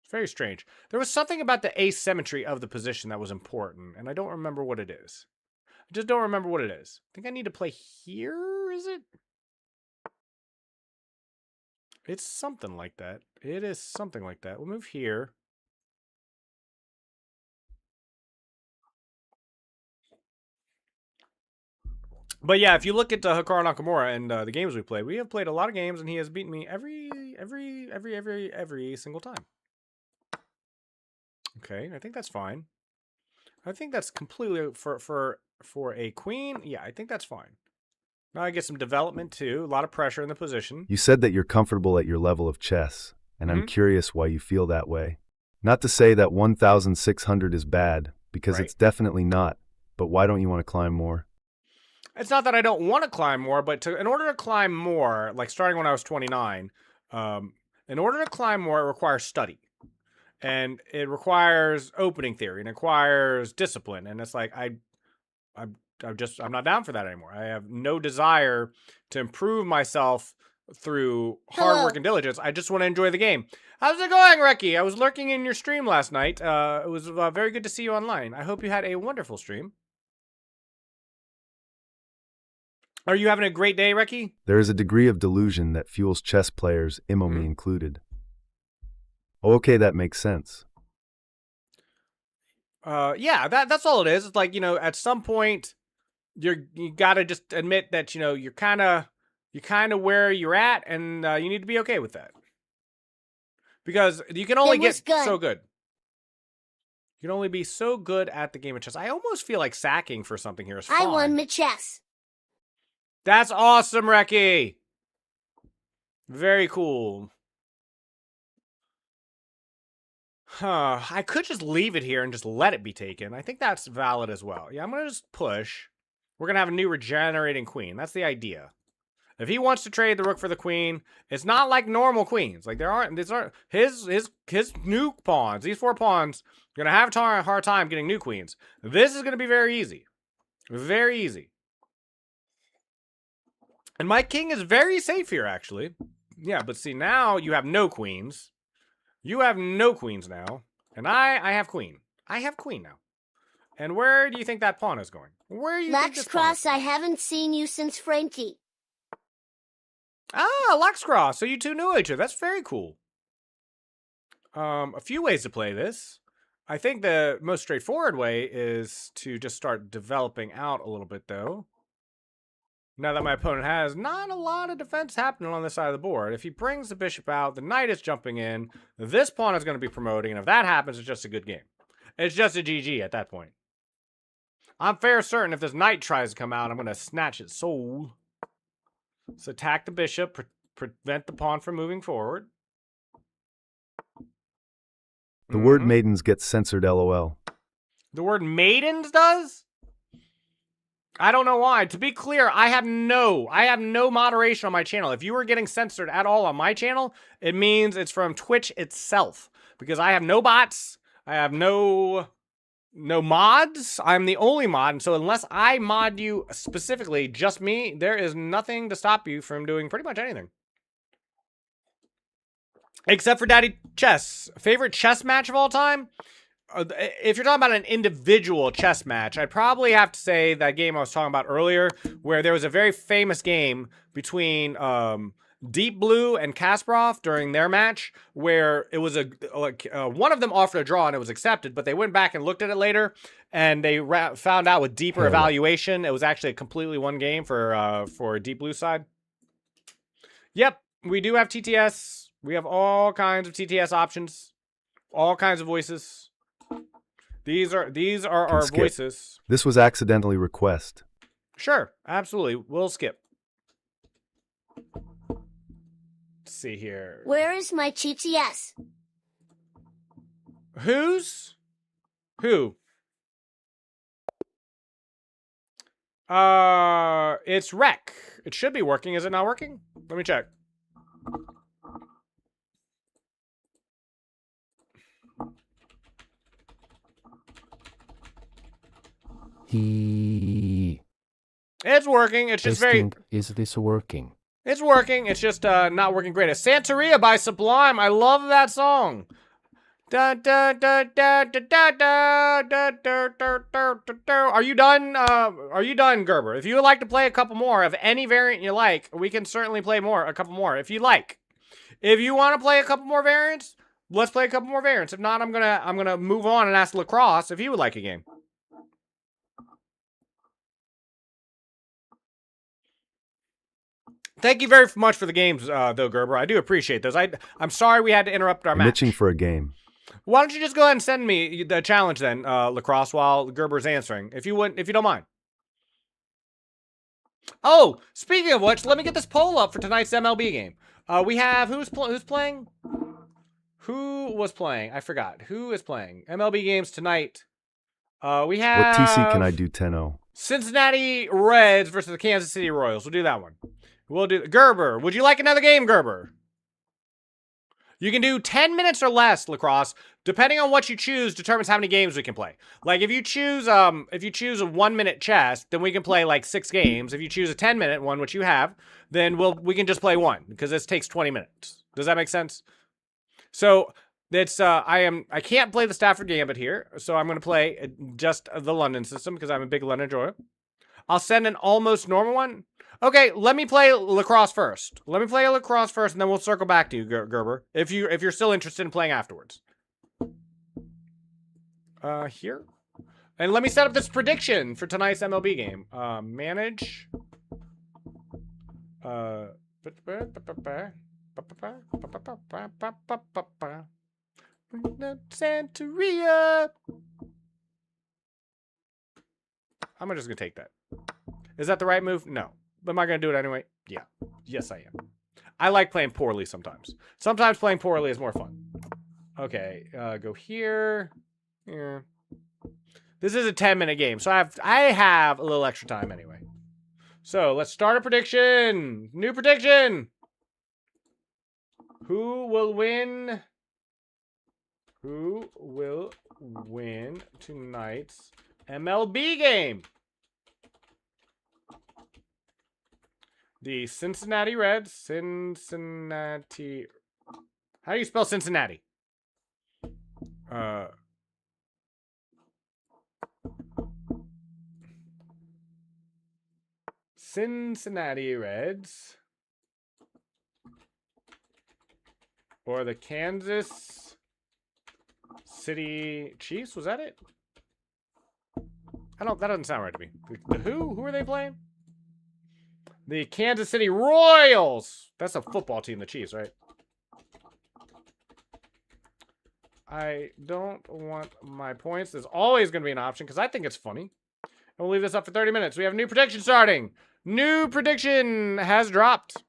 It's very strange. There was something about the asymmetry of the position that was important, and I don't remember what it is. I just don't remember what it is. I think I need to play here, is it? It's something like that. It is something like that. We'll move here. But yeah, if you look at Hikaru Nakamura and the games we played, we have played a lot of games, and he has beaten me every single time. Okay, I think that's fine. I think that's completely for a queen. Yeah, I think that's fine. Now I get some development too. A lot of pressure in the position. You said that you're comfortable at your level of chess, and I'm curious why you feel that way. Not to say that 1,600 is bad, because it's definitely not, but why don't you want to climb more? It's not that I don't want to climb more, but in order to climb more, like starting when I was 29, in order to climb more, it requires study. And it requires opening theory and it requires discipline. And it's like, I'm not down for that anymore. I have no desire to improve myself through hard work and diligence. I just want to enjoy the game. How's it going, Reki? I was lurking in your stream last night. It was very good to see you online. I hope you had a wonderful stream. Are you having a great day, Reki? There is a degree of delusion that fuels chess players, Imomi included. Oh, okay, that makes sense. Yeah, that's all it is. It's like, at some point you gotta just admit that, you're kind of where you're at, and you need to be okay with that. Because you can only get so good. You can only be so good at the game of chess. I almost feel like sacking for something here is fun. I won my chess. That's awesome, Reki. Very cool. I could just leave it here and just let it be taken. I think that's valid as well. Yeah, I'm going to just push. We're going to have a new regenerating queen. That's the idea. If he wants to trade the rook for the queen, it's not like normal queens. Like these aren't his new pawns. These 4 pawns are going to have a hard time getting new queens. This is going to be very easy. Very easy. And my king is very safe here, actually. Yeah, but see, now you have no queens. You have no queens now. And I have queen. I have queen now. And where do you think that pawn is going? Where do you think this pawn is Laxcross, I haven't seen you since Frankie. Ah, Laxcross. So you two knew each other. That's very cool. A few ways to play this. I think the most straightforward way is to just start developing out a little bit, though. Now that my opponent has not a lot of defense happening on this side of the board, if he brings the bishop out, the knight is jumping in, this pawn is going to be promoting, and if that happens, it's just a good game. It's just a GG at that point. I'm fair certain if this knight tries to come out, I'm going to snatch its soul. So attack the bishop, prevent the pawn from moving forward. The word maidens gets censored, LOL. The word maidens does? I don't know why. To be clear, I have no moderation on my channel. If you were getting censored at all on my channel, it means it's from Twitch itself. Because I have no bots. I have no mods. I'm the only mod. And so unless I mod you specifically, just me, there is nothing to stop you from doing pretty much anything. Except for Daddy Chess. Favorite chess match of all time? If you're talking about an individual chess match, I'd probably have to say that game I was talking about earlier, where there was a very famous game between Deep Blue and Kasparov during their match, where it was one of them offered a draw and it was accepted, but they went back and looked at it later, and they found out with deeper evaluation it was actually a completely one game for Deep Blue side. Yep, we do have TTS. We have all kinds of TTS options, all kinds of voices. These are our voices. This was accidentally request. Sure, absolutely. We'll skip. Let's see here. Where is my TTS? Who's? Who? It's Rec. It should be working. Is it not working? Let me check. It's working. It's just Is this working? It's working. It's just not working great. It's Santeria by Sublime. I love that song. Are you done? Are you done, Gerber? If you would like to play a couple more of any variant you like, we can certainly play a couple more if you like. If you want to play a couple more variants, let's play a couple more variants. If not, I'm gonna move on and ask Lacrosse if he would like a game. Thank you very much for the games, though, Gerber. I do appreciate those. I'm sorry we had to interrupt our match. Itching for a game. Why don't you just go ahead and send me the challenge then, Lacrosse, while Gerber's answering, if you don't mind. Oh, speaking of which, let me get this poll up for tonight's MLB game. We have who's playing? Who was playing? I forgot. Who is playing MLB games tonight? We have. What TC can I do 10-0? Cincinnati Reds versus the Kansas City Royals. We'll do that one. We'll do Gerber. Would you like another game, Gerber? You can do 10 minutes or less, Lacrosse. Depending on what you choose determines how many games we can play. Like if you choose a 1 minute chess, then we can play like 6 games. If you choose a 10-minute one, which you have, then we can just play one because this takes 20 minutes. Does that make sense? So it's I can't play the Stafford Gambit here, so I'm gonna play just the London system because I'm a big London enjoyer. I'll send an almost normal one. Okay, let me play lacrosse first. Let me play lacrosse first, and then we'll circle back to you, Gerber, if you're still interested in playing afterwards. Here. And let me set up this prediction for tonight's MLB game. Manage. Santeria. I'm just gonna take that. Is that the right move? No. But am I gonna do it anyway? Yeah. Yes, I am. I like playing poorly sometimes. Sometimes playing poorly is more fun. Okay, go here. Yeah. This is a 10-minute game, so I have a little extra time anyway. So let's start a prediction. New prediction. Who will win? Who will win tonight's MLB game? The Cincinnati Reds. Cincinnati. How do you spell Cincinnati? Cincinnati Reds. Or the Kansas City Chiefs. Was that it? That doesn't sound right to me. The who? Who are they playing? The Kansas City Royals. That's a football team, the Chiefs, right? I don't want my points. There's always going to be an option because I think it's funny. And we'll leave this up for 30 minutes. We have a new prediction starting. New prediction has dropped.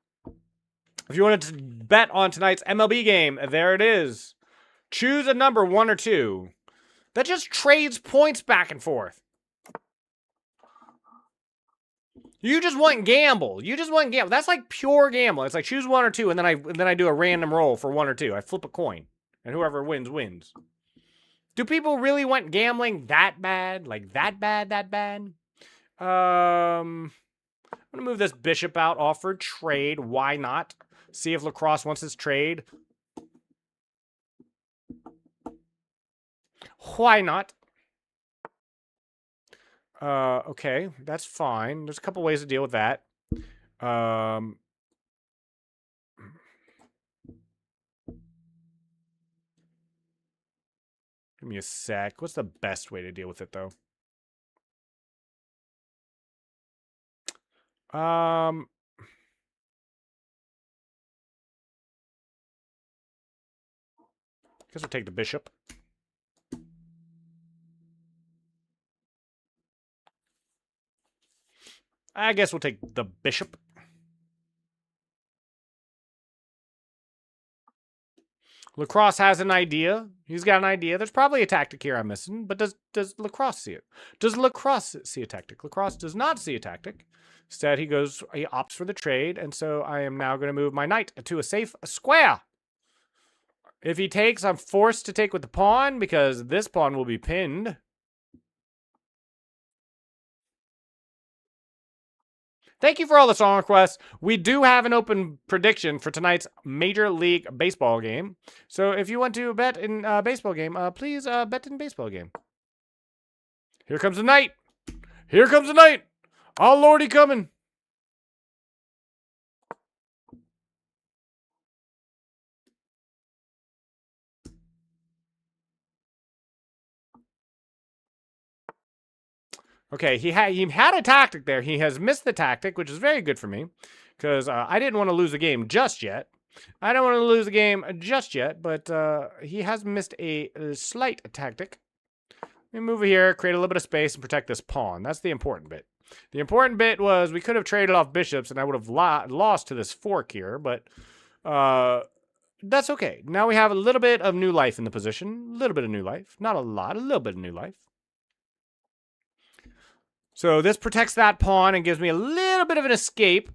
If you wanted to bet on tonight's MLB game, there it is. Choose a number, 1 or 2. That just trades points back and forth. You just want gamble. You just want gamble. That's like pure gamble. It's like choose 1 or 2, and then I do a random roll for 1 or 2. I flip a coin, and whoever wins wins. Do people really want gambling that bad? Like that bad? I'm gonna move this bishop out. Offer trade. Why not? See if lacrosse wants his trade. Why not? Okay, that's fine. There's a couple ways to deal with that. Give me a sec. What's the best way to deal with it, though? Guess we'll take the bishop. I guess we'll take the bishop. Lacrosse has an idea. He's got an idea. There's probably a tactic here I'm missing, but does Lacrosse see it? Does Lacrosse see a tactic? Lacrosse does not see a tactic. Instead, he opts for the trade, and so I am now going to move my knight to a safe square. If he takes, I'm forced to take with the pawn because this pawn will be pinned. Thank you for all the song requests. We do have an open prediction for tonight's Major League Baseball game. So if you want to bet in a baseball game, please bet in baseball game. Here comes the knight. Here comes the knight. Oh, Lordy coming. Okay, he had a tactic there. He has missed the tactic, which is very good for me, because I didn't want to lose the game just yet. I don't want to lose the game just yet, but he has missed a slight tactic. Let me move here, create a little bit of space, and protect this pawn. That's the important bit. The important bit was we could have traded off bishops, and I would have lost to this fork here, but that's okay. Now we have a little bit of new life in the position. A little bit of new life. Not a lot, a little bit of new life. So this protects that pawn and gives me a little bit of an escape.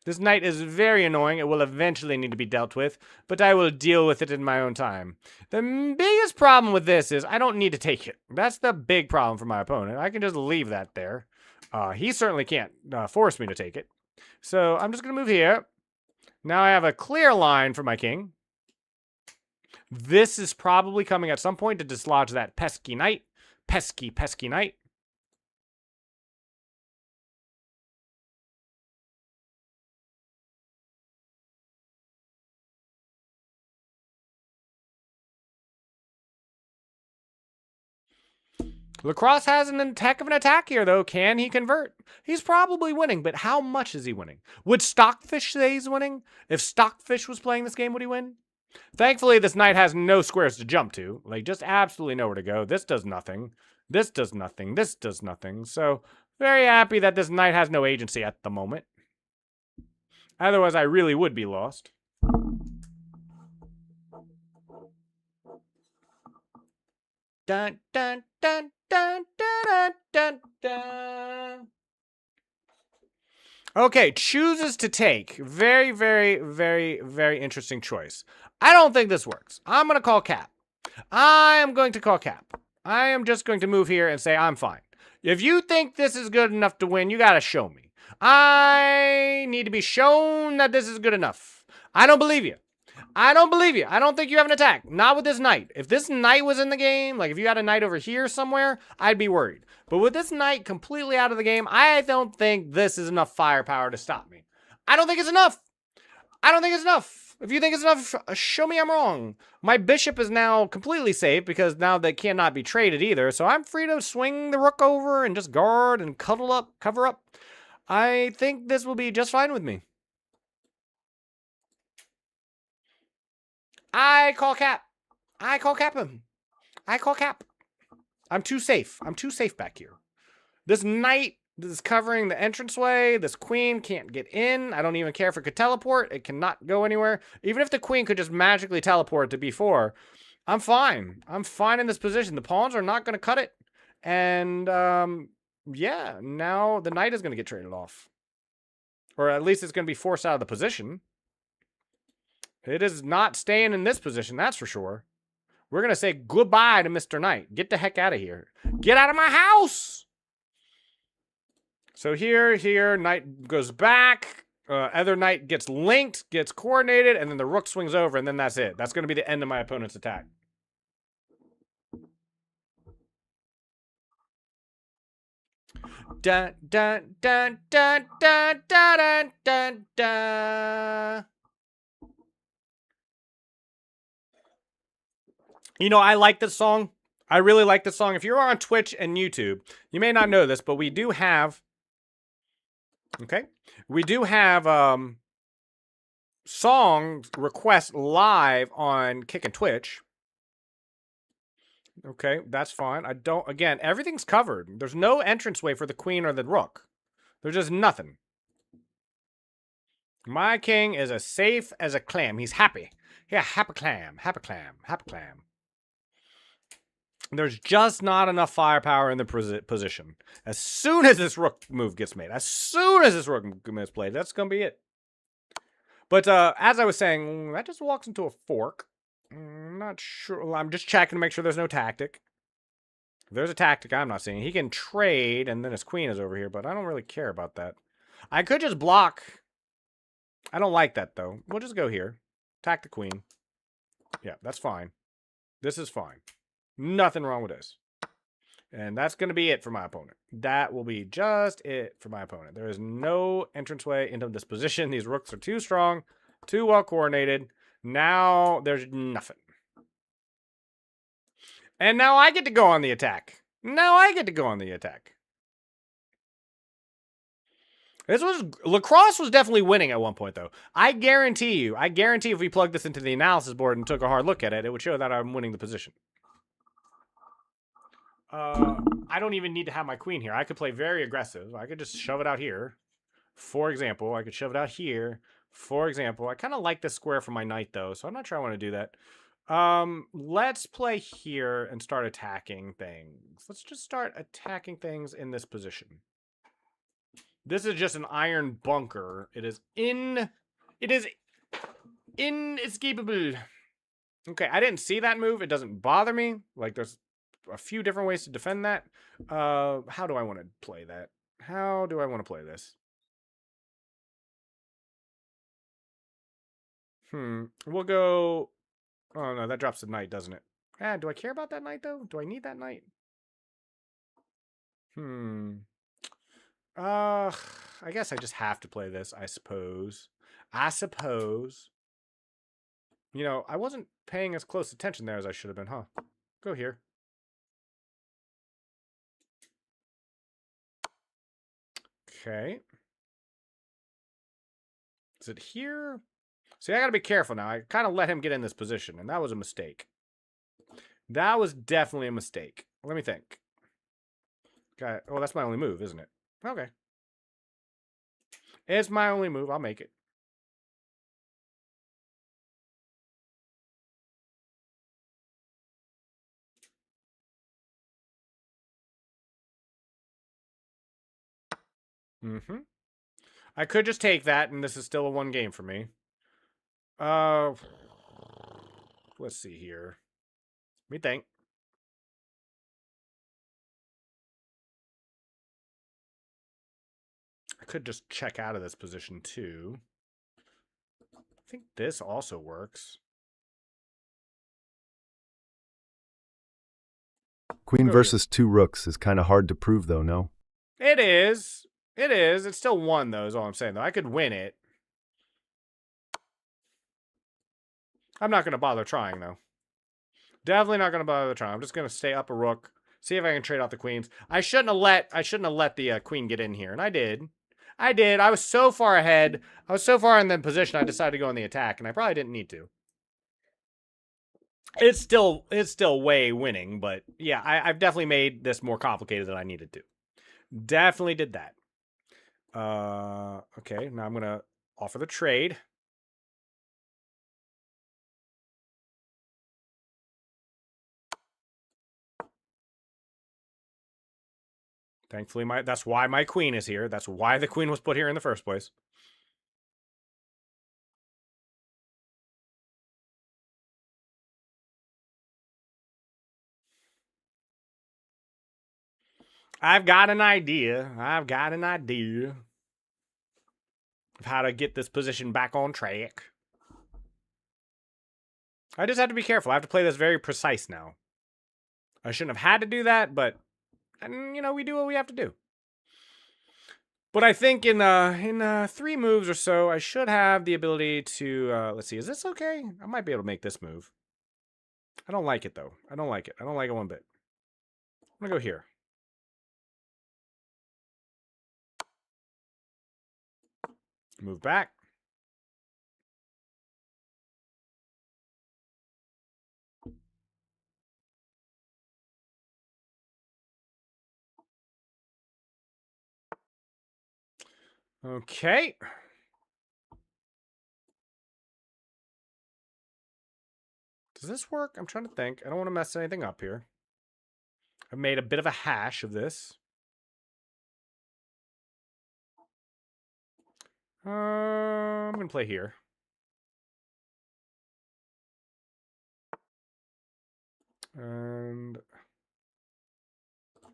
This knight is very annoying. It will eventually need to be dealt with, but I will deal with it in my own time. The biggest problem with this is I don't need to take it. That's the big problem for my opponent. I can just leave that there. He certainly can't force me to take it. So I'm just going to move here. Now I have a clear line for my king. This is probably coming at some point to dislodge that pesky knight. Pesky, pesky knight. Lacrosse has an heck of an attack here, though. Can he convert? He's probably winning, but how much is he winning? Would Stockfish say he's winning? If Stockfish was playing this game, would he win? Thankfully, this knight has no squares to jump to. Like, just absolutely nowhere to go. This does nothing. This does nothing. This does nothing. So, very happy that this knight has no agency at the moment. Otherwise, I really would be lost. Dun, dun, dun, dun, dun, dun, dun. Okay, chooses to take. Very, very, very, very interesting choice. I don't think this works. I'm going to call cap. I am going to call cap. I am just going to move here and say I'm fine. If you think this is good enough to win, you got to show me. I need to be shown that this is good enough. I don't believe you. I don't believe you. I don't think you have an attack. Not with this knight. If this knight was in the game, like if you had a knight over here somewhere, I'd be worried. But with this knight completely out of the game, I don't think this is enough firepower to stop me. I don't think it's enough. I don't think it's enough. If you think it's enough, show me I'm wrong. My bishop is now completely safe because now they cannot be traded either. So I'm free to swing the rook over and just guard and cuddle up, cover up. I think this will be just fine with me. I call cap. I call cap him. I call cap. I'm too safe. I'm too safe back here. This knight is covering the entranceway. This queen can't get in. I don't even care if it could teleport. It cannot go anywhere. Even if the queen could just magically teleport to b4, I'm fine. I'm fine in this position. The pawns are not going to cut it. And, yeah, now the knight is going to get traded off. Or at least it's going to be forced out of the position. It is not staying in this position, that's for sure. We're going to say goodbye to Mr. Knight. Get the heck out of here. Get out of my house! So here, knight goes back. Other knight gets linked, gets coordinated, and then the rook swings over, and then that's it. That's going to be the end of my opponent's attack. Dun, dun, dun, dun, dun, dun, dun, dun, dun. You know, I like this song. I really like this song. If you're on Twitch and YouTube, you may not know this, but we do have... Okay? We do have song requests live on Kick and Twitch. Okay, that's fine. I don't... Again, everything's covered. There's no entranceway for the queen or the rook. There's just nothing. My king is as safe as a clam. He's happy. Yeah, happy clam, happy clam, happy clam. There's just not enough firepower in the position. As soon as this rook move gets made, as soon as this rook move is played, that's going to be it. But as I was saying, that just walks into a fork. I'm not sure. I'm just checking to make sure there's no tactic. If there's a tactic I'm not seeing. He can trade, and then his queen is over here, but I don't really care about that. I could just block. I don't like that, though. We'll just go here. Attack the queen. Yeah, that's fine. This is fine. Nothing wrong with this. And that's going to be it for my opponent. That will be just it for my opponent. There is no entranceway into this position. These rooks are too strong, too well coordinated. Now there's nothing. And now I get to go on the attack. Now I get to go on the attack. Lacrosse was definitely winning at one point, though. I guarantee if we plugged this into the analysis board and took a hard look at it, it would show that I'm winning the position. I don't even need to have my queen here. I could play very aggressive. I could just shove it out here. For example, I could shove it out here. For example, I kind of like this square for my knight, though, so I'm not sure I want to do that. Let's play here and start attacking things. Let's just start attacking things in this position. This is just an iron bunker. It is inescapable. Okay, I didn't see that move. It doesn't bother me. Like, there's a few different ways to defend that. How do I want to play that? How do I want to play this? We'll go... Oh, no, that drops the knight, doesn't it? Do I care about that knight, though? Do I need that knight? I guess I just have to play this, I suppose. You know, I wasn't paying as close attention there as I should have been, huh? Go here. Okay. Is it here? See, I gotta be careful now. I kind of let him get in this position, and that was a mistake. That was definitely a mistake. Let me think. Okay. Oh, that's my only move, isn't it? Okay. It's my only move. I'll make it. I could just take that, and this is still a 1 game for me. Let's see here. Let me think. I could just check out of this position, too. I think this also works. Queen versus 2 rooks is kind of hard to prove, though, no? It is. It is. It's still 1, though, is all I'm saying, though. I could win it. I'm not going to bother trying, though. Definitely not going to bother trying. I'm just going to stay up a rook. See if I can trade out the queens. I shouldn't have let the queen get in here, and I did. I was so far ahead. I was so far in the position I decided to go on the attack, and I probably didn't need to. It's still way winning, but yeah, I've definitely made this more complicated than I needed to. Definitely did that. Okay, now I'm going to offer the trade. Thankfully, that's why my queen is here. That's why the queen was put here in the first place. I've got an idea. Of how to get this position back on track. I just have to be careful. I have to play this very precise now. I shouldn't have had to do that, but, you know, we do what we have to do. But I think in 3 moves or so, I should have the ability to, let's see, is this okay? I might be able to make this move. I don't like it, though. I don't like it. I don't like it one bit. I'm going to go here. Move back. Okay. Does this work? I'm trying to think. I don't want to mess anything up here. I've made a bit of a hash of this. I'm going to play here. And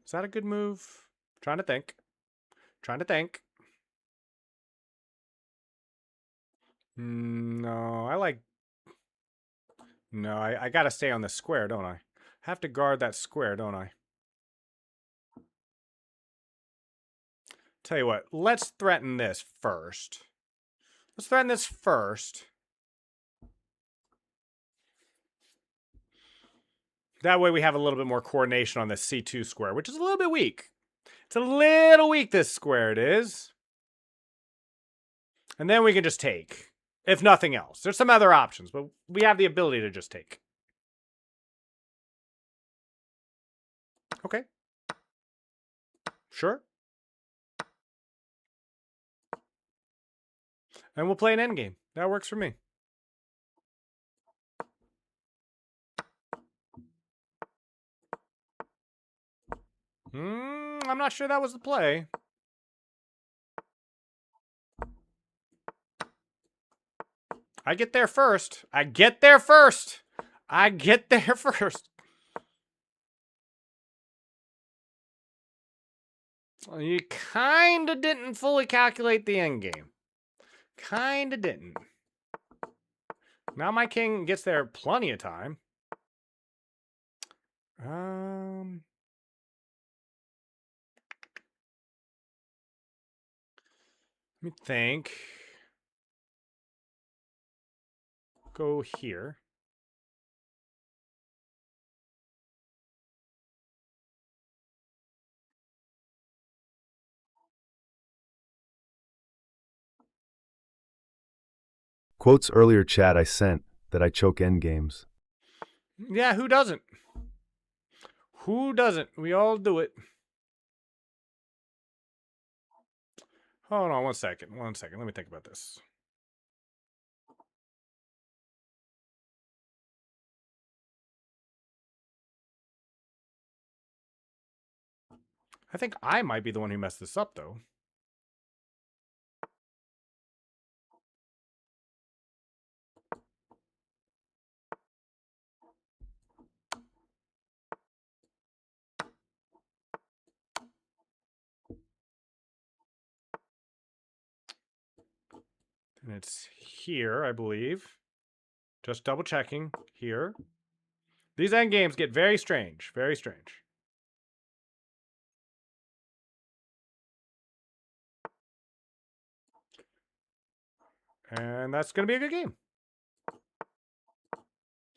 is that a good move? Trying to think. No, No, I gotta stay on the square, don't I? Have to guard that square, don't I? Tell you what, let's threaten this first. That way we have a little bit more coordination on this C2 square, which is a little bit weak. It's a little weak, this square it is. And then we can just take, if nothing else. There's some other options, but we have the ability to just take. Okay. Sure. And we'll play an endgame. That works for me. I'm not sure that was the play. I get there first. I get there first. I get there first. Well, you kinda didn't fully calculate the end game. Kinda didn't. Now my king gets there plenty of time. Let me think. Go here. Quotes earlier chat I sent that I choke endgames. Yeah, who doesn't? Who doesn't? We all do it. Hold on 1 second. 1 second. Let me think about this. I think I might be the one who messed this up, though. And it's here, I believe. Just double checking. Here. These end games get very strange. Very strange. And that's going to be a good game.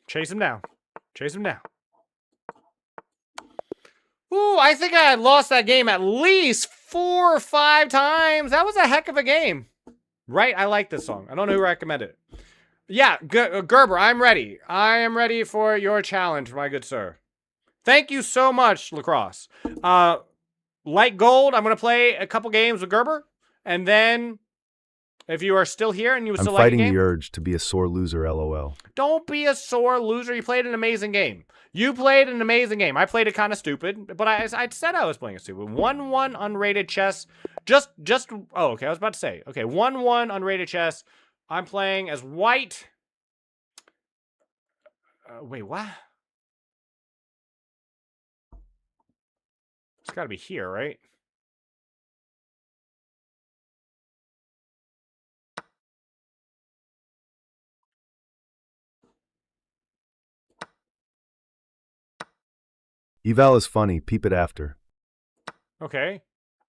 Chase him down. Chase him down. Ooh, I think I lost that game at least 4 or 5 times. That was a heck of a game. Right? I like this song. I don't know who recommended it. Yeah, Gerber, I'm ready. I am ready for your challenge, my good sir. Thank you so much, Lacrosse. Light Gold, I'm going to play a couple games with Gerber. And then, if you are still here and you would I'm still like a fighting game, the urge to be a sore loser, lol. don't be a sore loser. You played an amazing game. You played an amazing game. I played it kind of stupid, but I said I was playing it stupid. 1-1 unrated chess. Oh, okay, I was about to say. Okay, 1-1 unrated chess. I'm playing as white. Wait, what? It's got to be here, right? Eval is funny. Peep it after. Okay.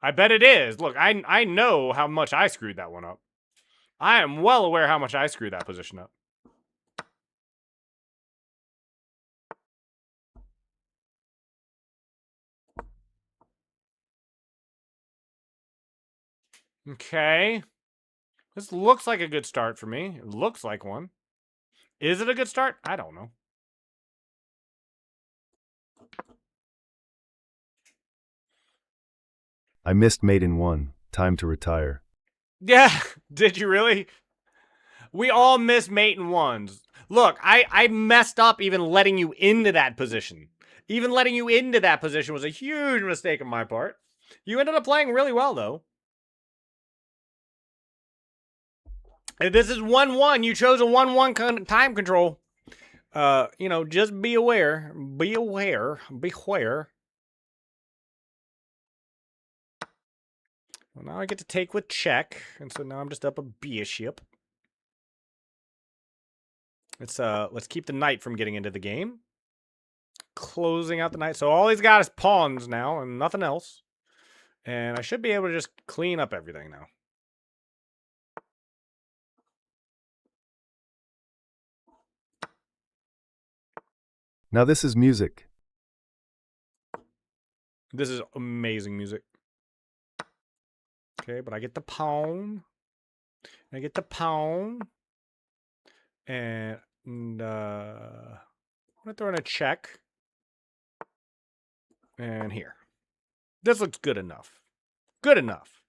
I bet it is. Look, I know how much I screwed that one up. I am well aware how much I screwed that position up. Okay. This looks like a good start for me. It looks like one. Is it a good start? I don't know. I missed mate in 1. Time to retire. Yeah, did you really? We all miss mate in 1s. Look, I messed up even letting you into that position. Even letting you into that position was a huge mistake on my part. You ended up playing really well, though. And this is 1-1. You chose a 1-1 time control. You know, just be aware. Be aware. Beware. Well, now I get to take with check. And so now I'm just up a bishop. Let's keep the knight from getting into the game. Closing out the knight. So all he's got is pawns now and nothing else. And I should be able to just clean up everything now. Now this is music. This is amazing music. Okay, but I get the pawn. I get the pawn. And I'm gonna throw in a check. And here. This looks good enough. Good enough.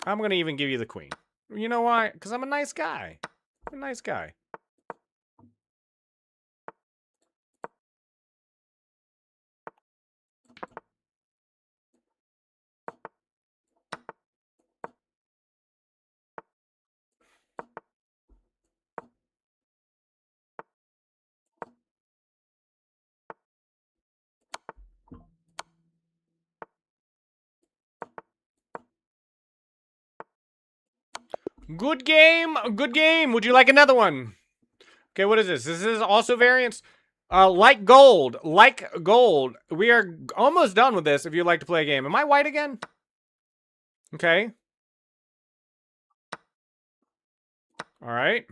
I'm gonna even give you the queen. You know why? Because I'm a nice guy. I'm a nice guy. Good game. Good game. Would you like another one? Okay, what is this? This is also variants. Like gold. Like gold. We are almost done with this if you'd like to play a game. Am I white again? Okay. All right.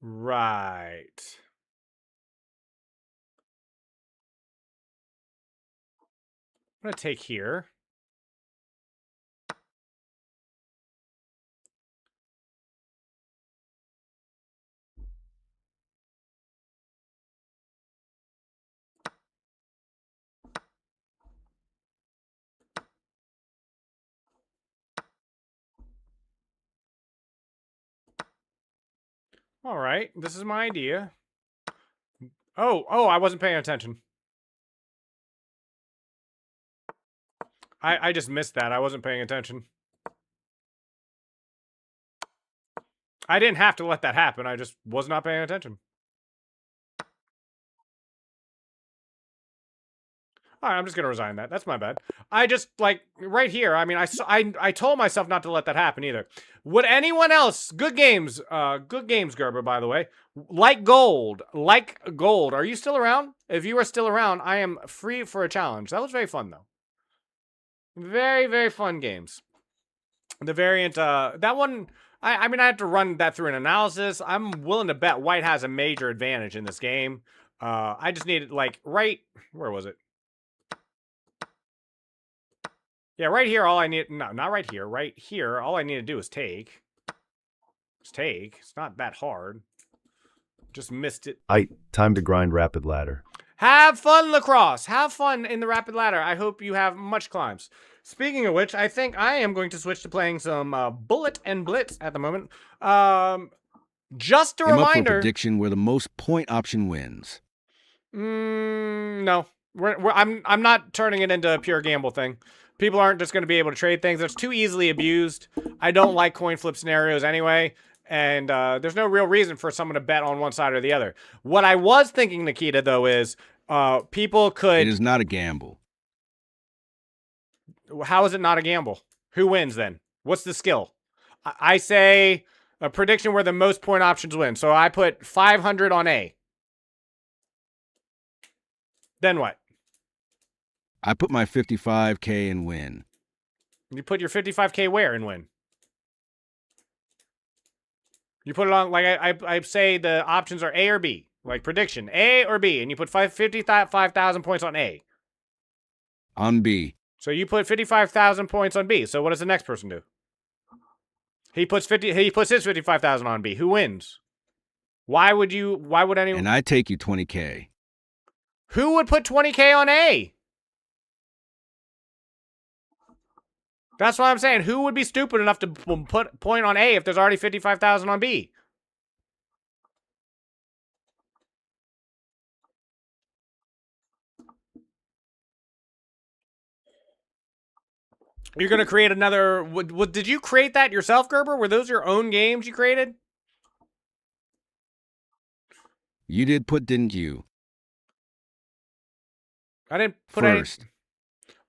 Right. I'm going to take here. All right. This is my idea. Oh, I wasn't paying attention. I just missed that. I wasn't paying attention. I didn't have to let that happen. I just was not paying attention. All right, I'm just going to resign that. That's my bad. I just, like, right here, I mean, I told myself not to let that happen either. Would anyone else, good games, Gerber, by the way, like gold, are you still around? If you are still around, I am free for a challenge. That was very fun, though. Very, very fun games. The variant, that one, I mean, I have to run that through an analysis. I'm willing to bet white has a major advantage in this game. I just needed, like, where was it? Yeah, right here, all I need... No, not right here. Right here, all I need to do is take. Just take. It's not that hard. Just missed it. Time to grind rapid ladder. Have fun, Lacrosse! Have fun in the rapid ladder. I hope you have much climbs. Speaking of which, I think I am going to switch to playing some Bullet and Blitz at the moment. Just a Came reminder... up for a prediction where the most point option wins. No. I'm not turning it into a pure gamble thing. People aren't just going to be able to trade things. It's too easily abused. I don't like coin flip scenarios anyway. And there's no real reason for someone to bet on one side or the other. What I was thinking, Nikita, though, is people could... It is not a gamble. How is it not a gamble? Who wins, then? What's the skill? I say a prediction where the most point options win. So I put 500 on A. Then what? I put my 55K and win. You put your 55K where and win? You put it on, like, I say the options are A or B. Like, prediction, A or B. And you put 55,000 points on A. On B. So you put 55,000 points on B. So what does the next person do? He puts his 55,000 on B. Who wins? Why would anyone... And I take you 20K. Who would put 20K on A? That's what I'm saying. Who would be stupid enough to put point on A if there's already 55,000 on B? You're going to create another... Did you create that yourself, Gerber? Were those your own games you created? You did put, didn't you? I didn't put First.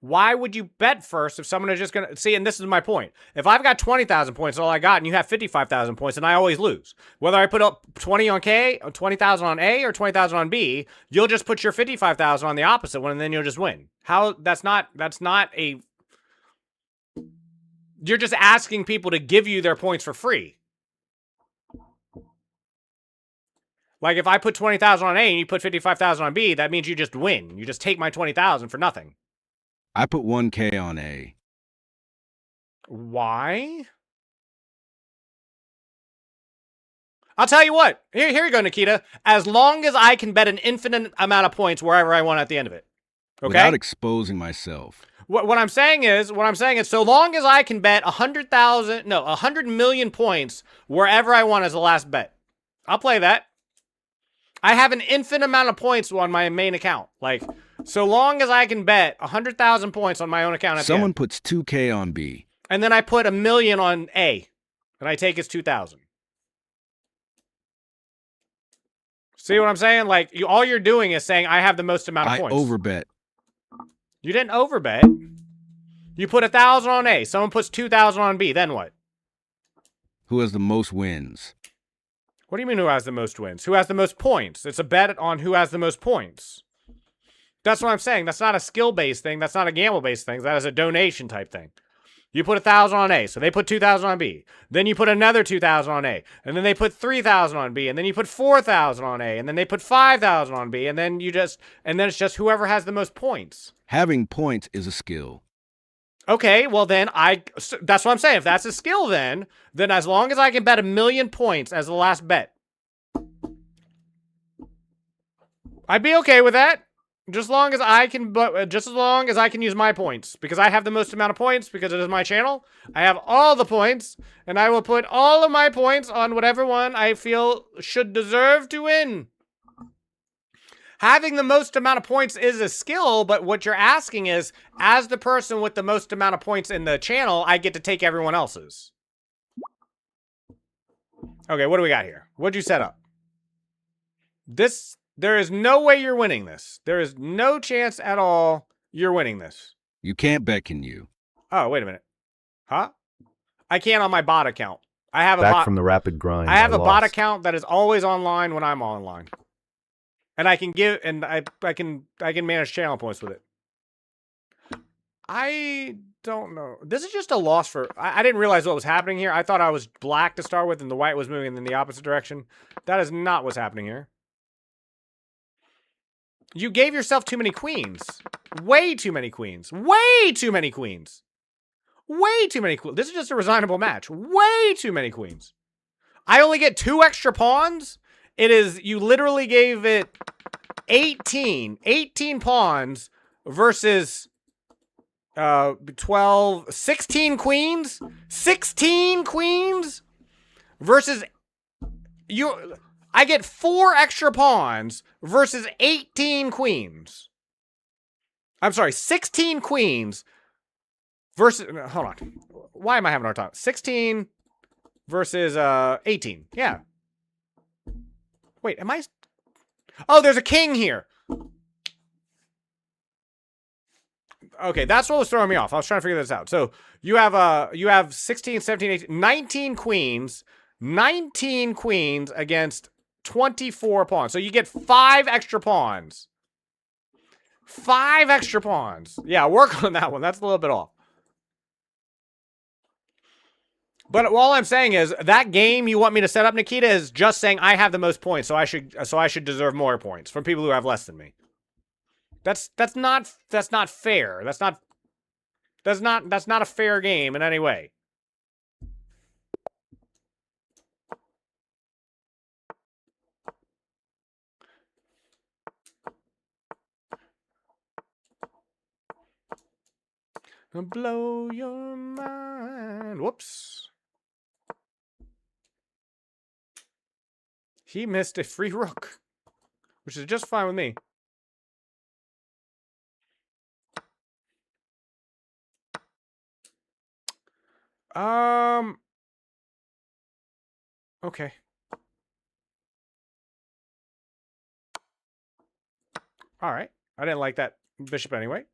Why would you bet first if someone is just going to... See, and this is my point. If I've got 20,000 points, all I got, and you have 55,000 points, then I always lose. Whether I put up 20 on K, or 20,000 on A, or 20,000 on B, you'll just put your 55,000 on the opposite one, and then you'll just win. How... That's not a... You're just asking people to give you their points for free. Like, if I put 20,000 on A and you put 55,000 on B, that means you just win. You just take my 20,000 for nothing. I put 1K on A. Why? I'll tell you what. Here you go, Nikita. As long as I can bet an infinite amount of points wherever I want at the end of it. Okay? Without exposing myself. What I'm saying is, so long as I can bet 100 million points wherever I want as the last bet. I'll play that. I have an infinite amount of points on my main account. Like, so long as I can bet 100,000 points on my own account at Someone the end. puts 2K on B. And then I put 1 million on A. And I take his 2,000. See what I'm saying? Like, all you're doing is saying I have the most amount of points. I overbet. You didn't overbet. You put 1,000 on A. Someone puts 2,000 on B. Then what? Who has the most wins? What do you mean who has the most wins? Who has the most points? It's a bet on who has the most points. That's what I'm saying. That's not a skill-based thing. That's not a gamble-based thing. That is a donation type thing. You put 1,000 on A, so they put 2,000 on B. Then you put another 2,000 on A, and then they put 3,000 on B, and then you put 4,000 on A, and then they put 5,000 on B, and then it's just whoever has the most points. Having points is a skill. Okay, well then that's what I'm saying. If that's a skill, then as long as I can bet 1,000,000 points as the last bet, I'd be okay with that. Just as long as I can use my points, because I have the most amount of points, because it is my channel. I have all the points, and I will put all of my points on whatever one I feel should deserve to win. Having the most amount of points is a skill, but what you're asking is, as the person with the most amount of points in the channel, I get to take everyone else's. Okay, what do we got here? What'd you set up? There is no way you're winning this. There is no chance at all you're winning this. You can't bet, can you? Oh, wait a minute. Huh? I can't on my bot account. I have a Back bot from the rapid grind. I have a bot lost. account that is always online when I'm online. And I can I can manage channel points with it. I don't know. This is just a loss for... I didn't realize what was happening here. I thought I was black to start with and the white was moving in the opposite direction. That is not what's happening here. You gave yourself too many queens. Way too many queens. Way too many queens. Way too many queens. This is just a resignable match. Way too many queens. I only get 2 extra pawns. You literally gave it 18 pawns versus 16 queens. 16 queens versus I get 4 extra pawns versus 18 queens. I'm sorry, 16 queens versus... Hold on. Why am I having a hard time? 16 versus 18. Yeah. Wait, am I... Oh, there's a king here. Okay, that's what was throwing me off. I was trying to figure this out. So you have 16, 17, 18, 19 queens. 19 queens against 24 pawns. So you get 5 extra pawns. 5 extra pawns. Yeah, work on that one. That's a little bit off. But all I'm saying is that game you want me to set up, Nikita, is just saying I have the most points, so I should deserve more points from people who have less than me. That's not fair. That's not a fair game in any way. Blow your mind. Whoops. He missed a free rook, which is just fine with me. Okay. All right. I didn't like that bishop anyway.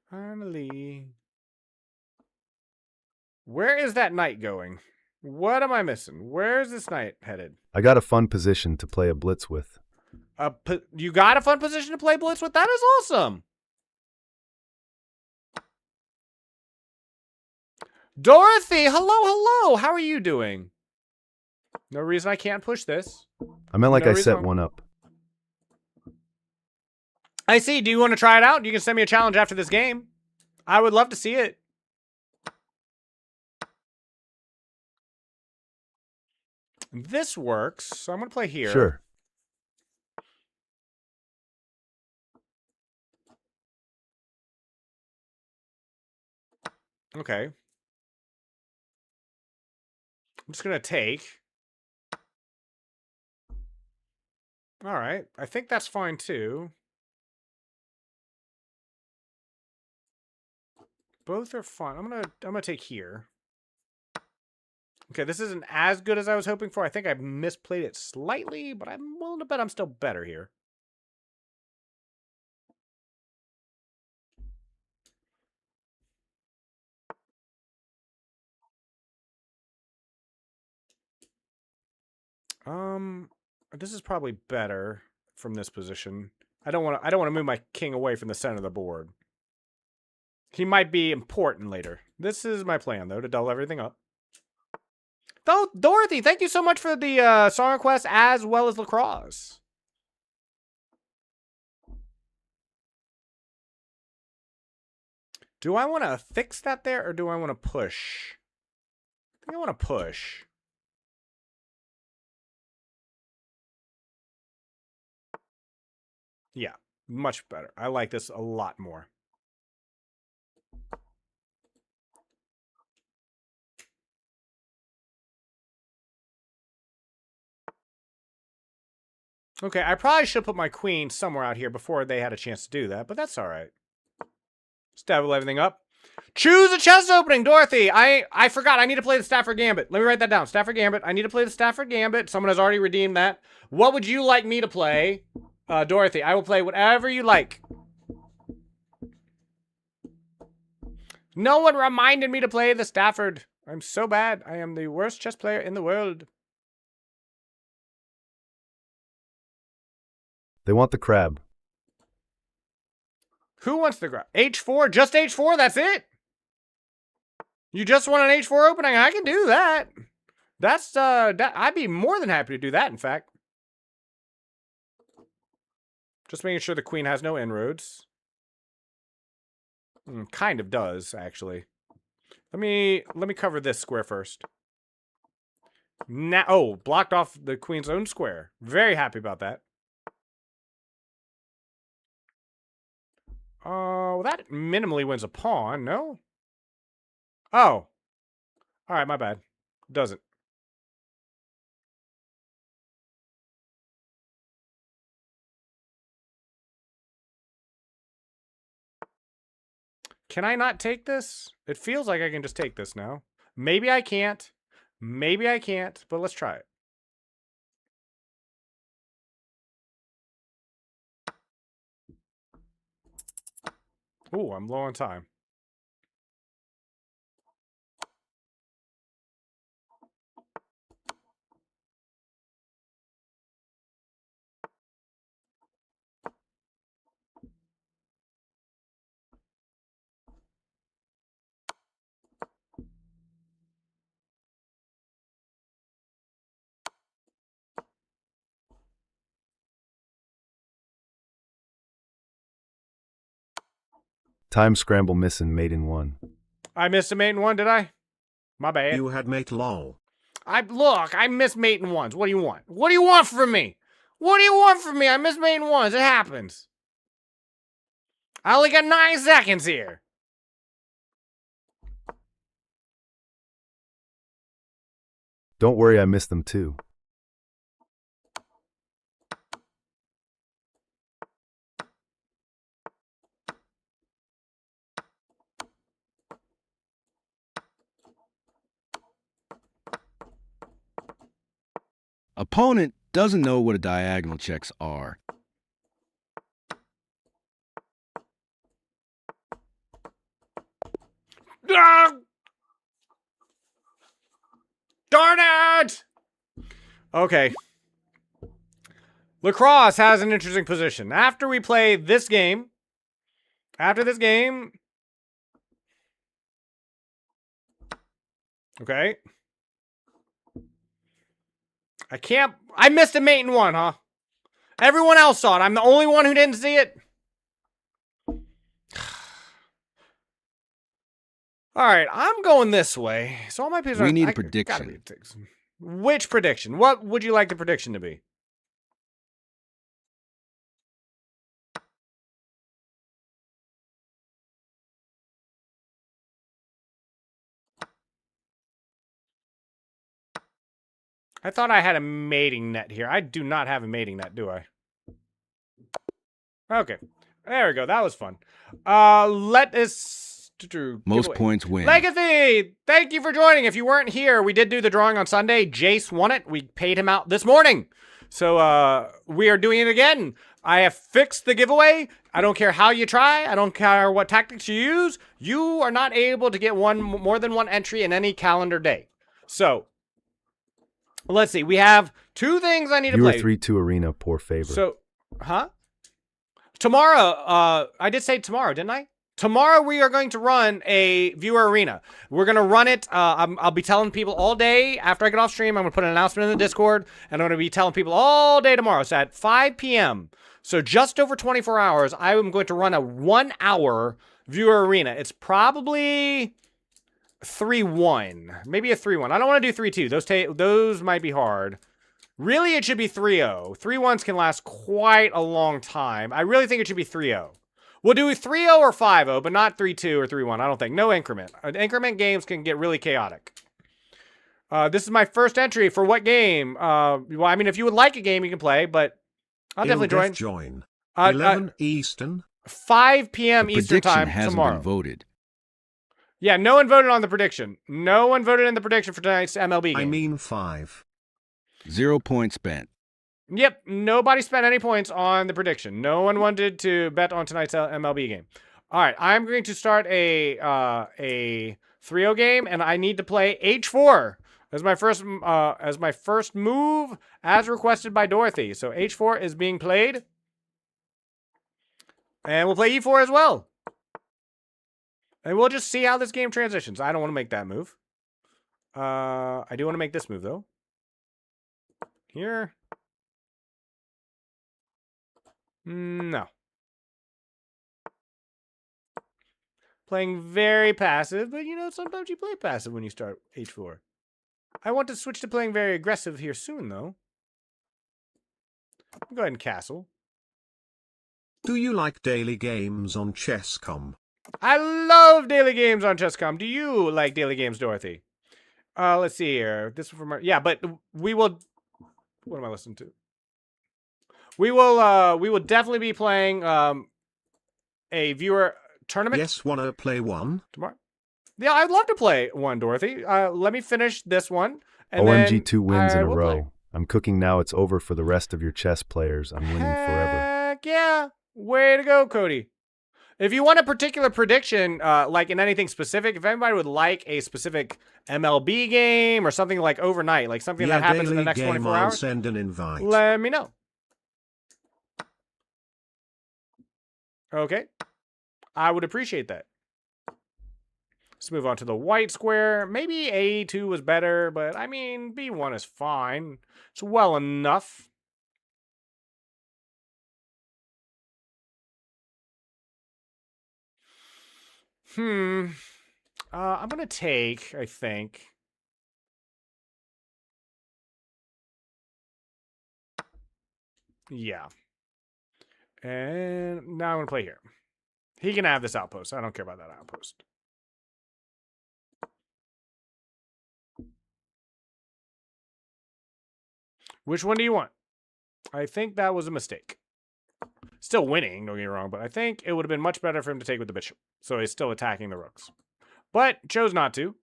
Finally. Where is that knight going? What am I missing? Where is this knight headed? I got a fun position to play a blitz with. You got a fun position to play blitz with? That is awesome. Dorothy, hello, hello. How are you doing? No reason I can't push this. I meant like No I set reason. one up. I see. Do you want to try it out? You can send me a challenge after this game. I would love to see it. This works, so I'm going to play here. Sure. Okay. I'm just going to take. All right. I think that's fine too. Both are fine. I'm gonna take here. Okay, this isn't as good as I was hoping for. I think I misplayed it slightly, but I'm willing to bet I'm still better here. This is probably better from this position. I don't want to move my king away from the center of the board. He might be important later. This is my plan, though, to double everything up. Though, Dorothy, thank you so much for the song request as well as lacrosse. Do I want to fix that there, or do I want to push? I think I want to push. Yeah, much better. I like this a lot more. Okay, I probably should put my queen somewhere out here before they had a chance to do that, but that's all right. Just double everything up. Choose a chest opening, Dorothy. I forgot. I need to play the Stafford Gambit. Let me write that down. Stafford Gambit. I need to play the Stafford Gambit. Someone has already redeemed that. What would you like me to play? Dorothy, I will play whatever you like. No one reminded me to play the Stafford. I'm so bad. I am the worst chess player in the world. They want the crab. Who wants the crab? H4? Just H4? That's it? You just want an H4 opening? I can do that. That's, I'd be more than happy to do that, in fact. Just making sure the queen has no inroads. Kind of does, actually. Let me cover this square first. Now, oh, blocked off the queen's own square. Very happy about that. Oh, that minimally wins a pawn, no? Oh. All right, my bad. Doesn't. Can I not take this? It feels like I can just take this now. Maybe I can't. Maybe I can't, but let's try it. Ooh, I'm low on time. Time scramble missing mate in one. I missed a mate in one, did I? My bad. You had mate lol. Look, I missed mate in ones. What do you want? What do you want from me? What do you want from me? I missed mate in ones. It happens. I only got 9 seconds here. Don't worry, I missed them too. Opponent doesn't know what a diagonal checks are. Ah! Darn it! Okay. Lacrosse has an interesting position. After we play this game, after this game, okay. I missed a mate in one, huh? Everyone else saw it. I'm the only one who didn't see it. All right, I'm going this way. So all my pieces are... We need a prediction. Which prediction? What would you like the prediction to be? I thought I had a mating net here. I do not have a mating net, do I? Okay. There we go. That was fun. Let us Most giveaway. points win. Legacy, thank you for joining. If you weren't here, we did do the drawing on Sunday. Jace won it. We paid him out this morning. So we are doing it again. I have fixed the giveaway. I don't care how you try. I don't care what tactics you use. You are not able to get more than one entry in any calendar day. So let's see. We have 2 things I need to Viewer play. 3-2 Arena, poor favor. So, tomorrow, I did say tomorrow, didn't I? Tomorrow we are going to run a viewer arena. We're going to run it. I'll be telling people all day after I get off stream. I'm going to put an announcement in the Discord, and I'm going to be telling people all day tomorrow. So at 5 p.m., so just over 24 hours, I am going to run a 1-hour viewer arena. It's probably 3-1, maybe a 3-1. I don't want to do 3-2. Those might be hard. Really, it should be 3-0. 3-1s can last quite a long time. I really think it should be 3-0. We'll do 3-0 or 5-0, but not 3-2 or 3-1. I don't think. No increment. Increment games can get really chaotic. This is my first entry for what game? Well, I mean, if you would like a game, you can play, but I'll definitely join. 11 Eastern. 5 p.m. The Eastern prediction time hasn't tomorrow. been voted. Yeah, no one voted on the prediction. No one voted in the prediction for tonight's MLB game. I mean 5. 0 points spent. Yep, nobody spent any points on the prediction. No one wanted to bet on tonight's MLB game. All right, I'm going to start a 3-0 game, and I need to play H4 as my first move, as requested by Dorothy. So H4 is being played, and we'll play E4 as well. And we'll just see how this game transitions. I don't want to make that move. I do want to make this move though. Here. No. Playing very passive, but you know, sometimes you play passive when you start H4. I want to switch to playing very aggressive here soon, though. Go ahead and castle. Do you like daily games on Chess.com? I love daily games on Chess.com. Do you like daily games, Dorothy? Let's see here. This one from our, yeah, but we will. What am I listening to? We will definitely be playing a viewer tournament. Yes, wanna play one? Tomorrow. Yeah, I'd love to play one, Dorothy. Let me finish this one. And OMG, then 2 wins in a will row. play. I'm cooking now. It's over for the rest of your chess players. I'm winning forever. Heck yeah. Way to go, Cody. If you want a particular prediction, like in anything specific, if anybody would like a specific MLB game or something like overnight, like something that happens in the next 24 I'll hours, send an invite. let me know. Okay. I would appreciate that. Let's move on to the white square. Maybe A2 was better, but I mean, B1 is fine. It's well enough. I'm going to take, I think. Yeah. And now I'm going to play here. He can have this outpost. I don't care about that outpost. Which one do you want? I think that was a mistake. Still winning, don't get me wrong, but I think it would have been much better for him to take with the bishop. So he's still attacking the rooks. But chose not to.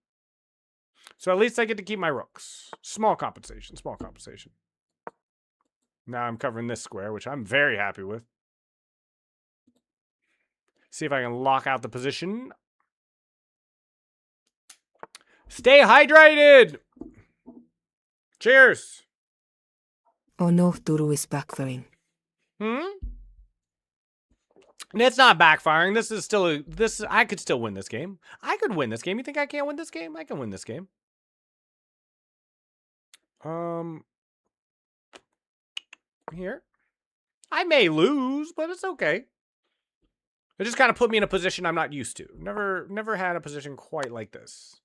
So at least I get to keep my rooks. Small compensation, small compensation. Now I'm covering this square, which I'm very happy with. See if I can lock out the position. Stay hydrated! Cheers! Oh no, Duru is backfiring. It's not backfiring. This is still I could still win this game. I could win this game. You think I can't win this game? I can win this game. Here. I may lose, but it's okay. It just kind of put me in a position I'm not used to. Never had a position quite like this.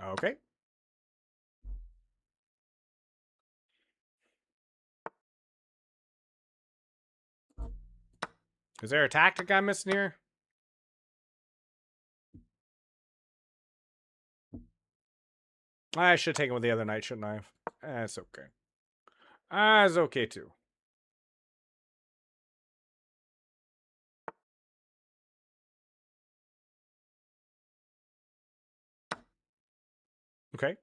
Okay. Is there a tactic I'm missing here? I should have taken with the other knight, shouldn't I have? That's okay. That's okay too. Okay.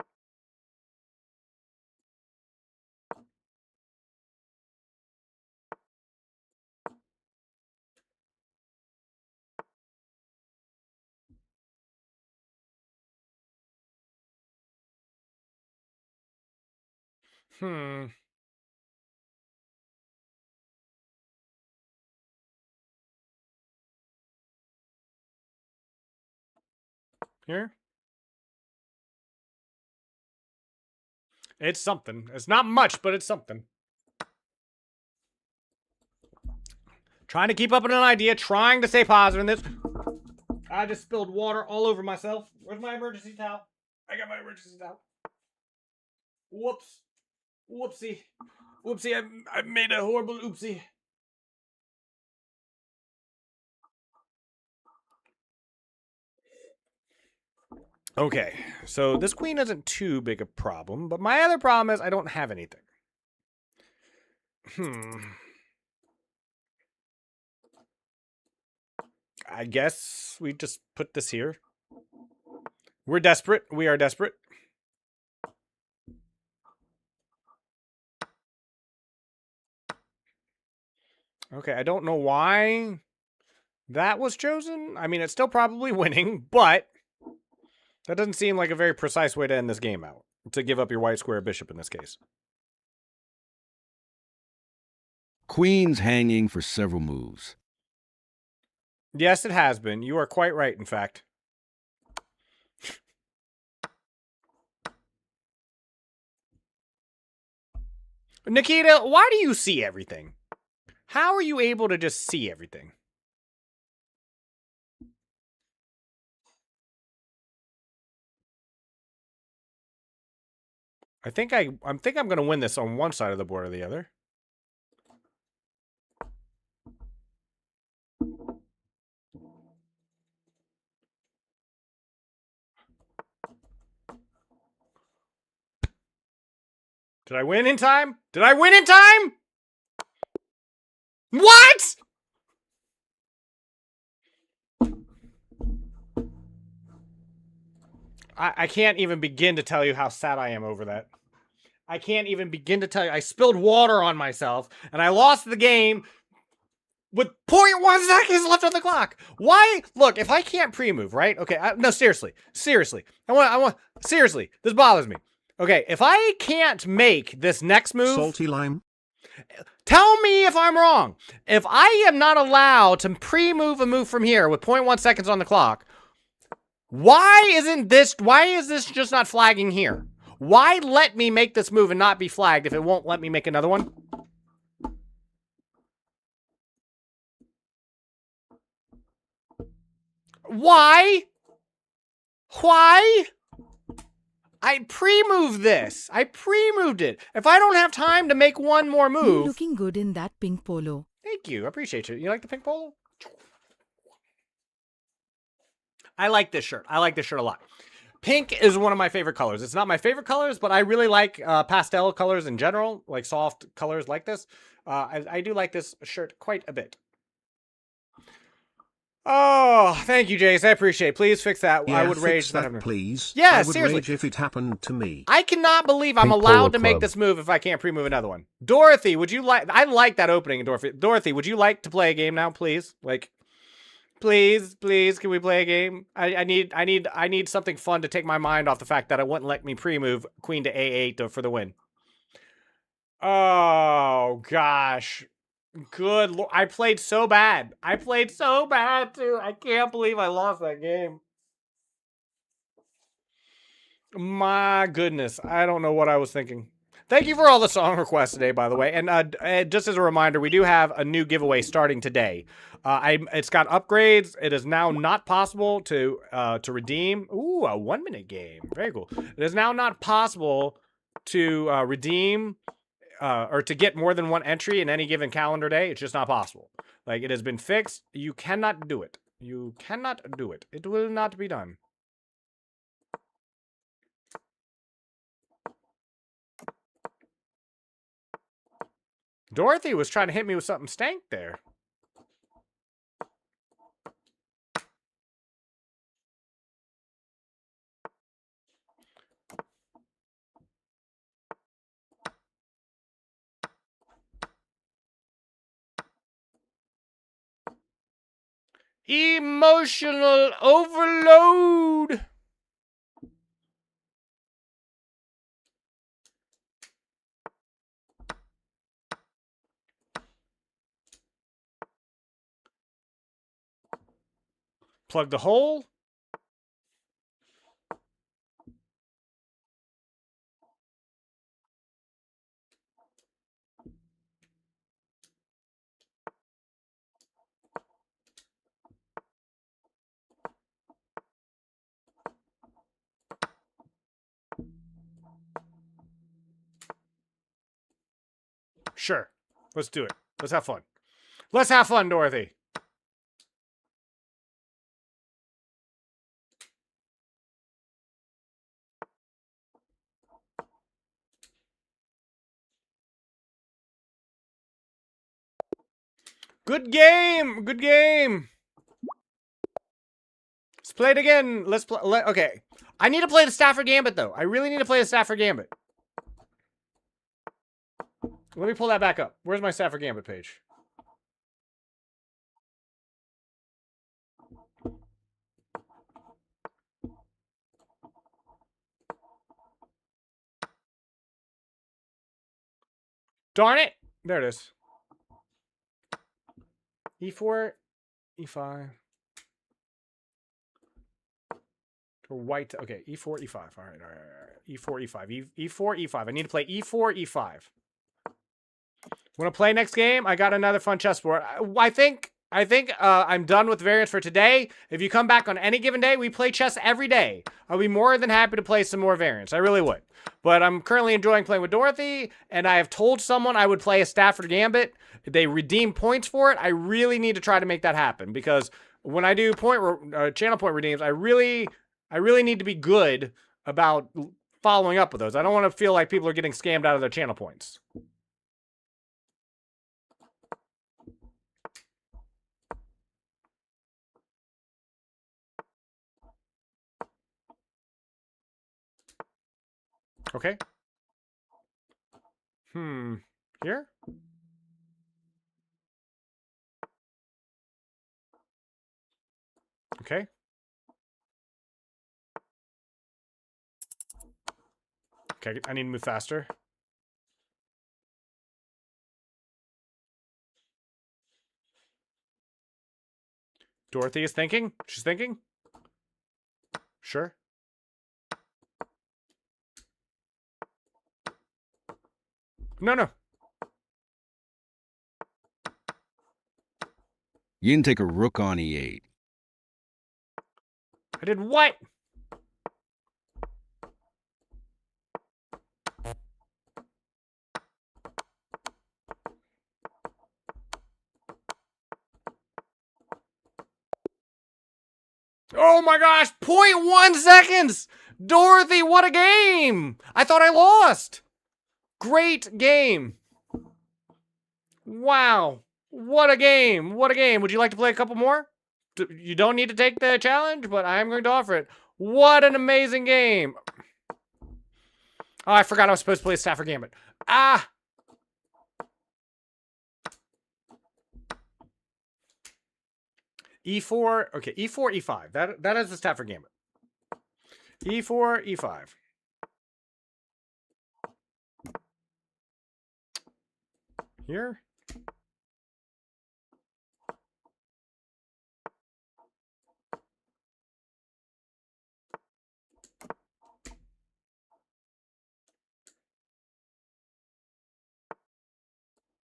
Hmm. Here? It's something. It's not much, but it's something. Trying to keep up with an idea, trying to stay positive in this. I just spilled water all over myself. Where's my emergency towel? I got my emergency towel. Whoops. Whoopsie. Whoopsie, I made a horrible oopsie. Okay, so this queen isn't too big a problem, but my other problem is I don't have anything. I guess we just put this here. We're desperate. We are desperate. Okay, I don't know why that was chosen. I mean, it's still probably winning, but that doesn't seem like a very precise way to end this game out. To give up your white square bishop in this case. Queen's hanging for several moves. Yes, it has been. You are quite right, in fact. Nikita, why do you see everything? How are you able to just see everything? I think I'm going to win this on one side of the board or the other. Did I win in time? Did I win in time? What? I can't even begin to tell you how sad I am over that. I can't even begin to tell you. I spilled water on myself, and I lost the game with 0.1 seconds left on the clock. Why? Look, if I can't pre-move, right? Okay, no, seriously. Seriously. Seriously, this bothers me. Okay, if I can't make this next move... Salty lime? Tell me if I'm wrong. If I am not allowed to pre-move a move from here with 0.1 seconds on the clock, why is this just not flagging here? Why let me make this move and not be flagged if it won't let me make another one? Why? Why? I pre-moved this. I pre-moved it. If I don't have time to make one more move... You're looking good in that pink polo. Thank you. I appreciate you. You like the pink polo? I like this shirt. I like this shirt a lot. Pink is one of my favorite colors. It's not my favorite colors, but I really like pastel colors in general, like soft colors like this. I do like this shirt quite a bit. Oh, thank you, Jace. I appreciate it. Please fix that. Yeah, I would rage fix that, please. Yeah, I would seriously. rage if it happened to me. I cannot believe I'm Pink allowed Polo to make Club. this move if I can't pre-move another one. Dorothy, would you like... I like that opening, Dorothy. Dorothy, would you like to play a game now, please? Like... Please, can we play a game? I need something fun to take my mind off the fact that it wouldn't let me pre-move queen to a8 for the win. Oh, gosh. Good lord. I played so bad. I played so bad, too. I can't believe I lost that game. My goodness. I don't know what I was thinking. Thank you for all the song requests today, by the way. And just as a reminder, we do have a new giveaway starting today. It's got upgrades. It is now not possible to redeem. Ooh, a 1-minute game. Very cool. It is now not possible to redeem or to get more than one entry in any given calendar day. It's just not possible. Like, it has been fixed. You cannot do it. You cannot do it. It will not be done. Dorothy was trying to hit me with something stank there. Emotional overload. Plug the hole. Sure. Let's do it. Let's have fun. Let's have fun, Dorothy. Good game. Good game. Let's play it again. Let's play. Okay. I need to play the Stafford Gambit, though. I really need to play the Stafford Gambit. Let me pull that back up. Where's my Stafford Gambit page? Darn it. There it is. E4, E5. To white. Okay, E4, E5. All right. E4, E5. E4, E5. I need to play E4, E5. Want to play next game? I got another fun chessboard. I think I'm done with variants for today. If you come back on any given day, we play chess every day. I'll be more than happy to play some more variants. I really would. But I'm currently enjoying playing with Dorothy, and I have told someone I would play a Stafford Gambit. They redeem points for it. I really need to try to make that happen, because when I do channel point redeems, I really need to be good about following up with those. I don't want to feel like people are getting scammed out of their channel points. Okay. Here? Okay. Okay, I need to move faster. Dorothy is thinking. She's thinking. Sure. No. You didn't take a rook on e8. I did what? Oh my gosh, 0.1 seconds! Dorothy, what a game! I thought I lost! Great game. Wow. What a game. What a game. Would you like to play a couple more? You don't need to take the challenge, but I am going to offer it. What an amazing game. Oh, I forgot I was supposed to play Stafford Gambit. Ah! E4. Okay, E4, E5. That is the Stafford Gambit. E4, E5. Here.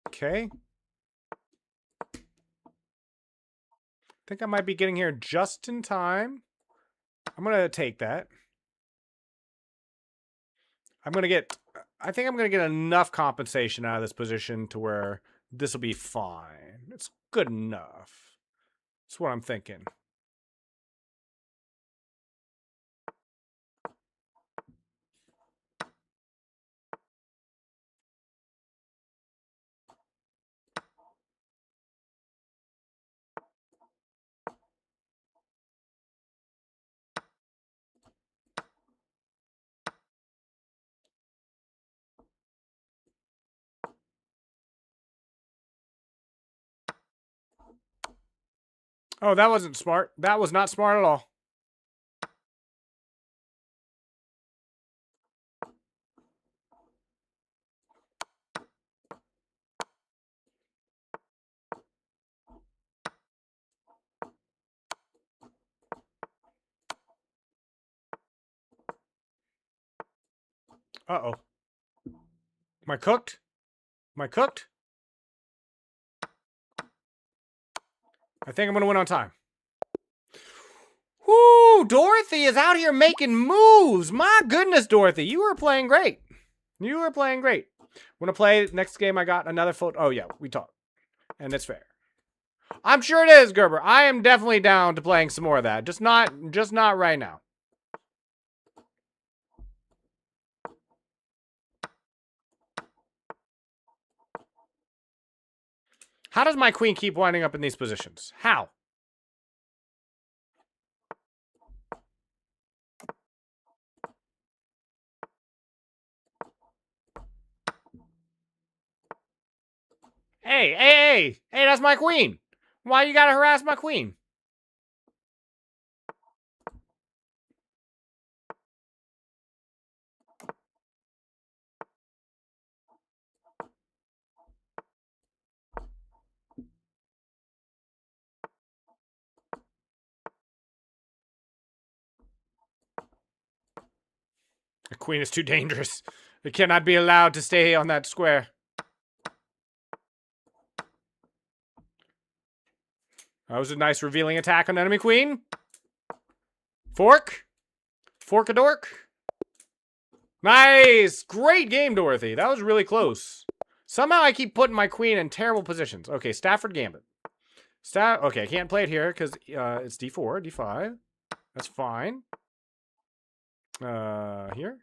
Okay. I think I might be getting here just in time. I'm going to take that. I think I'm going to get enough compensation out of this position to where this will be fine. It's good enough. That's what I'm thinking. Oh, that wasn't smart. That was not smart at all. Uh-oh. Am I cooked? Am I cooked? I think I'm going to win on time. Whoo! Dorothy is out here making moves. My goodness, Dorothy. You were playing great. You were playing great. Want to play next game? I got another photo. Oh, yeah. We talked. And it's fair. I'm sure it is, Gerber. I am definitely down to playing some more of that. Just not right now. How does my queen keep winding up in these positions? How? Hey, that's my queen. Why you gotta harass my queen? The queen is too dangerous. It cannot be allowed to stay on that square. That was a nice revealing attack on enemy queen. Fork. Fork-a-dork. Nice. Great game, Dorothy. That was really close. Somehow I keep putting my queen in terrible positions. Okay, Stafford Gambit. Okay, I can't play it here because it's d4, d5. That's fine. Here.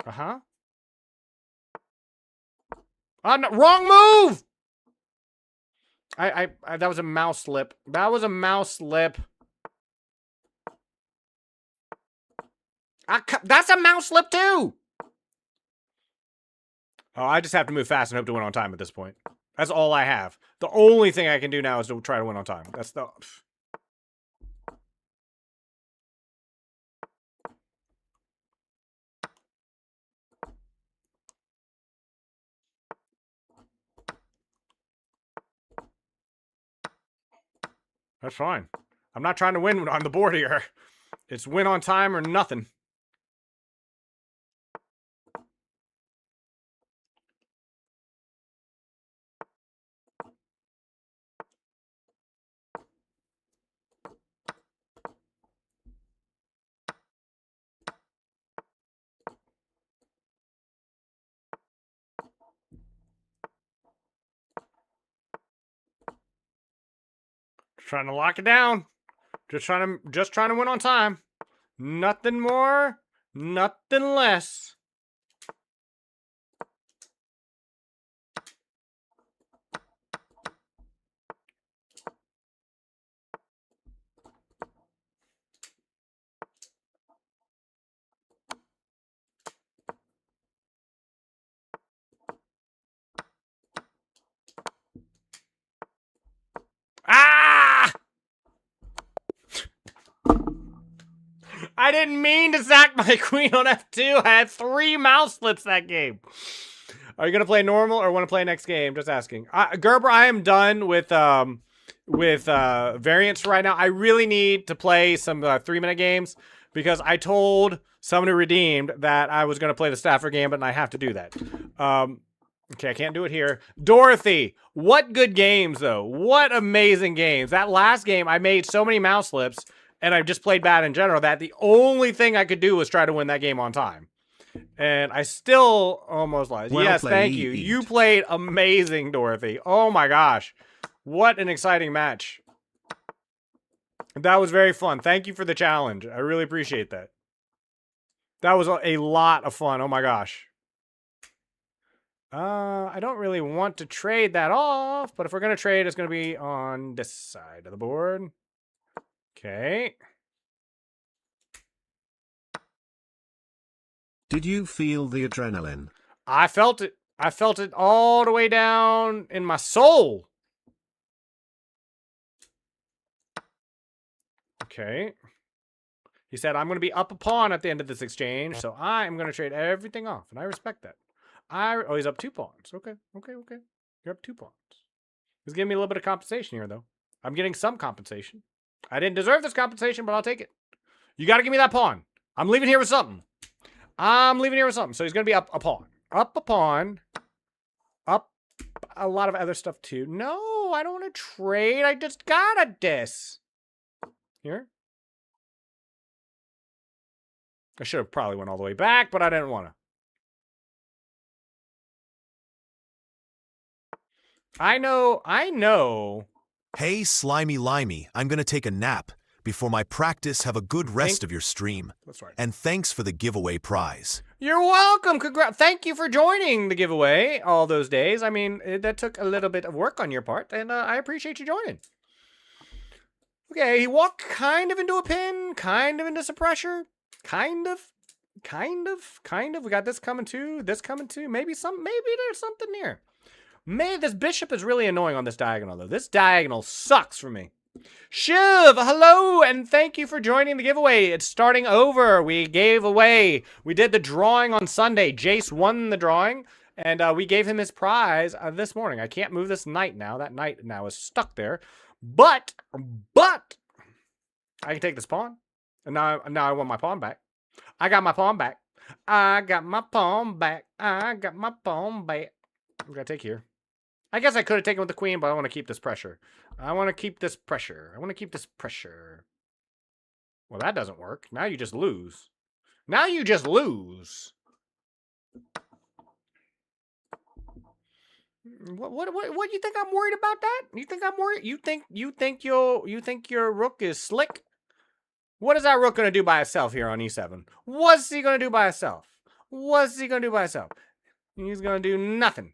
Uh-huh. No, wrong move! That was a mouse slip. That was a mouse slip. That's a mouse slip too! Oh, I just have to move fast and hope to win on time at this point. That's all I have. The only thing I can do now is to try to win on time. That's the... That's fine. I'm not trying to win on the board here. It's win on time or nothing. Trying to lock it down. Just trying to win on time. Nothing more, nothing less. Ah! I didn't mean to sack my queen on F2. I had 3 mouse slips that game. Are you going to play normal or want to play next game? Just asking. Gerber, I am done with variants right now. I really need to play some 3-minute games because I told someone who redeemed that I was going to play the Stafford Gambit, and I have to do that. Okay, I can't do it here. Dorothy, what good games, though. What amazing games. That last game, I made so many mouse slips, and I just played bad in general, that the only thing I could do was try to win that game on time. And I still almost lost. Well yes, played. thank you. You played amazing, Dorothy. Oh my gosh. What an exciting match. That was very fun. Thank you for the challenge. I really appreciate that. That was a lot of fun. Oh my gosh. I don't really want to trade that off, but if we're going to trade, it's going to be on this side of the board. Okay. Did you feel the adrenaline? I felt it. I felt it all the way down in my soul. Okay. He said, I'm going to be up a pawn at the end of this exchange, so I am going to trade everything off, and I respect that. Oh, he's up 2 pawns. Okay. You're up 2 pawns. He's giving me a little bit of compensation here, though. I'm getting some compensation. I didn't deserve this compensation, but I'll take it. You got to give me that pawn. I'm leaving here with something. So he's going to be up a pawn. Up a pawn. Up a lot of other stuff, too. No, I don't want to trade. I just got a dis. Here. I should have probably went all the way back, but I didn't want to. I know. Hey, Slimy Limey, I'm gonna take a nap. Before my practice, have a good rest of your stream. That's right. And thanks for the giveaway prize. You're welcome. Thank you for joining the giveaway all those days. I mean, that took a little bit of work on your part, and I appreciate you joining. Okay, he walked kind of into a pin, kind of into some pressure. Kind of. We got this coming too, Maybe there's something here. This bishop is really annoying on this diagonal, though. This diagonal sucks for me. Shiv, hello, and thank you for joining the giveaway. It's starting over. We did the drawing on Sunday. Jace won the drawing, and we gave him his prize this morning. I can't move this knight now. That knight now is stuck there. But, I can take this pawn. And now I want my pawn back. I got my pawn back. I'm gonna take here. I guess I could have taken with the queen, but I want to keep this pressure. Well, that doesn't work. Now you just lose. What you think I'm worried about that? You think I'm worried? You think your rook is slick? What is that rook going to do by itself here on e7? What's he going to do by itself? He's going to do nothing.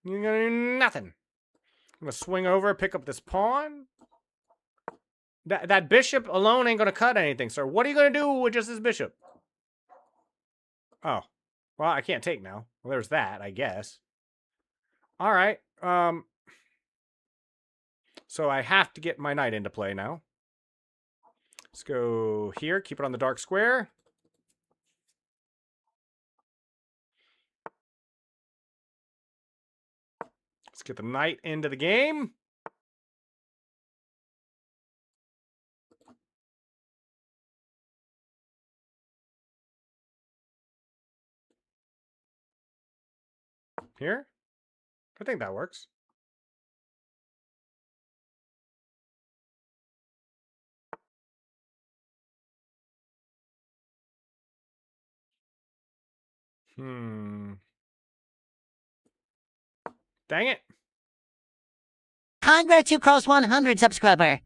I'm going to swing over, pick up this pawn. That bishop alone ain't going to cut anything, sir. What are you going to do with just this bishop? Oh. Well, I can't take now. Well, there's that, I guess. All right. So I have to get my knight into play now. Let's go here. Keep it on the dark square. Let's get the knight into the game. Here? I think that works. Dang it. Congrats, you crossed 100 subscriber.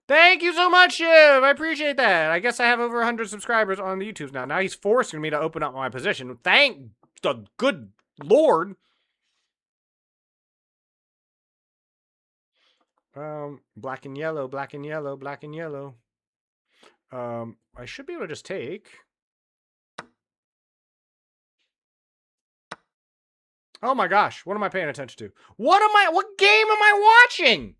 Thank you so much, Shiv. I appreciate that. I guess I have over 100 subscribers on the YouTubes now. Now he's forcing me to open up my position. Thank the good Lord. Black and yellow. I should be able to just take. Oh my gosh, what am I paying attention to? What game am I watching?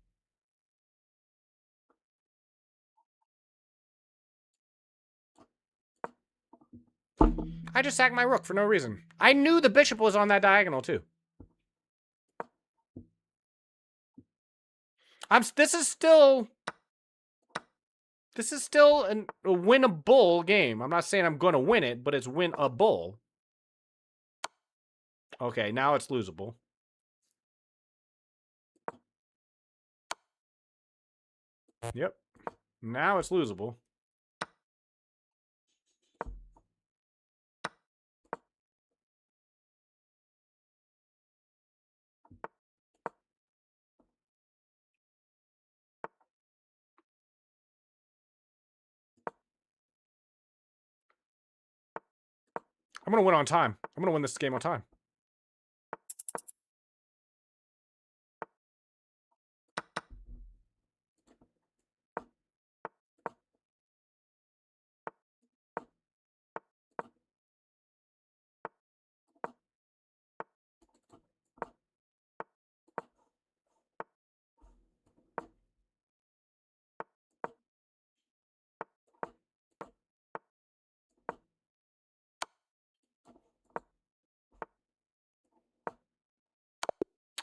I just sacked my rook for no reason. I knew the bishop was on that diagonal too. This is still a winnable game. I'm not saying I'm going to win it, but it's winnable. Okay, now it's losable. Yep. Now it's losable. I'm going to win on time. I'm going to win this game on time.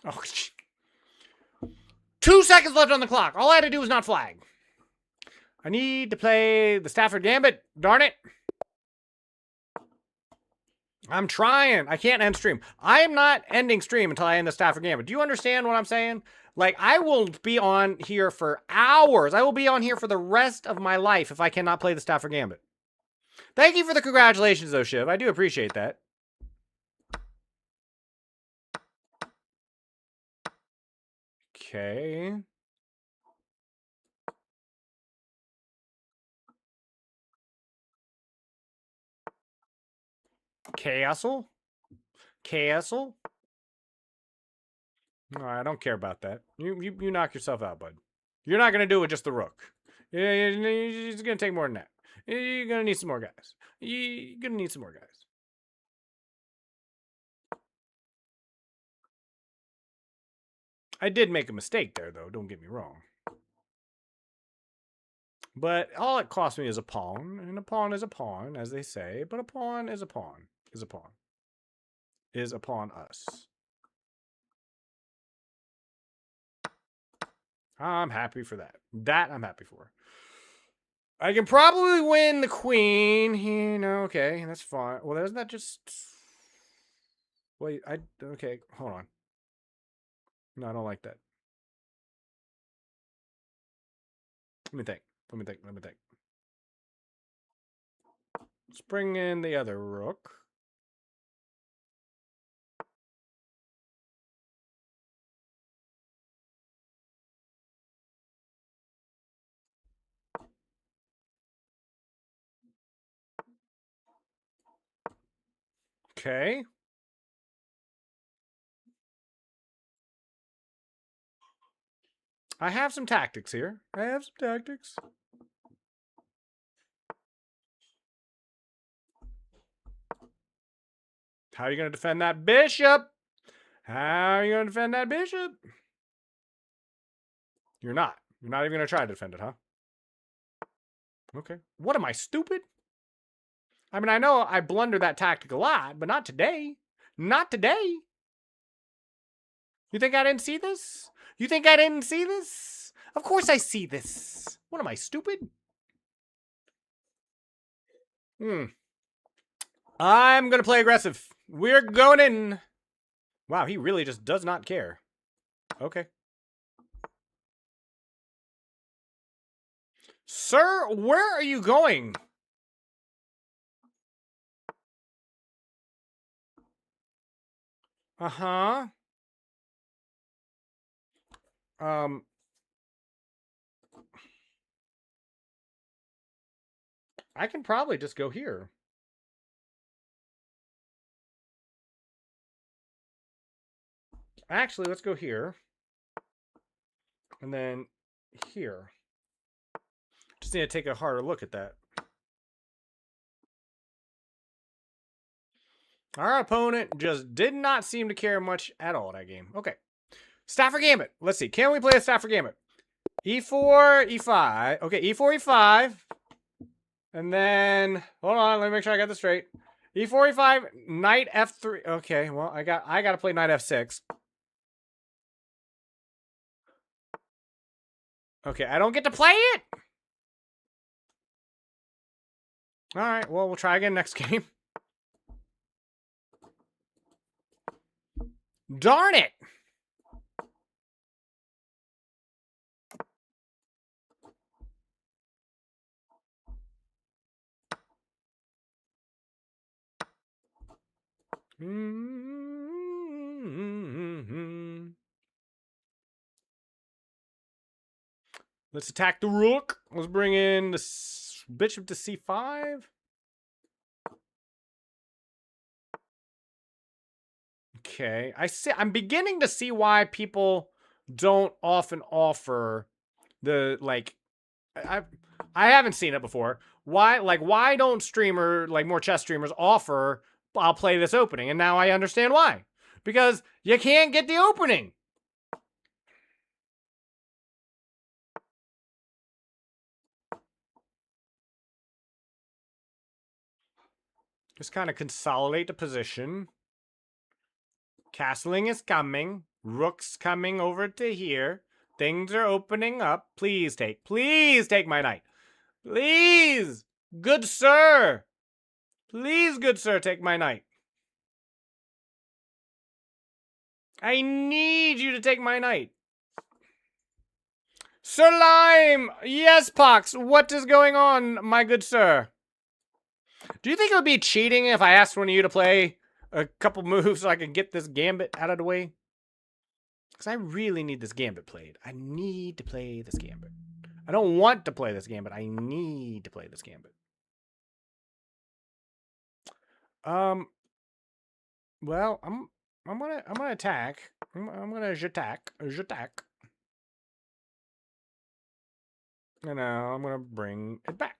Oh, 2 seconds left on the clock. All I had to do was not flag. I need to play the Stafford Gambit. Darn it. I'm trying. I can't end stream. I am not ending stream until I end the Stafford Gambit. Do you understand what I'm saying? Like, I will be on here for hours. I will be on here for the rest of my life if I cannot play the Stafford Gambit. Thank you for the congratulations, though, Shiv. I do appreciate that. Okay. Castle? Castle? No, I don't care about that. You knock yourself out, bud. You're not going to do it with just the rook. It's going to take more than that. You're going to need some more guys. You're going to need some more guys. I did make a mistake there, though. Don't get me wrong. But all it cost me is a pawn. And a pawn is a pawn, as they say. But a pawn is a pawn. Is a pawn. Is upon us. I'm happy for that. That I'm happy for. I can probably win the queen. You know, okay, that's fine. Well, isn't that just... Wait, okay, hold on. No, I don't like that. Let me think. Let me think. Let's bring in the other rook. Okay. I have some tactics here. I have some tactics. How are you going to defend that bishop? How are you going to defend that bishop? You're not. You're not even going to try to defend it, huh? Okay. What am I, stupid? I mean, I know I blunder that tactic a lot, but not today. Not today. You think I didn't see this? You think I didn't see this? Of course I see this. What am I, stupid? I'm going to play aggressive. We're going in. Wow, he really just does not care. Okay. Sir, where are you going? Uh-huh. I can probably just go here. Actually, let's go here. And then here. Just need to take a harder look at that. Our opponent just did not seem to care much at all that game. Okay. Stafford Gambit. Let's see. Can we play a Stafford Gambit? E4, E5. Okay, E4, E5. And then, hold on, let me make sure I got this straight. E4, E5, knight F3. Okay, well, I got to play knight F6. Okay, I don't get to play it? All right, well, we'll try again next game. Darn it! Let's attack the rook. Let's bring in the bishop to c5. Okay, I'm beginning to see why people don't often offer the, like, I haven't seen it before. Why don't more chess streamers offer, I'll play this opening? And now I understand why. Because you can't get the opening. Just kind of consolidate the position. Castling is coming. Rook's coming over to here. Things are opening up. Please take my knight. Please, good sir. Please, good sir, take my knight. I need you to take my knight. Sir Lime! Yes, Pox, what is going on, my good sir? Do you think it would be cheating if I asked one of you to play a couple moves so I can get this gambit out of the way? Because I really need this gambit played. I need to play this gambit. I don't want to play this gambit. I need to play this gambit. Well, I'm gonna attack. I'm gonna attack. And now I'm gonna bring it back.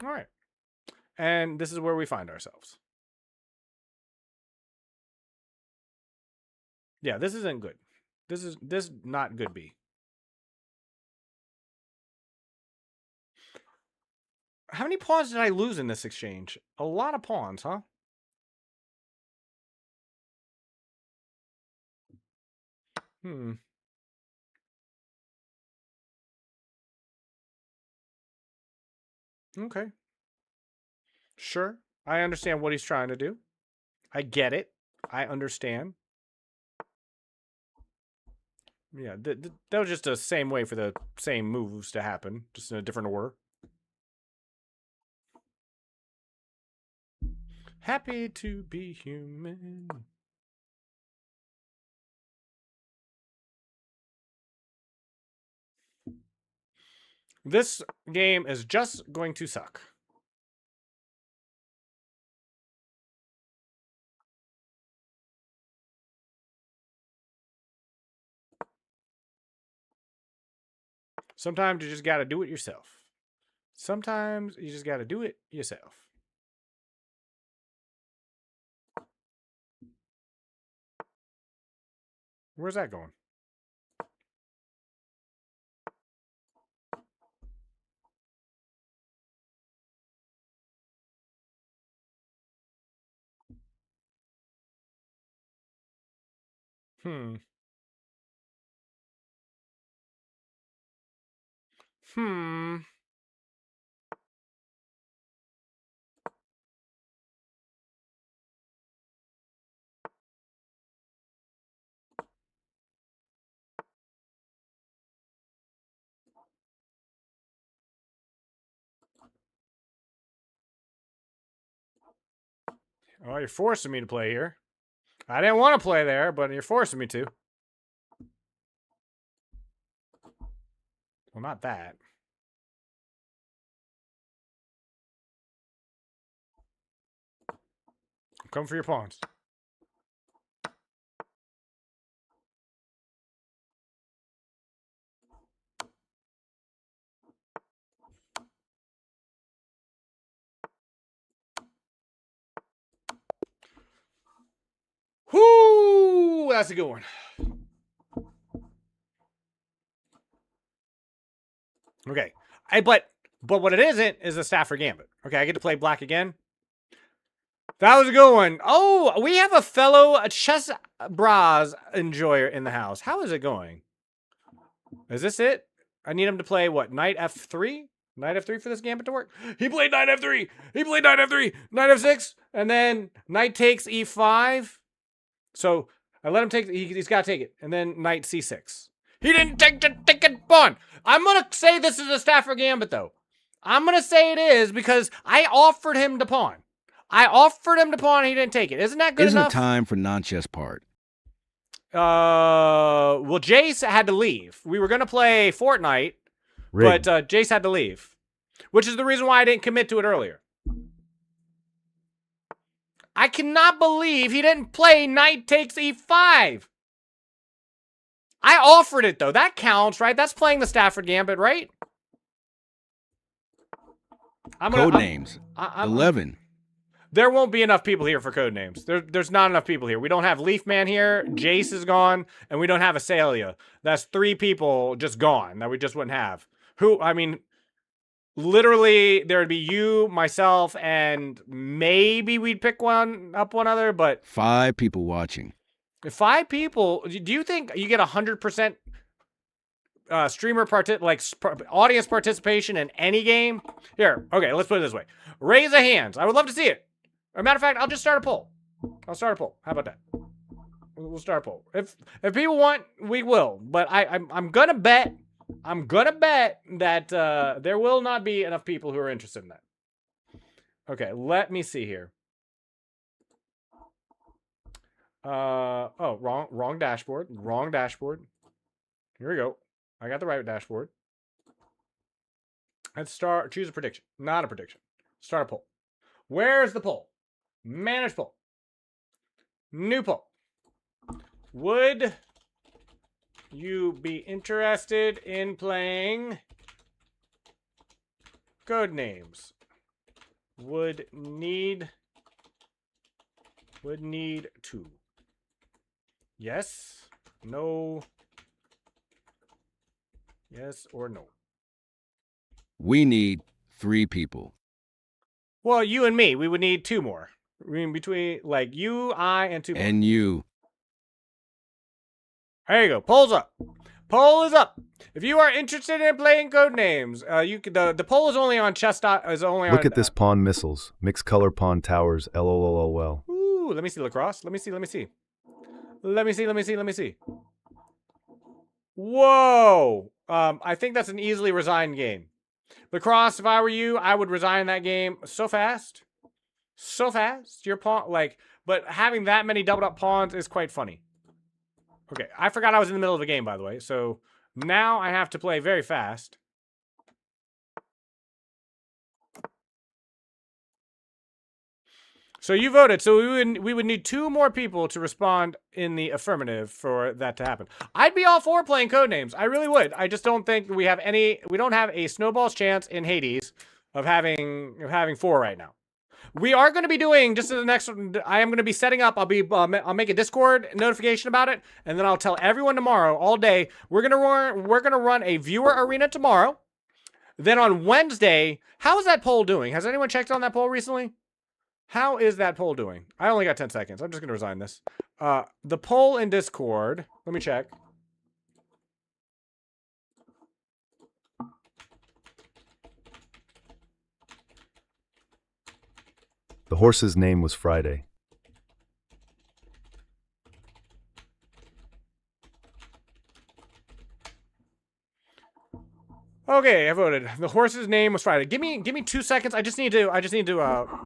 All right. And this is where we find ourselves. Yeah, this isn't good. This not good B. How many pawns did I lose in this exchange? A lot of pawns, huh? Okay. Sure. I understand what he's trying to do. I get it. I understand. Yeah, that was just the same way for the same moves to happen, just in a different order. Happy to be human. This game is just going to suck. Sometimes you just got to do it yourself. Sometimes you just got to do it yourself. Where's that going? Oh, you're forcing me to play here. I didn't want to play there, but you're forcing me to. Well, not that. Come for your pawns. Whoo! That's a good one. Okay. But what it isn't is a Stafford Gambit. Okay, I get to play black again. That was a good one. Oh, we have a fellow chess bras enjoyer in the house. How is it going? Is this it? I need him to play what? Knight F3? Knight F3 for this gambit to work? He played Knight F3. He played Knight F3. Knight F6. And then Knight takes E5. So I let him take, he's got to take it. And then Knight C6. He didn't take the ticket pawn. I'm going to say this is a Stafford Gambit, though. I'm going to say it is because I offered him the pawn. He didn't take it. Isn't that good enough? Isn't it time for non-chess part? Well, Jace had to leave. We were going to play Fortnite, but Jace had to leave. Which is the reason why I didn't commit to it earlier. I cannot believe he didn't play Knight takes E5. I offered it, though. That counts, right? That's playing the Stafford Gambit, right? Code names. 11. There won't be enough people here for code names. There's not enough people here. We don't have Leafman here. Jace is gone. And we don't have Asalia. That's 3 people just gone that we just wouldn't have. Who, I mean, literally there would be you, myself, and maybe we'd pick one other, but 5 people watching. if 5 people, do you think you get 100% streamer audience participation in any game? Here, okay, let's put it this way. Raise a hands. I would love to see it. As a matter of fact, I'll just start a poll. I'll start a poll. How about that? We'll start a poll. If people want, we will. But I'm gonna bet that there will not be enough people who are interested in that. Okay, let me see here. Oh, wrong dashboard. Wrong dashboard. Here we go. I got the right dashboard. Let's choose a prediction. Not a prediction. Start a poll. Where's the poll? Manage poll. New poll. Would you be interested in playing Codenames? Would need to. Yes, no, yes or no. We need 3 people. Well, you and me, we would need 2 more. I mean, between, like, you, I, and 2 more. And you. There you go. Poll's up. Poll is up. If you are interested in playing Codenames, you could. The poll is only on chess. Look at this pawn missiles. Mixed color pawn towers. LOLOL. Ooh, let me see lacrosse. Let me see. Whoa. I think that's an easily resigned game. Lacrosse, if I were you, I would resign that game so fast. So fast. Your pawn, but having that many doubled up pawns is quite funny. Okay, I forgot I was in the middle of a game, by the way. So now I have to play very fast. So you voted. So we would need 2 more people to respond in the affirmative for that to happen. I'd be all for playing Codenames. I really would. I just don't think we don't have a snowball's chance in Hades of having 4 right now. We are going to be doing, just in the next, I am going to be setting up, I'll make a Discord notification about it, and then I'll tell everyone tomorrow, all day, we're going to run a viewer arena tomorrow. Then on Wednesday, how is that poll doing? Has anyone checked on that poll recently? How is that poll doing? I only got 10 seconds. I'm just going to resign this. The poll in Discord, let me check. The horse's name was Friday. Okay, I voted. The horse's name was Friday. Give me 2 seconds. I just need to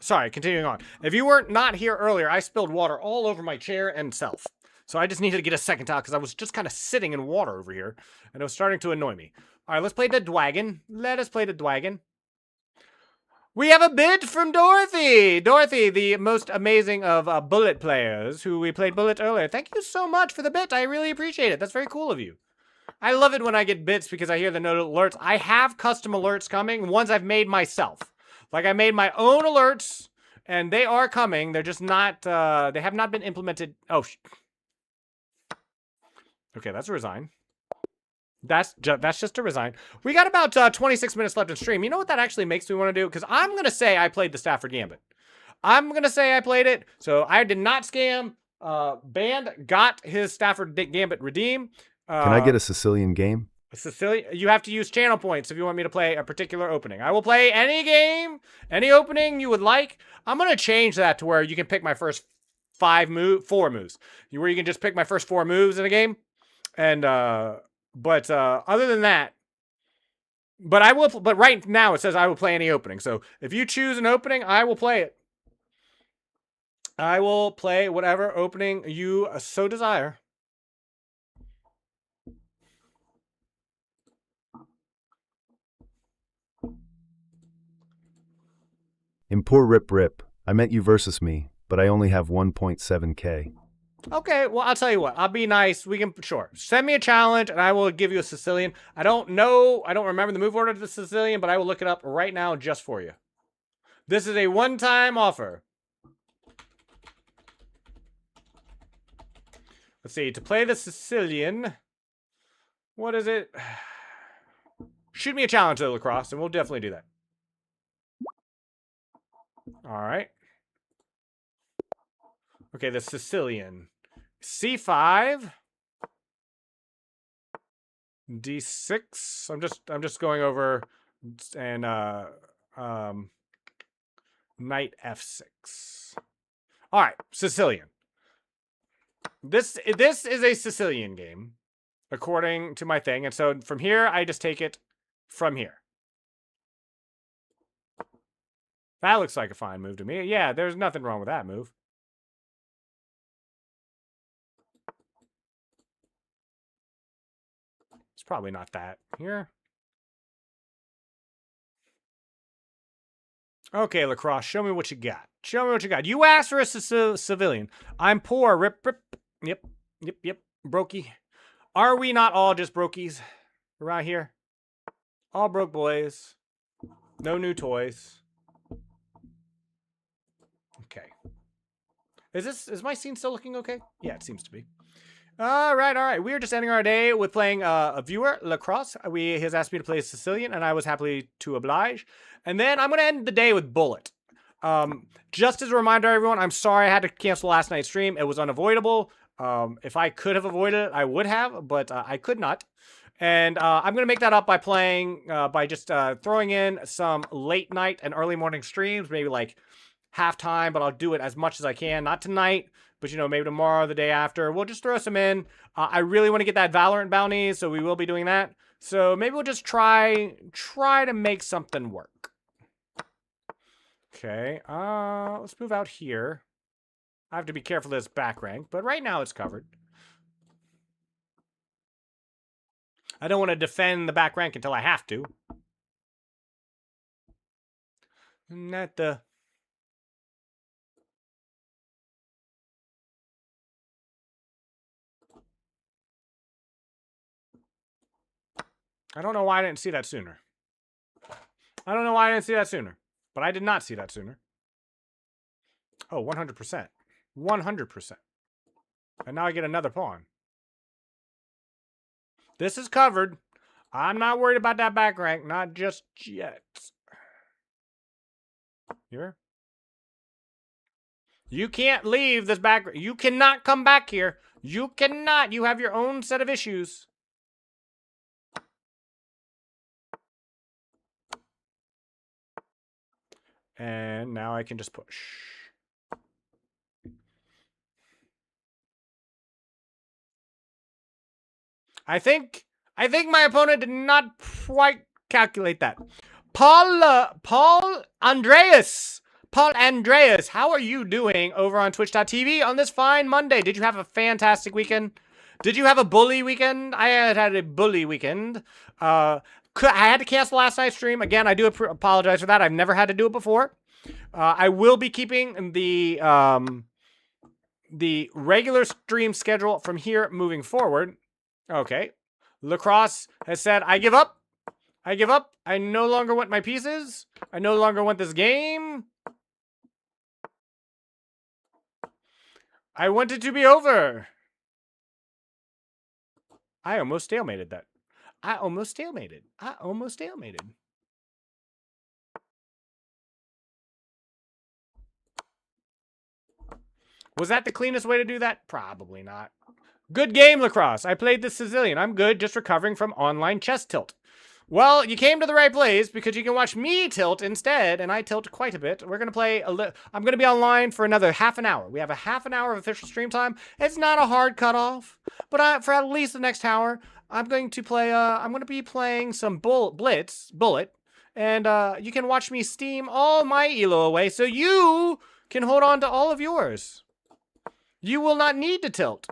Sorry, continuing on. If you weren't not here earlier, I spilled water all over my chair and self. So I just needed to get a second out because I was just kind of sitting in water over here. And it was starting to annoy me. All right, let's play the Dwagon. Let us play the Dwagon. We have a bid from Dorothy. Dorothy, the most amazing of Bullet players, who we played Bullet earlier. Thank you so much for the bit. I really appreciate it. That's very cool of you. I love it when I get bits because I hear the note alerts. I have custom alerts coming, ones I've made myself. Like, I made my own alerts, and they are coming. They're just not, they have not been implemented. Oh, okay, that's a resign. That's just to resign. We got about 26 minutes left in stream. You know what that actually makes me want to do? Because I'm going to say I played the Stafford Gambit. I'm going to say I played it. So I did not scam. Band got his Stafford Gambit redeem. Can I get a Sicilian game? Sicilian, you have to use channel points if you want me to play a particular opening. I will play any game, any opening you would like. I'm going to change that to where you can pick my first 4 moves. Where you can just pick my first 4 moves in a game. And, but other than that, but right now it says I will play any opening. So if you choose an opening, I will play it. I will play whatever opening you so desire. In poor rip, I meant you versus me, but I only have 1.7k. Okay, well, I'll tell you what. I'll be nice. We can, sure. Send me a challenge, and I will give you a Sicilian. I don't remember the move order to the Sicilian, but I will look it up right now just for you. This is a one-time offer. Let's see. To play the Sicilian, what is it? Shoot me a challenge, though, Lacrosse, and we'll definitely do that. All right. Okay, the Sicilian. C5. D6. I'm just going over and knight F6. All right, Sicilian. This is a Sicilian game according to my thing, and so from here I just take it from here. That looks like a fine move to me. Yeah, there's nothing wrong with that move. It's probably not that. Here. Okay, Lacrosse, show me what you got. Show me what you got. You asked for a civilian. I'm poor. Rip. Yep. Brokey. Are we not all just brokies around here? All broke boys. No new toys. Okay. Is my scene still looking okay? Yeah, it seems to be. All right. We are just ending our day with playing a viewer, Lacrosse. He has asked me to play Sicilian, and I was happily to oblige. And then I'm going to end the day with Bullet. Just as a reminder, everyone, I'm sorry I had to cancel last night's stream. It was unavoidable. If I could have avoided it, I would have, but I could not. And I'm going to make that up by playing, by just throwing in some late night and early morning streams, maybe like halftime, but I'll do it as much as I can. Not tonight, but, you know, maybe tomorrow or the day after. We'll just throw some in. I really want to get that Valorant bounty, so we will be doing that. So maybe we'll just try to make something work. Okay, let's move out here. I have to be careful of this back rank, but right now it's covered. I don't want to defend the back rank until I have to. Not the... I don't know why I didn't see that sooner. But I did not see that sooner. Oh, 100%. 100%. And now I get another pawn. This is covered. I'm not worried about that back rank. Not just yet. Here. You can't leave this back. You cannot come back here. You cannot. You have your own set of issues. And now I can just push. I think my opponent did not quite calculate that. Paul Andreas, how are you doing over on Twitch.tv on this fine Monday? Did you have a fantastic weekend? Did you have a bully weekend? I had a bully weekend. I had to cancel last night's stream. Again, I do apologize for that. I've never had to do it before. I will be keeping the regular stream schedule from here moving forward. Okay. Lacrosse has said, I give up. I give up. I no longer want my pieces. I no longer want this game. I want it to be over. I almost stalemated that. I almost stalemated. Was that the cleanest way to do that? Probably not. Good game, Lacrosse. I played the Sicilian. I'm good, just recovering from online chess tilt. Well, you came to the right place because you can watch me tilt instead, and I tilt quite a bit. We're going to play I'm going to be online for another half an hour. We have a half an hour of official stream time. It's not a hard cutoff, but for at least the next hour, I'm going to play, I'm going to be playing some Bullet, and you can watch me steam all my ELO away so you can hold on to all of yours. You will not need to tilt.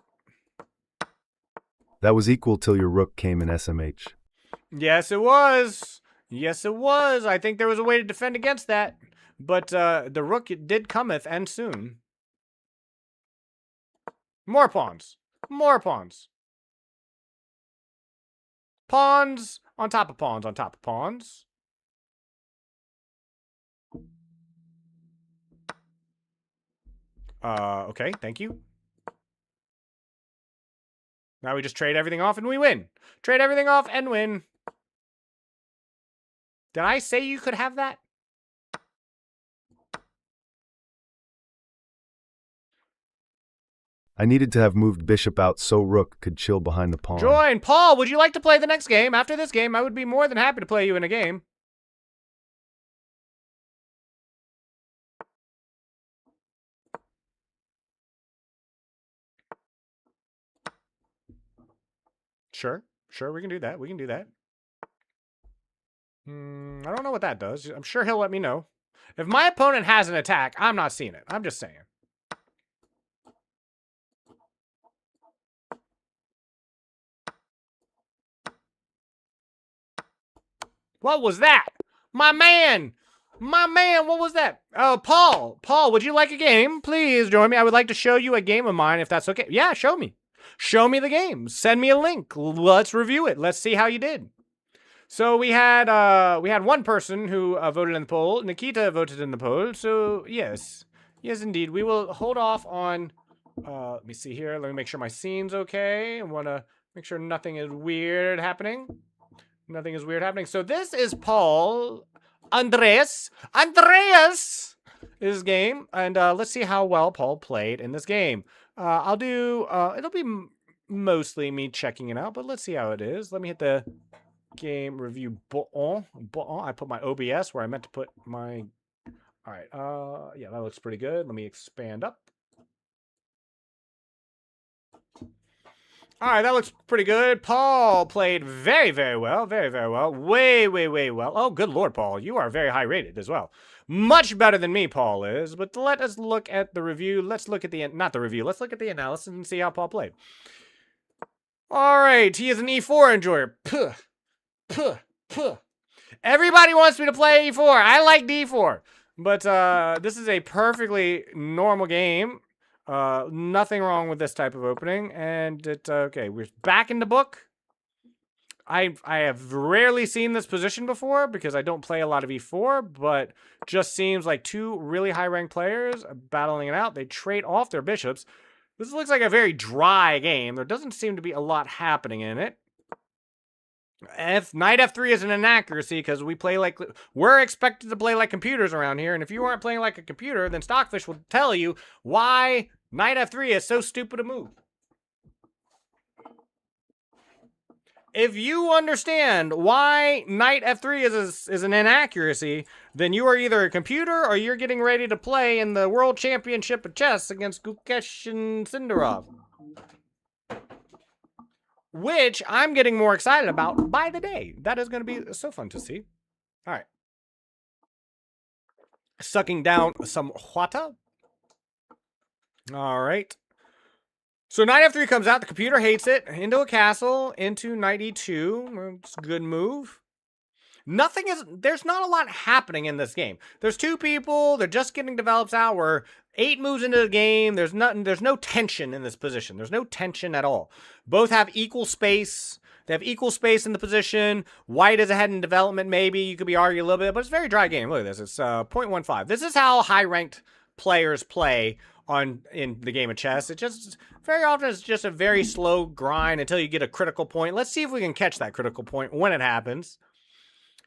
That was equal till your rook came in SMH. Yes, it was. Yes, it was. I think there was a way to defend against that. But the rook did cometh, and soon. More pawns. More pawns. Pawns on top of pawns on top of pawns. Okay, thank you. Now we just trade everything off and we win. Trade everything off and win. Did I say you could have that? I needed to have moved bishop out so rook could chill behind the pawn. Join! Paul, would you like to play the next game? After this game, I would be more than happy to play you in a game. Sure, we can do that. We can do that. I don't know what that does. I'm sure he'll let me know. If my opponent has an attack, I'm not seeing it. I'm just saying. What was that? My man! My man, what was that? Oh, Paul. Paul, would you like a game? Please join me. I would like to show you a game of mine if that's okay. Yeah, show me. Show me the game. Send me a link. Let's review it. Let's see how you did. So we had one person who voted in the poll. Nikita voted in the poll. So yes, indeed. We will hold off on. Let me see here. Let me make sure my scene's okay. I want to make sure nothing is weird happening. Nothing is weird happening. So this is Paul Andreas his game, and let's see how well Paul played in this game. I'll do. It'll be mostly me checking it out, but let's see how it is. Let me hit the game review button. I put my OBS where I meant to put my. All right. Yeah, that looks pretty good. Let me expand up. All right, that looks pretty good. Paul played very, very well. Very, very well. Way, way, way well. Oh, good Lord, Paul. You are very high rated as well. Much better than me, Paul is. But let us look at the review. Let's look at the, not the review. Let's look at the analysis and see how Paul played. All right, he is an E4 enjoyer. Puh. Puh. Puh. Everybody wants me to play E4. I like D4. But this is a perfectly normal game. Nothing wrong with this type of opening, and it okay. We're back in the book. I have rarely seen this position before because I don't play a lot of E4, but just seems like two really high-ranked players battling it out. They trade off their bishops. This looks like a very dry game. There doesn't seem to be a lot happening in it. If Knight F3 is an inaccuracy because we're expected to play like computers around here, and if you aren't playing like a computer, then Stockfish will tell you why Knight F3 is so stupid a move. If you understand why Knight F3 is an inaccuracy, then you are either a computer or you're getting ready to play in the World Championship of Chess against Gukesh and Sindarov. Which I'm getting more excited about by the day. That is going to be so fun to see. All right. Sucking down some Huata. All right. So Knight F3 comes out. The computer hates it. Into a castle. Into Knight E2. It's a good move. There's not a lot happening in this game. There's two people. They're just getting develops out. We're 8 moves into the game. There's no tension in this position. There's no tension at all. Both have equal space. They have equal space in the position. White is ahead in development, maybe. You could be arguing a little bit, but it's a very dry game. Look at this. It's 0.15. This is how high-ranked players play in the game of chess. It just very often it's just a very slow grind until you get a critical point. Let's see if we can catch that critical point when it happens.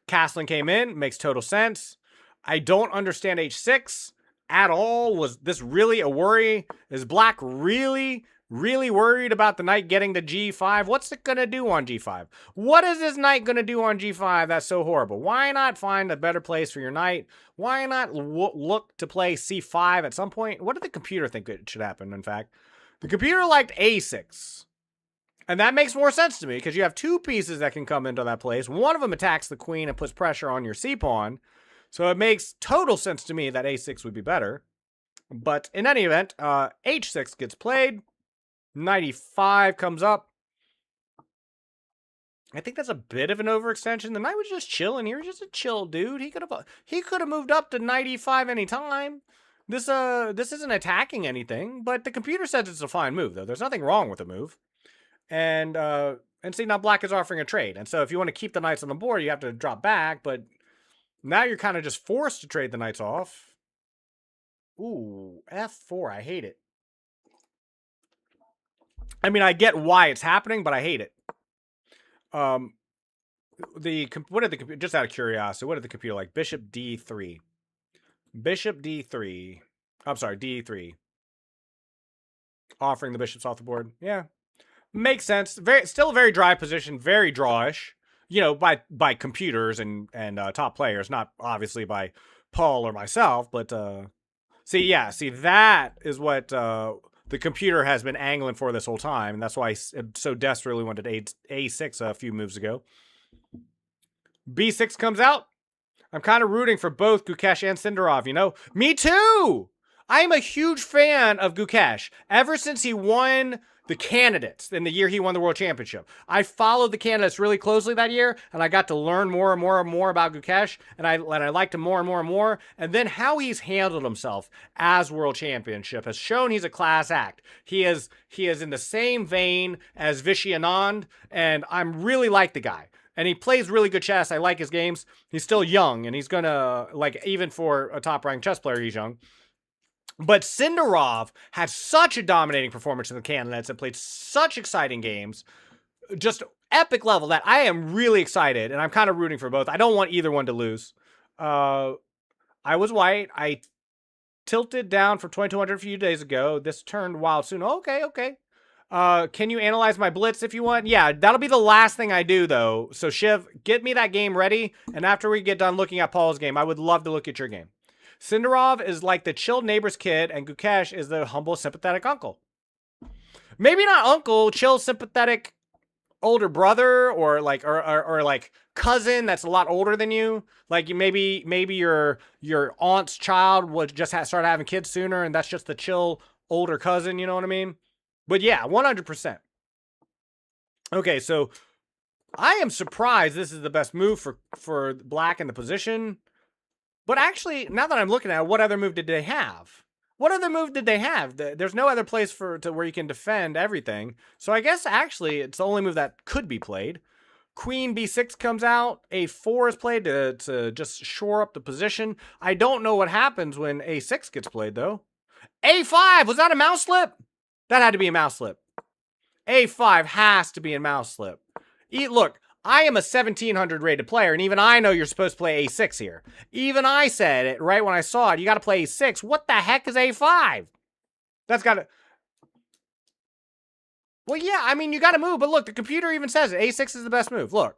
Castling came in, makes total sense. I don't understand h6 at all. Was this really a worry? Is black really worried about the knight getting to g5? What's it going to do on g5? What is this knight going to do on g5 that's so horrible? Why not find a better place for your knight? Why not look to play c5 at some point? What did the computer think it should happen, in fact? The computer liked a6. And that makes more sense to me because you have two pieces that can come into that place. One of them attacks the queen and puts pressure on your c-pawn. So it makes total sense to me that a6 would be better. But in any event, h6 gets played. Knight e5 comes up. I think that's a bit of an overextension. The knight was just chilling here. Just a chill dude. He could have moved up to knight e5 anytime. This isn't attacking anything, but the computer says it's a fine move though. There's nothing wrong with the move. And see, now black is offering a trade. And so if you want to keep the knights on the board, you have to drop back, but now you're kind of just forced to trade the knights off. Ooh, f4. I hate it. I mean, I get why it's happening, but I hate it. What did the computer, just out of curiosity, what did the computer like? Bishop d3. Bishop d3. I'm sorry, d3. Offering the bishops off the board. Yeah. Makes sense. Still a very dry position, very drawish. You know, by computers and top players, not obviously by Paul or myself, but see that is what the computer has been angling for this whole time, and that's why I so desperately wanted a6 a few moves ago. b6 comes out. I'm kind of rooting for both Gukesh and Sindarov, you know? Me too! I am a huge fan of Gukesh. Ever since he won the candidates in the year he won the world championship, I followed the candidates really closely that year, and I got to learn more and more and more about Gukesh, and I liked him more and more and more. And then how he's handled himself as world championship has shown he's a class act. He is in the same vein as Vishy Anand, and I'm really like the guy. And he plays really good chess. I like his games. He's still young, and he's gonna, like, even for a top-ranked chess player, he's young. But Sindarov had such a dominating performance in the candidates and played such exciting games, just epic level, that I am really excited, and I'm kind of rooting for both. I don't want either one to lose. I was white. I tilted down from 2200 a few days ago. This turned wild soon. Okay. Can you analyze my blitz if you want? Yeah, that'll be the last thing I do, though. So, Shiv, get me that game ready, and after we get done looking at Paul's game, I would love to look at your game. Sindarov is like the chilled neighbor's kid, and Gukesh is the humble, sympathetic uncle. Maybe not uncle, chill, sympathetic older brother, or like cousin that's a lot older than you. Like maybe your aunt's child would just start having kids sooner, and that's just the chill older cousin. You know what I mean? But yeah, 100%. Okay, so I am surprised this is the best move for black in the position. But actually, now that I'm looking at it, what other move did they have? What other move did they have? There's no other place where you can defend everything. So I guess actually it's the only move that could be played. Queen b6 comes out. a4 is played to just shore up the position. I don't know what happens when a6 gets played, though. a5! Was that a mouse slip? That had to be a mouse slip. a5 has to be a mouse slip. Look. I am a 1700 rated player, and even I know you're supposed to play a6 here. Even I said it right when I saw it. You got to play a6. What the heck is a5? That's got to... Well, yeah, I mean, you got to move, but look, the computer even says it. a6 is the best move. Look.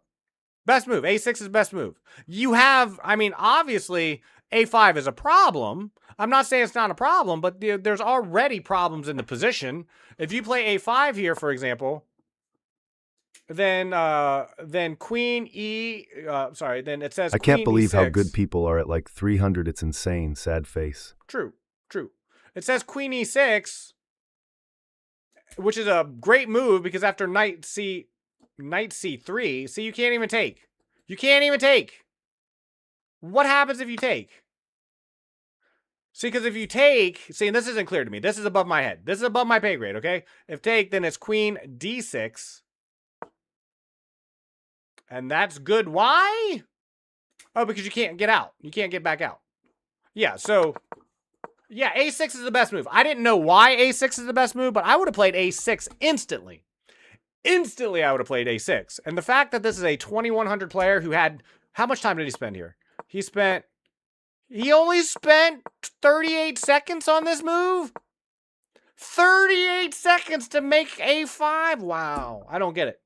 Best move. a6 is best move. You have, I mean, obviously, a5 is a problem. I'm not saying it's not a problem, but there's already problems in the position. If you play a5 here, for example... Then queen then it says I can't believe e6. how good people are at like 300. It's insane. Sad face. True. It says queen e6, which is a great move because after knight c3, see, you can't even take. You can't even take. What happens if you take? See, because if you take, see, and this isn't clear to me. This is above my head. This is above my pay grade, okay? If take, then it's queen d6. And that's good. Why? Oh, because you can't get out. You can't get back out. Yeah, so Yeah, A6 is the best move. I didn't know why A6 is the best move, but I would have played A6 instantly. Instantly, I would have played A6. And the fact that this is a 2100 player who had... How much time did he spend here? He only spent 38 seconds on this move? 38 seconds to make A5? Wow. I don't get it.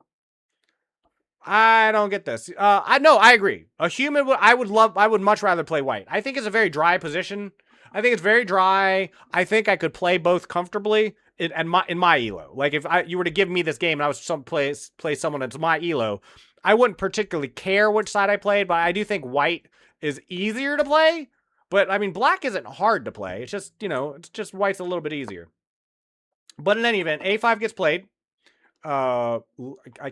I don't get this. I agree. A human, I would much rather play white. I think it's a very dry position. I think it's very dry. I think I could play both comfortably in my elo. Like if you were to give me this game and I was play someone that's my elo, I wouldn't particularly care which side I played, but I do think white is easier to play. But I mean, black isn't hard to play. It's just, it's just white's a little bit easier. But in any event, A5 gets played. I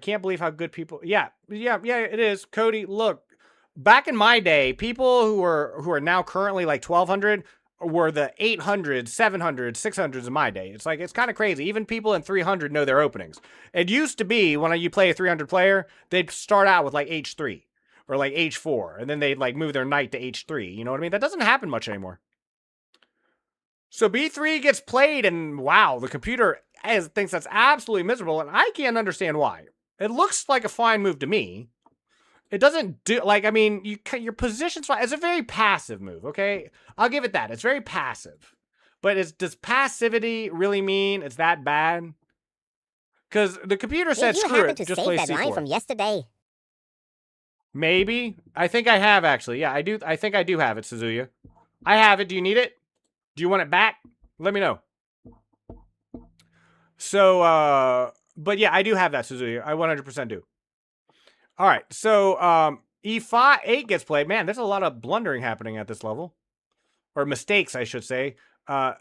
can't believe how good people. Yeah, it is. Cody, look, back in my day, people who are now currently like 1200 were the 800s, 700s, 600s in my day. It's like, it's kind of crazy. Even people in 300 know their openings. It used to be when you play a 300 player, they'd start out with like H3 or like H4, and then they'd like move their knight to H3. You know what I mean? That doesn't happen much anymore. So B3 gets played, and wow, the computer thinks that's absolutely miserable, and I can't understand why. It looks like a fine move to me. It doesn't do, like, I mean, your position's fine. It's a very passive move, okay? I'll give it that. It's very passive. But does passivity really mean it's that bad? Because the computer said, screw it, just play C4. Did you happen to save that line from yesterday? Maybe. I think I have, actually. Yeah, I do. I think I do have it, Suzuya. I have it. Do you need it? Do you want it back? Let me know. So, but yeah, I do have that, Suzuya. I 100% do. All right, so E5, 8 gets played. Man, there's a lot of blundering happening at this level. Or mistakes, I should say.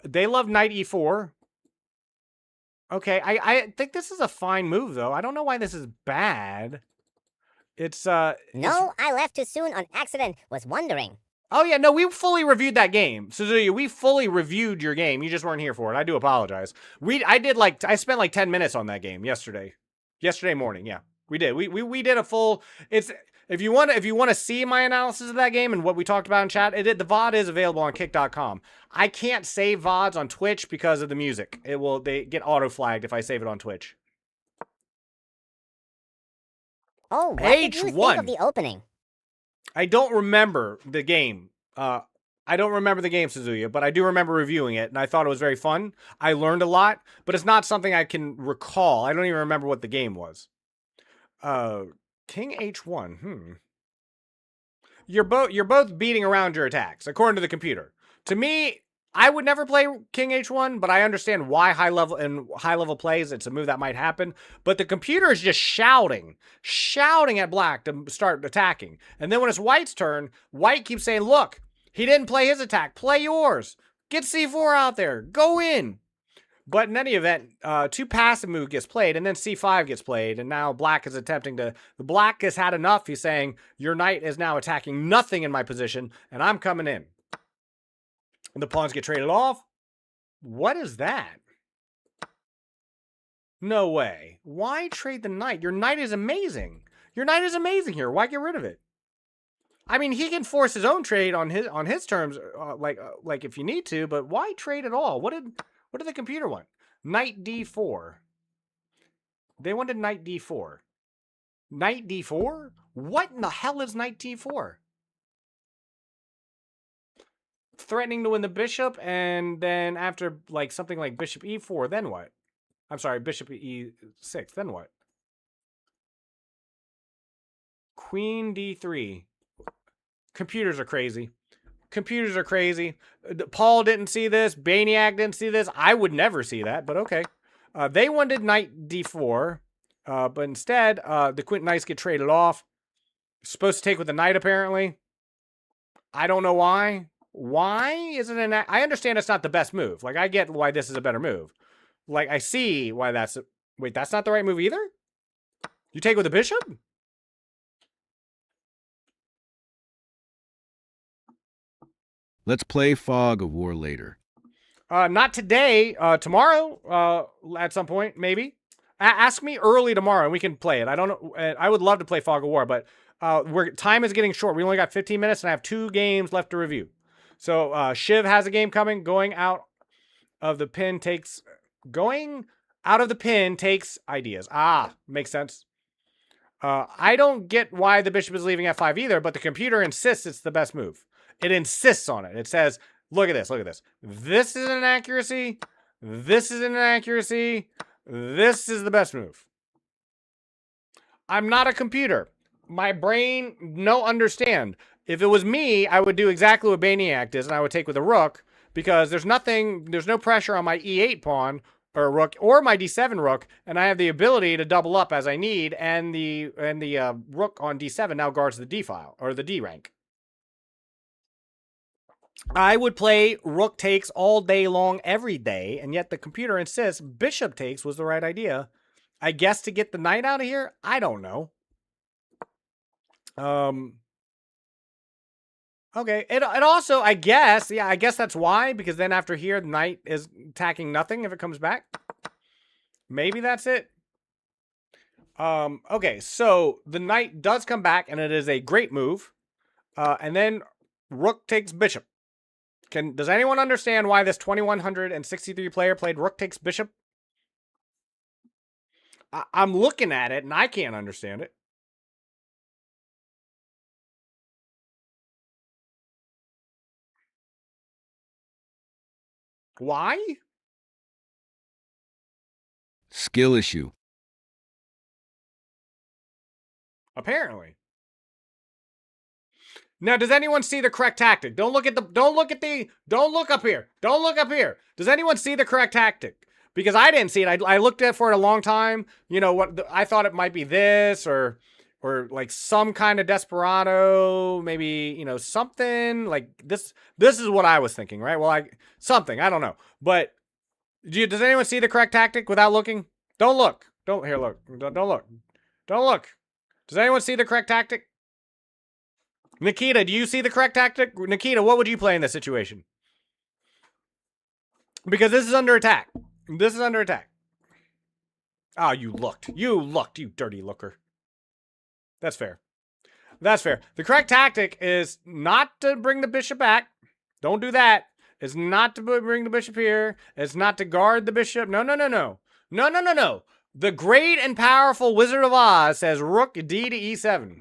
They love knight E4. Okay, I think this is a fine move, though. I don't know why this is bad. No, I left too soon on accident. Was wondering. Oh, yeah, no, we fully reviewed that game. Suzuya, we fully reviewed your game. You just weren't here for it. I do apologize. I spent like 10 minutes on that game yesterday. Yesterday morning, yeah. We did. We did a full. If you want to see my analysis of that game and what we talked about in chat, the VOD is available on kick.com. I can't save VODs on Twitch because of the music. They get auto flagged if I save it on Twitch. Oh, what did you think of the opening? I don't remember the game. I don't remember the game, Suzuya, but I do remember reviewing it, and I thought it was very fun. I learned a lot, but it's not something I can recall. I don't even remember what the game was. King H1. You're both beating around your attacks, according to the computer. To me, I would never play King H1, but I understand why high level plays. It's a move that might happen. But the computer is just shouting at black to start attacking. And then when it's white's turn, white keeps saying, look, he didn't play his attack. Play yours. Get C4 out there. Go in. But in any event, 2 passive move gets played, and then C5 gets played, and now black is attempting to... The black has had enough. He's saying, your knight is now attacking nothing in my position, and I'm coming in. And the pawns get traded off. What is that? No way. Why trade the knight? Your knight is amazing. Your knight is amazing here. Why get rid of it? I mean, he can force his own trade on his terms, like if you need to, but why trade at all? What did the computer want? Knight D4. They wanted knight D4. Knight D4? What in the hell is knight D4? Threatening to win the bishop, and then after like something like bishop E4, then what? I'm sorry, bishop E6, then what? Queen D3. Computers are crazy. Computers are crazy. Paul didn't see this. Baniac didn't see this. I would never see that, but okay. They wanted knight D4, but instead, the queen knights get traded off. Supposed to take with the knight, apparently. I don't know why. Why is it an... I understand it's not the best move. Like, I get why this is a better move. Like, I see why that's... Wait, that's not the right move either? You take with the bishop? Let's play Fog of War later. Not today. Tomorrow, at some point, maybe. Ask me early tomorrow, and we can play it. I don't know. I would love to play Fog of War, but time is getting short. We only got 15 minutes, and I have 2 games left to review. So Shiv has a game coming. Going out of the pin takes ideas. Makes sense. I don't get why the bishop is leaving f5 either, but the computer insists it's the best move. It insists on it. It says, look at this, look at this. This is an accuracy. This is an accuracy. This is the best move. I'm not a computer. My brain no understand. If it was me, I would do exactly what Baniac does, and I would take with a rook, because there's no pressure on my e8 pawn or rook or my d7 rook, and I have the ability to double up as I need, and the rook on d7 now guards the d file or the d rank. I would play rook takes all day long every day, and yet the computer insists bishop takes was the right idea. I guess to get the knight out of here? I don't know. Okay. It also, I guess that's why, because then after here, the knight is attacking nothing if it comes back. Maybe that's it. Okay, so the knight does come back, and it is a great move. And then rook takes bishop. Does anyone understand why this 2163 player played rook takes bishop? I'm looking at it, and I can't understand it. Why? Skill issue. Apparently. Now, does anyone see the correct tactic? Don't look up here. Don't look up here. Does anyone see the correct tactic? Because I didn't see it. I looked at it for a long time. You know what? I thought it might be this or like some kind of desperado, maybe, you know, something like this. This is what I was thinking, right? Well, something, I don't know. But does anyone see the correct tactic without looking? Don't look. Don't look. Don't look. Don't look. Does anyone see the correct tactic? Nikita, do you see the correct tactic? Nikita, what would you play in this situation? Because this is under attack. This is under attack. Oh, you looked. You looked, you dirty looker. That's fair. That's fair. The correct tactic is not to bring the bishop back. Don't do that. It's not to bring the bishop here. It's not to guard the bishop. No, no, no, no. No, no, no, no. The great and powerful Wizard of Oz says rook d to e7.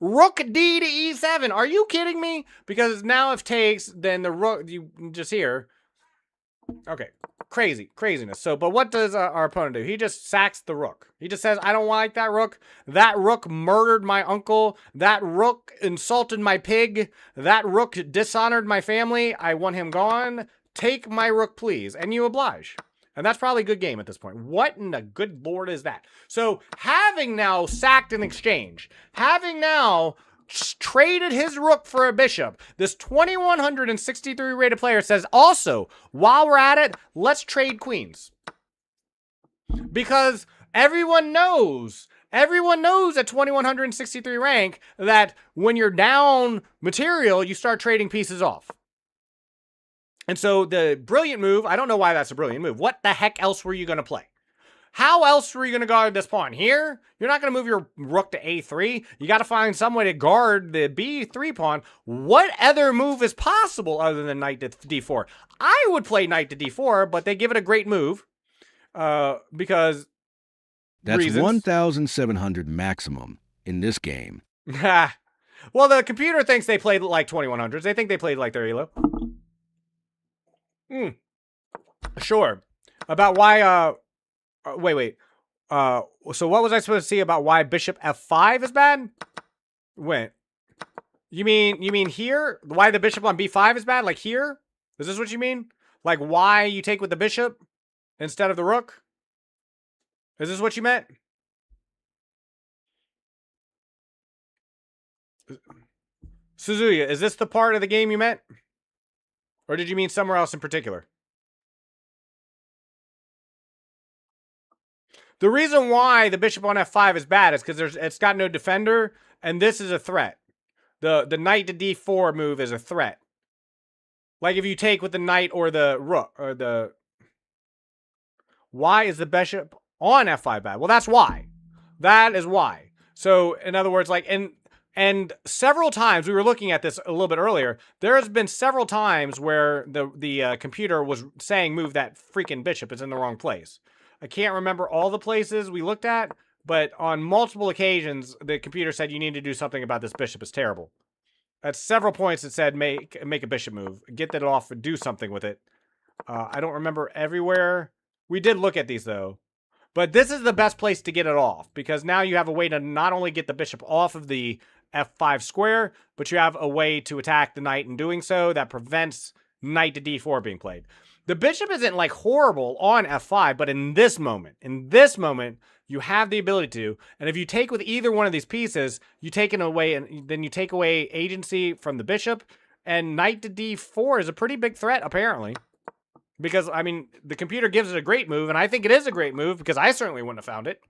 Rook d to e7. Are you kidding me? Because now if takes, then the rook, you just here. Okay. Craziness. So, but what does our opponent do? He just sacks the rook. He just says, I don't like that rook. That rook murdered my uncle. That rook insulted my pig. That rook dishonored my family. I want him gone. Take my rook, please. And you oblige. And that's probably a good game at this point. What in the good lord is that? So, having now sacked an exchange, having now traded his rook for a bishop, this 2163 rated player says, also, while we're at it, let's trade queens. Because everyone knows at 2163 rank that when you're down material, you start trading pieces off. And so the brilliant move, I don't know why that's a brilliant move. What the heck else were you going to play? How else were you going to guard this pawn? Here? You're not going to move your rook to a3. You got to find some way to guard the b3 pawn. What other move is possible other than knight to d4? I would play knight to d4, but they give it a great move because that's reasons. 1,700 maximum in this game. Well, the computer thinks they played like 2100s. They think they played like their elo. Sure. About why, wait. So what was I supposed to see about why bishop f5 is bad? Wait. You mean here? Why the bishop on b5 is bad? Like here? Is this what you mean? Like why you take with the bishop instead of the rook? Is this what you meant? Suzuya, is this the part of the game you meant? Or did you mean somewhere else in particular? The reason why the bishop on f5 is bad is because it's got no defender, and this is a threat. The knight to d4 move is a threat. Like if you take with the knight or the rook or the. Why is the bishop on f5 bad? Well, that's why. That is why. So in other words, like, and And several times, we were looking at this a little bit earlier, there has been several times where the computer was saying move that freaking bishop. It's in the wrong place. I can't remember all the places we looked at, but on multiple occasions, the computer said you need to do something about this bishop. It's terrible. At several points, it said make a bishop move. Get that off and do something with it. I don't remember everywhere. We did look at these, though. But this is the best place to get it off, because now you have a way to not only get the bishop off of the f5 square, but you have a way to attack the knight in doing so that prevents knight to d4 being played. The bishop isn't like horrible on f5, but in this moment, you have the ability to, and if you take with either one of these pieces, you take it away, and then you take away agency from the bishop, and knight to d4 is a pretty big threat, apparently. Because, I mean, the computer gives it a great move, and I think it is a great move, because I certainly wouldn't have found it.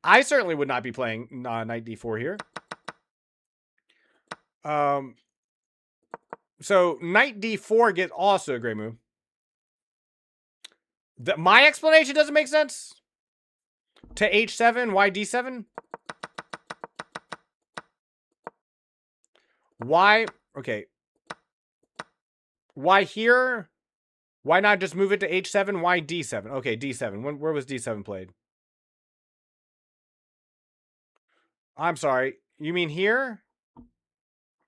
I certainly would not be playing knight d4 here. So, knight d4 gets also a great move. My explanation doesn't make sense. To h7, why d7? Why? Okay. Why here? Why not just move it to h7? Why d7? Okay, d7. Where was d7 played? I'm sorry. You mean here?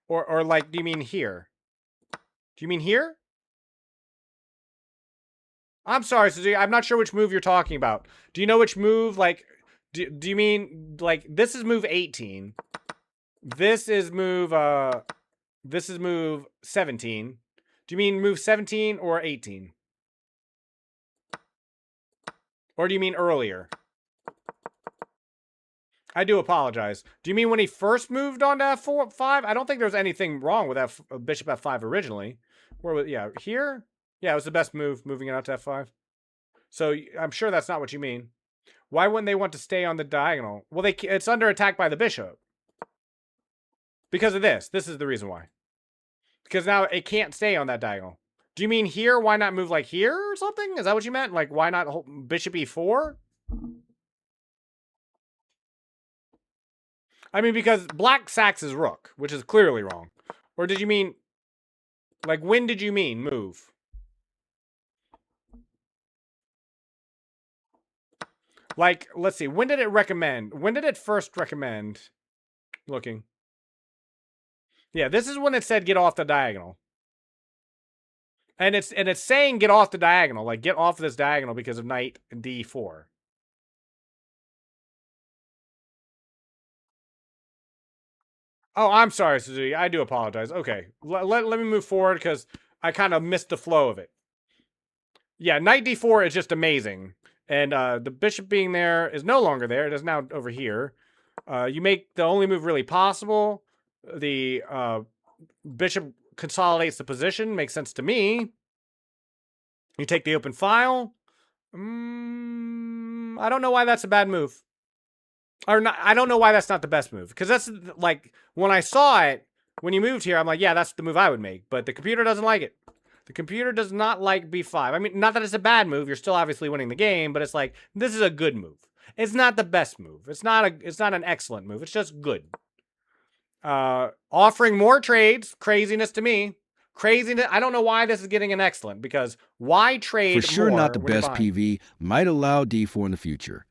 Or like, do you mean here? Do you mean here? I'm sorry, Suzuki. I'm not sure which move you're talking about. Do you know which move? Like, do you mean, like, this is move 18. This is move 17. Do you mean move 17 or 18? Or do you mean earlier? I do apologize. Do you mean when he first moved on to f4, 5? I don't think there was anything wrong with bishop f5 originally. Where was, yeah, here? Yeah, it was the best move, moving it out to f5. So I'm sure that's not what you mean. Why wouldn't they want to stay on the diagonal? Well, it's under attack by the bishop. Because of this. This is the reason why. Because now it can't stay on that diagonal. Do you mean here? Why not move like here or something? Is that what you meant? Like, why not bishop e4? I mean, because black sacks his rook, which is clearly wrong. Or did you mean, like, when did you mean move? Like, let's see, when did it recommend? When did it first recommend? Looking. Yeah, this is when it said get off the diagonal. And it's saying get off the diagonal, like get off this diagonal because of knight d4. Oh, I'm sorry, Suzuki. I do apologize. Okay, let me move forward because I kind of missed the flow of it. Yeah, knight d4 is just amazing. And the bishop being there is no longer there. It is now over here. You make the only move really possible. The bishop consolidates the position. Makes sense to me. You take the open file. I don't know why that's a bad move. Or not, I don't know why that's not the best move. Because that's like, when I saw it, when you moved here, I'm like, yeah, that's the move I would make. But the computer doesn't like it. The computer does not like b5. I mean, not that it's a bad move. You're still obviously winning the game, but it's like, this is a good move. It's not the best move. It's not an excellent move. It's just good. Offering more trades, craziness to me. Craziness. I don't know why this is getting an excellent, because why trade For sure more not the when you're best behind? PV. Might allow d4 in the future.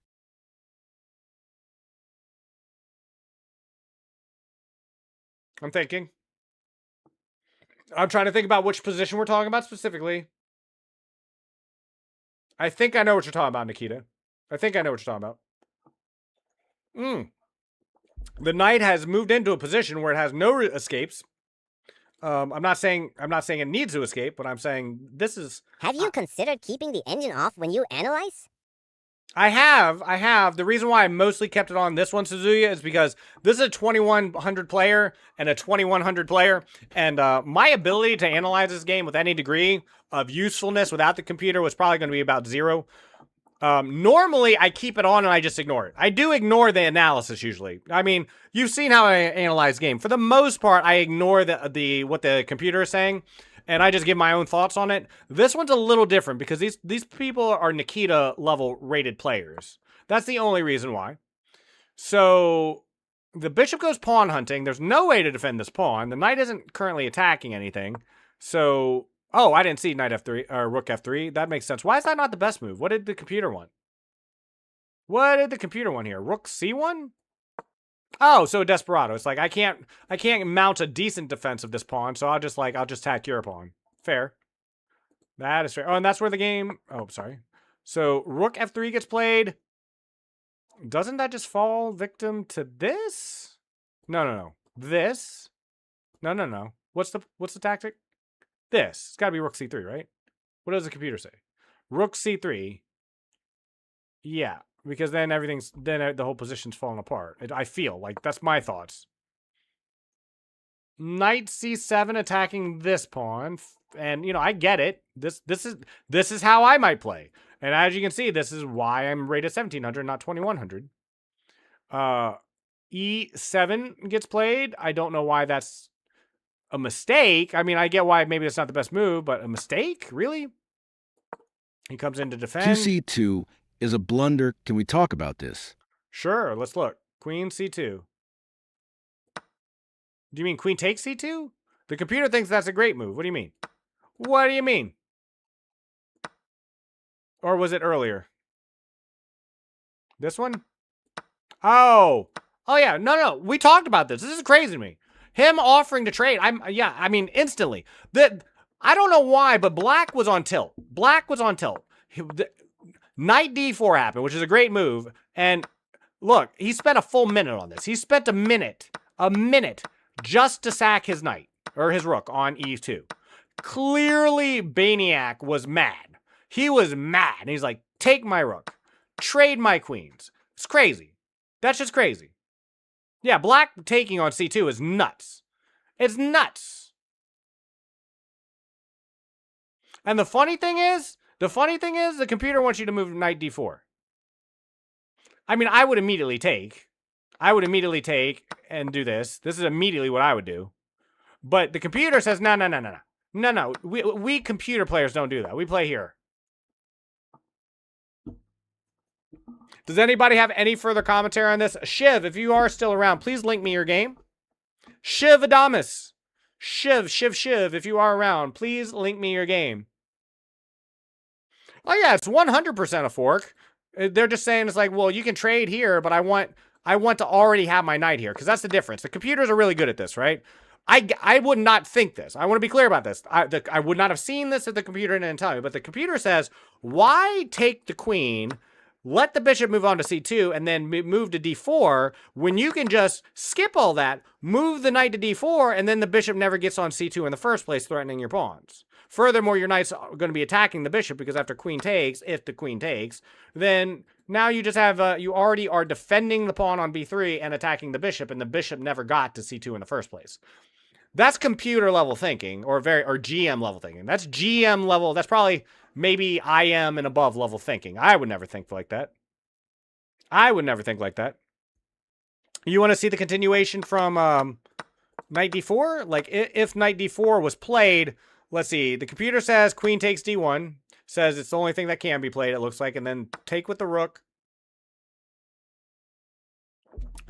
I'm thinking. I'm trying to think about which position we're talking about specifically. I think I know what you're talking about, Nikita. I think I know what you're talking about. The knight has moved into a position where it has no escapes. I'm not saying it needs to escape, but I'm saying this is... Have you considered keeping the engine off when you analyze? I have. The reason why I mostly kept it on this one, Suzuya, is because this is a 2100 player and a 2100 player, and my ability to analyze this game with any degree of usefulness without the computer was probably going to be about 0. Normally, I keep it on and I just ignore it. I do ignore the analysis usually. I mean, you've seen how I analyze game. For the most part, I ignore what the computer is saying, and I just give my own thoughts on it. This one's a little different because these people are Nikita level rated players. That's the only reason why. So The bishop goes pawn hunting. There's no way to defend this pawn. The knight isn't currently attacking anything. So, oh, I didn't see knight f3 or rook f3. That makes sense. Why is that not the best move? What did the computer want? What did the computer want here? Rook c1? Oh, so desperado. It's like I can't mount a decent defense of this pawn, so I'll just attack your pawn. Fair. That is fair. Oh, and that's where the game. Oh, sorry. So rook f3 gets played. Doesn't that just fall victim to this? No. This. No. What's the tactic? This. It's got to be rook c3, right? What does the computer say? Rook c3. Yeah, because then the whole position's falling apart. I feel like that's my thoughts. Knight c7 attacking this pawn, and I get it. This is how I might play. And as you can see, this is why I'm rated 1700, not 2100. E7 gets played. I don't know why that's a mistake. I mean, I get why maybe it's not the best move, but a mistake? Really? He comes in to defend. QC2 is a blunder. Can we talk about this? Sure, let's look. Queen c2. Do you mean queen takes c2? The computer thinks that's a great move. What do you mean? What do you mean? Or was it earlier? This one? Oh yeah, no. We talked about this. This is crazy to me. Him offering to trade. I mean, instantly. I don't know why, but black was on tilt. Knight d4 happened, which is a great move. And look, he spent a full minute on this. He spent a minute just to sack his knight or his rook on e2. Clearly, Baniak was mad. He was mad. He's like, take my rook. Trade my queens. It's crazy. That's just crazy. Yeah, black taking on c2 is nuts. It's nuts. And the funny thing is, the computer wants you to move knight d4. I mean, I would immediately take and do this. This is immediately what I would do. But the computer says, no. We computer players don't do that. We play here. Does anybody have any further commentary on this? Shiv, if you are still around, please link me your game. Shiv Adamus. Shiv, if you are around, please link me your game. Oh yeah, it's 100% a fork. They're just saying it's like, well, you can trade here, but I want to already have my knight here, because that's the difference. The computers are really good at this, right? I would not think this. I want to be clear about this. I would not have seen this if the computer didn't tell me, but the computer says, why take the queen, let the bishop move on to c2, and then move to d4, when you can just skip all that, move the knight to d4, and then the bishop never gets on c2 in the first place, threatening your pawns. Furthermore, your knight's going to be attacking the bishop, because after queen takes, if the queen takes, then now you just have, you already are defending the pawn on b3 and attacking the bishop, and the bishop never got to c2 in the first place. That's computer level thinking, or GM level thinking. That's GM level. That's probably maybe IM and above level thinking. I would never think like that. You want to see the continuation from knight d4? Like, if knight d4 was played, let's see. The computer says queen takes d1. Says it's the only thing that can be played, it looks like. And then take with the rook.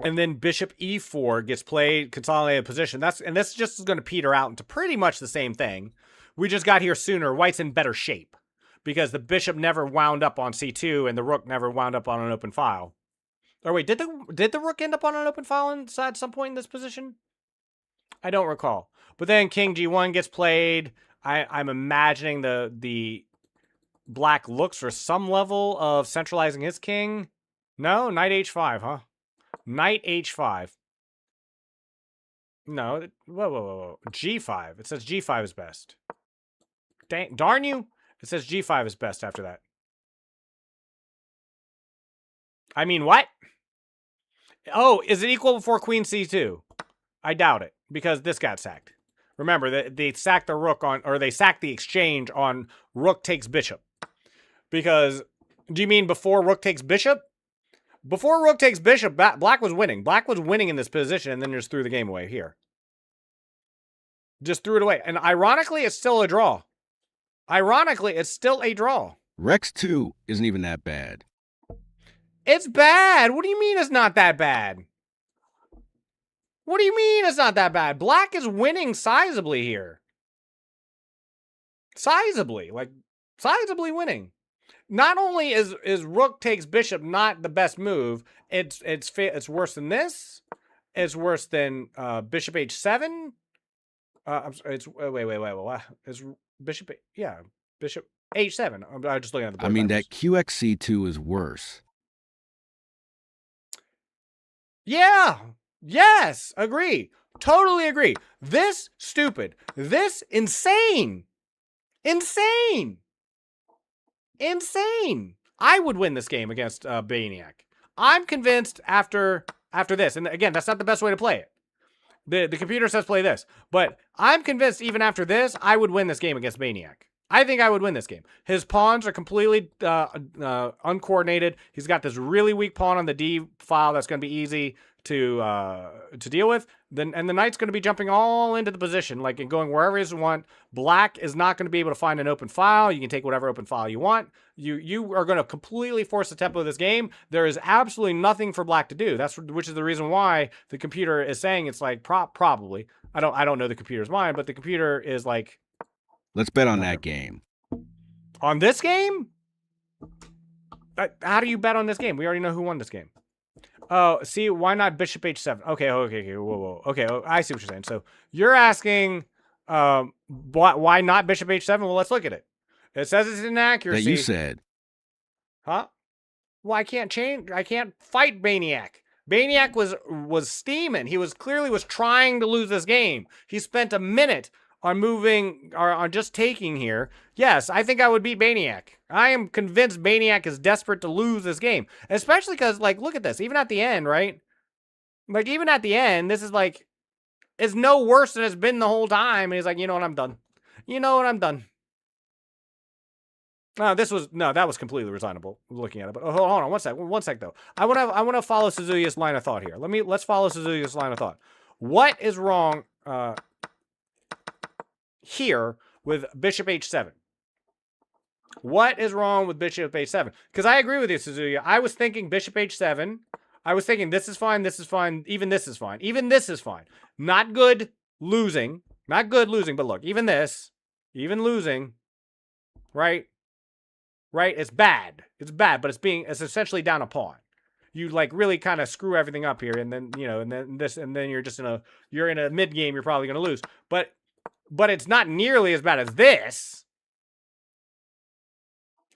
And then bishop e4 gets played, consolidated position. And this just is going to peter out into pretty much the same thing. We just got here sooner. White's in better shape because the bishop never wound up on c2 and the rook never wound up on an open file. Or wait, did the rook end up on an open file at some point in this position? I don't recall. But then king g1 gets played. I'm imagining the black looks for some level of centralizing his king. No, knight h5, huh? Knight h5. No, whoa. G5. It says G5 is best. Darn you. It says G5 is best after that. I mean, what? Oh, is it equal before queen c2? I doubt it, because this got sacked. Remember, they sacked the rook on, or they sacked the exchange on rook takes bishop. Because, do you mean before rook takes bishop? Before rook takes bishop, black was winning. Black was winning in this position and then just threw the game away here. Just threw it away. And ironically, it's still a draw. Rex 2 isn't even that bad. It's bad. What do you mean it's not that bad? What do you mean it's not that bad? Black is winning sizably here. Sizably, like sizably winning. Not only is rook takes bishop not the best move, it's worse than this. It's worse than bishop h7. I'm sorry, it's wait. It's bishop, yeah, bishop h7. I'm just looking at the board. I mean, that QXC2 is worse. Yeah. Yes. Agree. Totally agree. This stupid. This insane. Insane. Insane. I would win this game against Baniak. I'm convinced after this, and again, that's not the best way to play it. The computer says play this, but I'm convinced even after this, I would win this game against Baniak. I think I would win this game. His pawns are completely uncoordinated. He's got this really weak pawn on the D file that's going to be easy to deal with. And the knight's going to be jumping all into the position, like and going wherever you want. Black is not going to be able to find an open file. You can take whatever open file you want. You are going to completely force the tempo of this game. There is absolutely nothing for black to do. Which is the reason why the computer is saying it's like probably. I don't know the computer's mind, but the computer is like. Let's bet on that game. On this game? How do you bet on this game? We already know who won this game. Oh, see, why not bishop h7? Okay, whoa. Okay, I see what you're saying. So you're asking, why not bishop h7? Well, let's look at it. It says it's inaccuracy. That you said. Huh? Well, I can't change. I can't fight Baniak. Baniak was steaming. He clearly was trying to lose this game. He spent a minute on moving, or on just taking here. Yes, I think I would beat Baniak. I am convinced Baniak is desperate to lose this game. Especially because, like, look at this. Even at the end, right? Like, even at the end, this is like, it's no worse than it's been the whole time. And he's like, you know what, I'm done. You know what, I'm done. No, that was completely resignable looking at it. But hold on, one sec though. I want to follow Suzuya's line of thought here. Let's follow Suzuya's line of thought. What is wrong, here with bishop h7? What is wrong with bishop h7? Because I agree with you, Suzuya. I was thinking bishop h7. I was thinking this is fine, even this is fine. Even this is fine. Not good losing. Not good losing, but look, even this, even losing, right? Right? It's bad. It's bad, but it's essentially down a pawn. You like really kind of screw everything up here, and then, you know, and then you're just you're in a mid game, you're probably gonna lose. But it's not nearly as bad as this.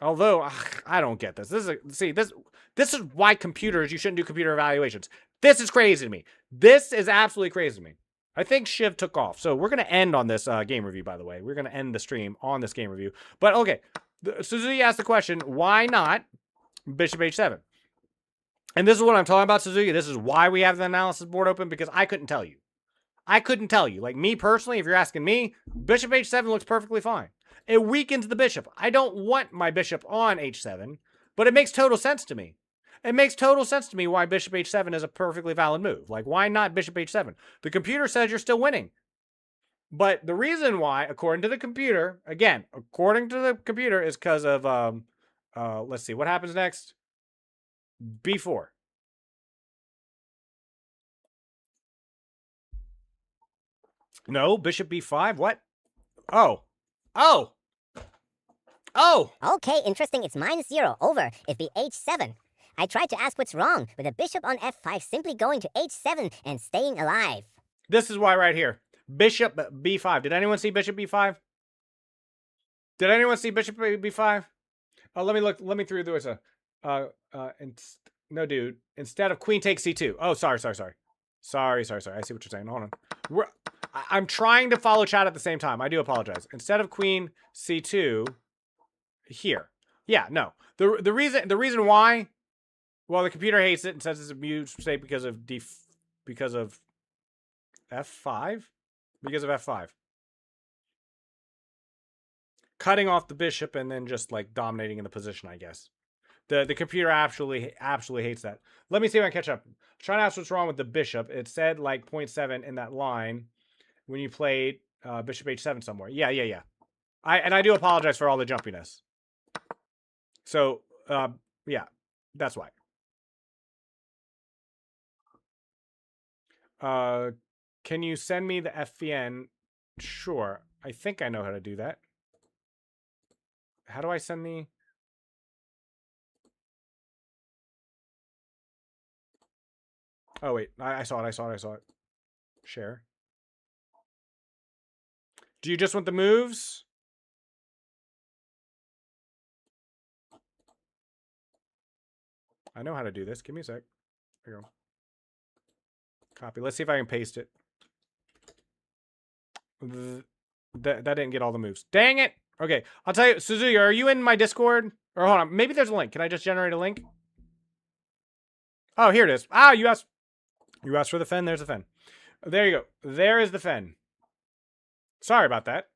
Although, I don't get this. This is why computers, you shouldn't do computer evaluations. This is crazy to me. This is absolutely crazy to me. I think Shiv took off. So we're going to end on this game review, by the way. We're going to end the stream on this game review. But, okay. Suzuki asked the question, why not bishop h7? And this is what I'm talking about, Suzuki. This is why we have the analysis board open, because I couldn't tell you. I couldn't tell you. Like, me personally, if you're asking me, bishop h7 looks perfectly fine. It weakens the bishop. I don't want my bishop on h7, but it makes total sense to me. It makes total sense to me why bishop h7 is a perfectly valid move. Like, why not bishop h7? The computer says you're still winning. But the reason why, according to the computer, again, according to the computer, is because of, let's see, what happens next? b4. No, bishop b5. What? Oh. Okay, interesting. It's -0 over if be h7. I tried to ask what's wrong with a bishop on f5 simply going to h7 and staying alive. This is why right here. Bishop b5. Did anyone see bishop b5? Did anyone see bishop b5? Let me look. Let me through this. No, dude. Instead of queen takes c2. Oh, sorry. Sorry. I see what you're saying. Hold on. I'm trying to follow chat at the same time. I do apologize. Instead of queen c2, here. Yeah, no. The reason why, well, the computer hates it and says it's a mistake because of f5. Because of f5. Cutting off the bishop and then just like dominating in the position, I guess. The computer absolutely hates that. Let me see if I can catch up. I'm trying to ask what's wrong with the bishop. It said like 0.7 in that line when you played bishop h7 somewhere. Yeah. I do apologize for all the jumpiness. So, yeah, that's why. Can you send me the FVN? Sure. I think I know how to do that. How do I send the... Oh, wait. I saw it. Share. Do you just want the moves? I know how to do this. Give me a sec. There you go. Copy. Let's see if I can paste it. That didn't get all the moves. Dang it! Okay, I'll tell you, Suzuki, are you in my Discord? Or hold on, maybe there's a link. Can I just generate a link? Oh, here it is. Ah, you asked for the Fen. There's the Fen. There you go. There is the Fen. Sorry about that.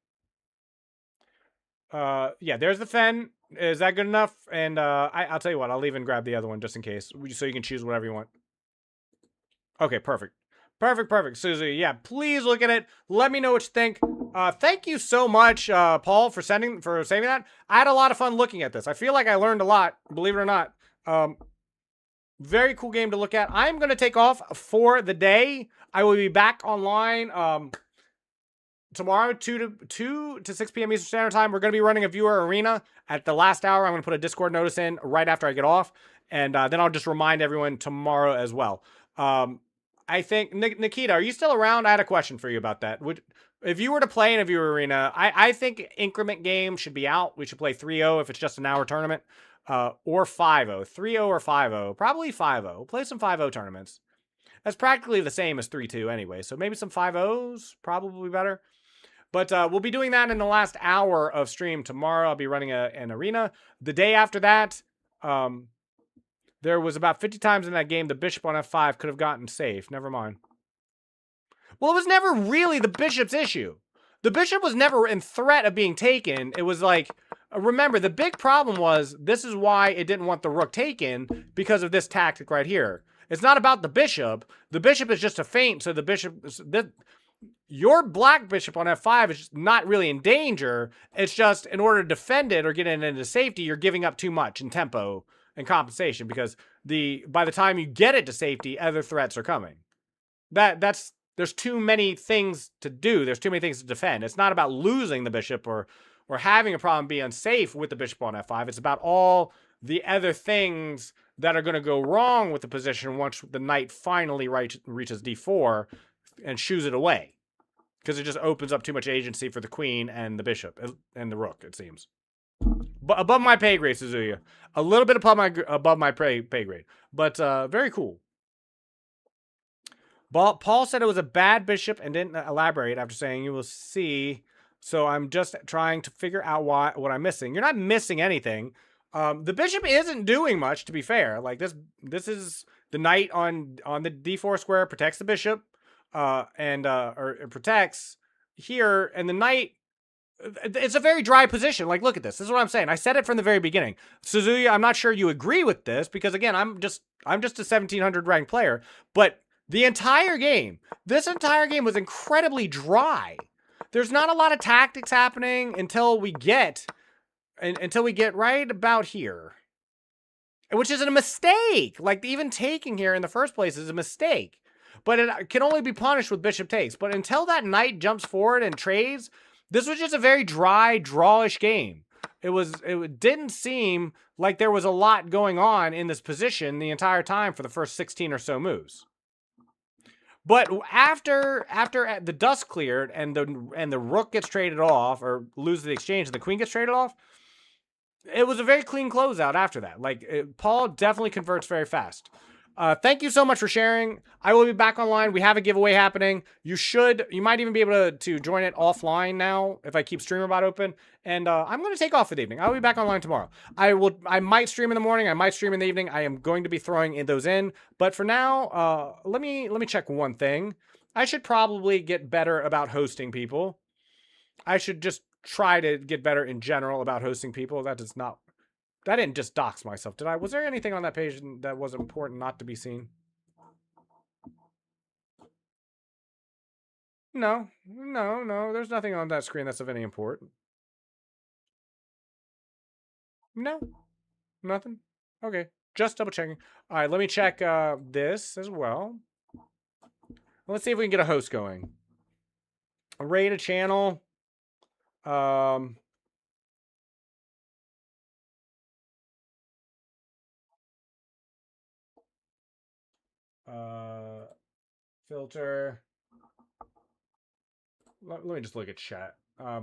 Yeah, there's the Fen. Is that good enough? And I'll tell you what, I'll even grab the other one just in case, so you can choose whatever you want. Okay, perfect. Perfect. Suzuki, yeah, please look at it. Let me know what you think. Thank you so much, Paul, for saving that. I had a lot of fun looking at this. I feel like I learned a lot, believe it or not. Very cool game to look at. I'm going to take off for the day. I will be back online tomorrow, 2 to 6 p.m. Eastern Standard Time. We're going to be running a viewer arena at the last hour. I'm going to put a Discord notice in right after I get off. And then I'll just remind everyone tomorrow as well. I think, Nikita, are you still around? I had a question for you about that. If you were to play in a viewer arena, I think increment game should be out. We should play 3-0 if it's just an hour tournament. Or 5-0. 3-0 or 5-0. Probably 5-0. We'll play some 5-0 tournaments. That's practically the same as 3-2 anyway. So maybe some 5-0s, probably better. But we'll be doing that in the last hour of stream tomorrow. I'll be running an arena. The day after that, there was about 50 times in that game the bishop on f5 could have gotten safe. Never mind. Well, it was never really the bishop's issue. The bishop was never in threat of being taken. It was like, remember, the big problem was, this is why it didn't want the rook taken, because of this tactic right here. It's not about the bishop. The bishop is just a feint, so the bishop... Your black bishop on f5 is not really in danger. It's just, in order to defend it or get it into safety, you're giving up too much in tempo and compensation, because by the time you get it to safety, other threats are coming. There's too many things to do. There's too many things to defend. It's not about losing the bishop or having a problem being unsafe with the bishop on f5. It's about all the other things that are going to go wrong with the position once the knight finally reaches d4 and shoos it away. Because it just opens up too much agency for the queen and the bishop and the rook, it seems. But above my pay grade, Suzuya. A little bit above my pay grade. But very cool. Paul said it was a bad bishop and didn't elaborate after saying you will see. So I'm just trying to figure out what I'm missing. You're not missing anything. The bishop isn't doing much, to be fair. Like this is the knight on the d4 square protects the bishop, or it protects here, and the knight. It's a very dry position. Like, look at this. This is what I'm saying. I said it from the very beginning. Suzuya, I'm not sure you agree with this because, again, I'm just a 1700 ranked player. But this entire game was incredibly dry. There's not a lot of tactics happening until we get right about here, which is a mistake. Like, even taking here in the first place is a mistake. But it can only be punished with bishop takes. But until that knight jumps forward and trades, this was just a very dry, drawish game. It didn't seem like there was a lot going on in this position the entire time for the first 16 or so moves. But after the dust cleared and the rook gets traded off or loses the exchange and the queen gets traded off, it was a very clean closeout after that. Like, Paul definitely converts very fast. Thank you so much for sharing. I will be back online. We have a giveaway happening. You might even be able to join it offline now if I keep StreamerBot open. And I'm going to take off for the evening. I'll be back online tomorrow. I might stream in the morning. I might stream in the evening. I am going to be throwing those in. But for now, let me check one thing. I should probably get better about hosting people. I should just try to get better in general about hosting people. I didn't just dox myself, did I? Was there anything on that page that was important not to be seen? No. There's nothing on that screen that's of any import. No. Nothing. Okay. Just double checking. All right, let me check this as well. Let's see if we can get a host going. Raid a channel. Filter. Let me just look at chat. Let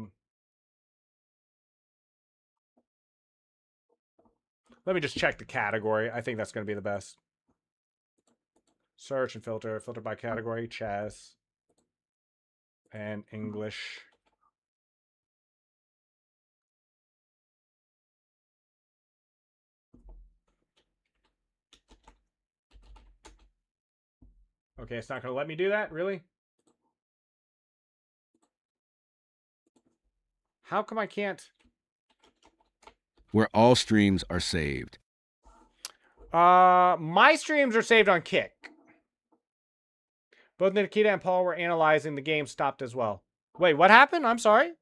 me just check the category. I think that's going to be the best. Search and filter. Filter by category. Chess. And English. Okay, it's not going to let me do that? Really? How come I can't? Where all streams are saved. My streams are saved on Kick. Both Nikita and Paul were analyzing the game stopped as well. Wait, what happened? I'm sorry.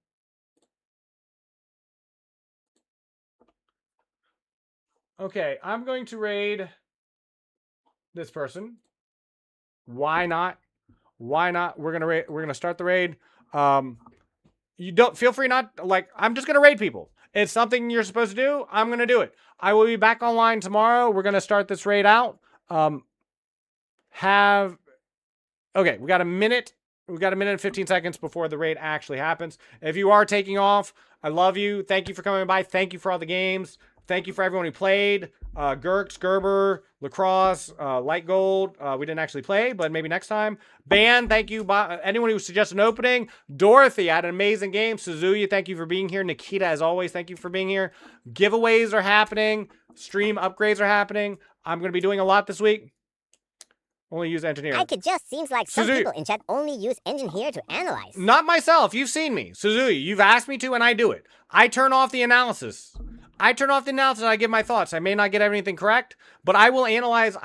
Okay, I'm going to raid this person. Why not? Why not? We're gonna start the raid. You don't feel free not like I'm just gonna raid people. It's something you're supposed to do. I'm gonna do it. I will be back online tomorrow. We're gonna start this raid out. Okay, we got a minute. We got a minute and 15 seconds before the raid actually happens. If you are taking off, I love you. Thank you for coming by. Thank you for all the games. Thank you for everyone who played. Gurks, Gerber, Lacrosse, Light Gold. We didn't actually play, but maybe next time. Ban, thank you. Anyone who suggested an opening. Dorothy had an amazing game. Suzuya, thank you for being here. Nikita, as always, thank you for being here. Giveaways are happening. Stream upgrades are happening. I'm going to be doing a lot this week. Only use engineer. I could just seems like some people in chat only use engine here to analyze. Not myself. You've seen me. Suzuki, you've asked me to and I do it. I turn off the analysis. I give my thoughts. I may not get everything correct, but I will analyze.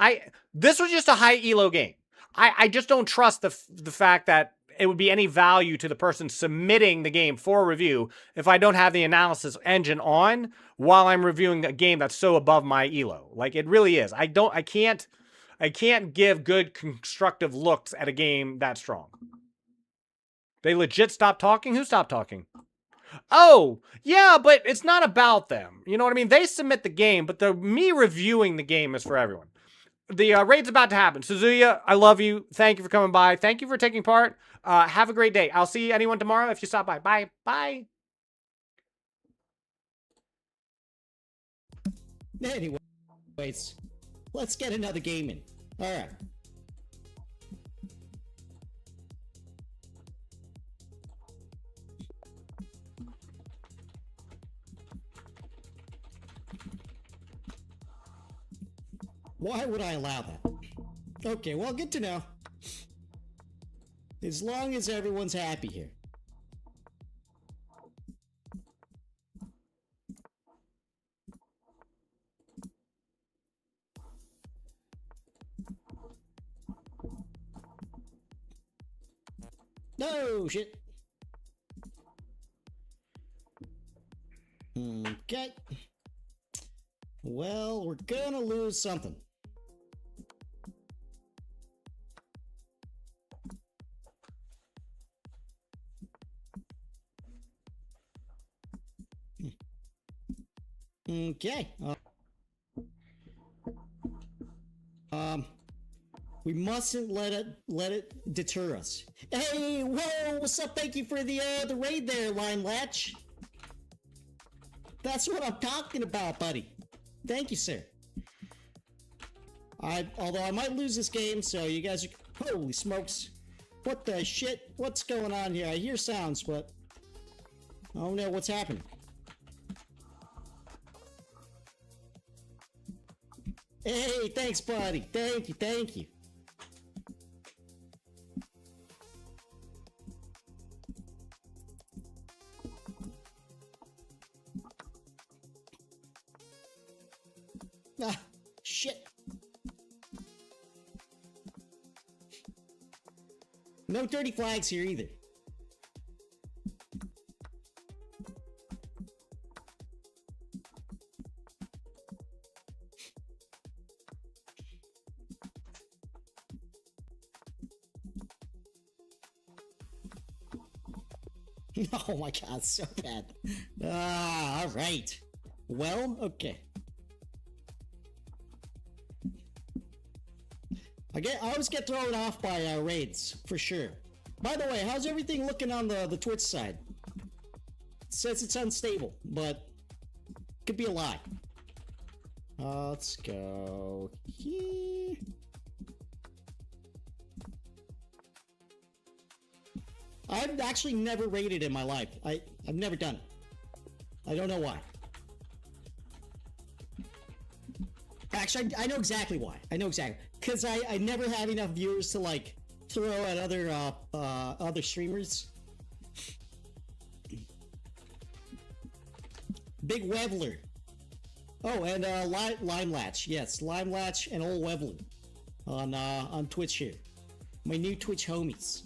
This was just a high elo game. I just don't trust the fact that it would be any value to the person submitting the game for review if I don't have the analysis engine on while I'm reviewing a game that's so above my elo. Like it really is. I can't give good constructive looks at a game that strong. They legit stopped talking? Who stopped talking? Oh, yeah, but it's not about them. You know what I mean? They submit the game, but me reviewing the game is for everyone. The raid's about to happen. Suzuya, I love you. Thank you for coming by. Thank you for taking part. Have a great day. I'll see anyone tomorrow if you stop by. Bye. Bye. Anyways, let's get another game in. All right. Why would I allow that? Okay, well, good to know. As long as everyone's happy here. No shit. Okay. Well, we're gonna lose something. Okay. We mustn't let it deter us. Hey, whoa, what's up? Thank you for the raid there, Line Latch. That's what I'm talking about, buddy. Thank you, sir. Although I might lose this game, so you guys are... Holy smokes. What the shit? What's going on here? I hear sounds, but... Oh no, what's happening? Hey, thanks, buddy. Thank you, thank you. Ah, shit. No dirty flags here either. Oh my god, so bad. Ah, alright. Well, okay. I always get thrown off by raids, for sure. By the way, how's everything looking on the Twitch side? It says it's unstable, but could be a lie. Let's go here. I've actually never raided in my life. I've never done it. I don't know why. Actually, I know exactly why. I know exactly. Because I never had enough viewers to, like, throw at other streamers. Big Wevler. Oh, and Limelatch. Yes, Limelatch and Old Wevler on Twitch here. My new Twitch homies.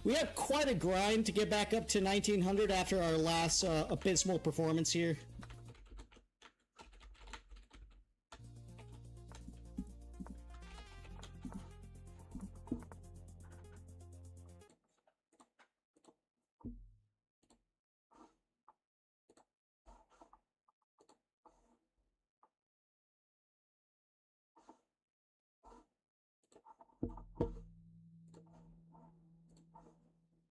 We have quite a grind to get back up to 1900 after our last abysmal performance here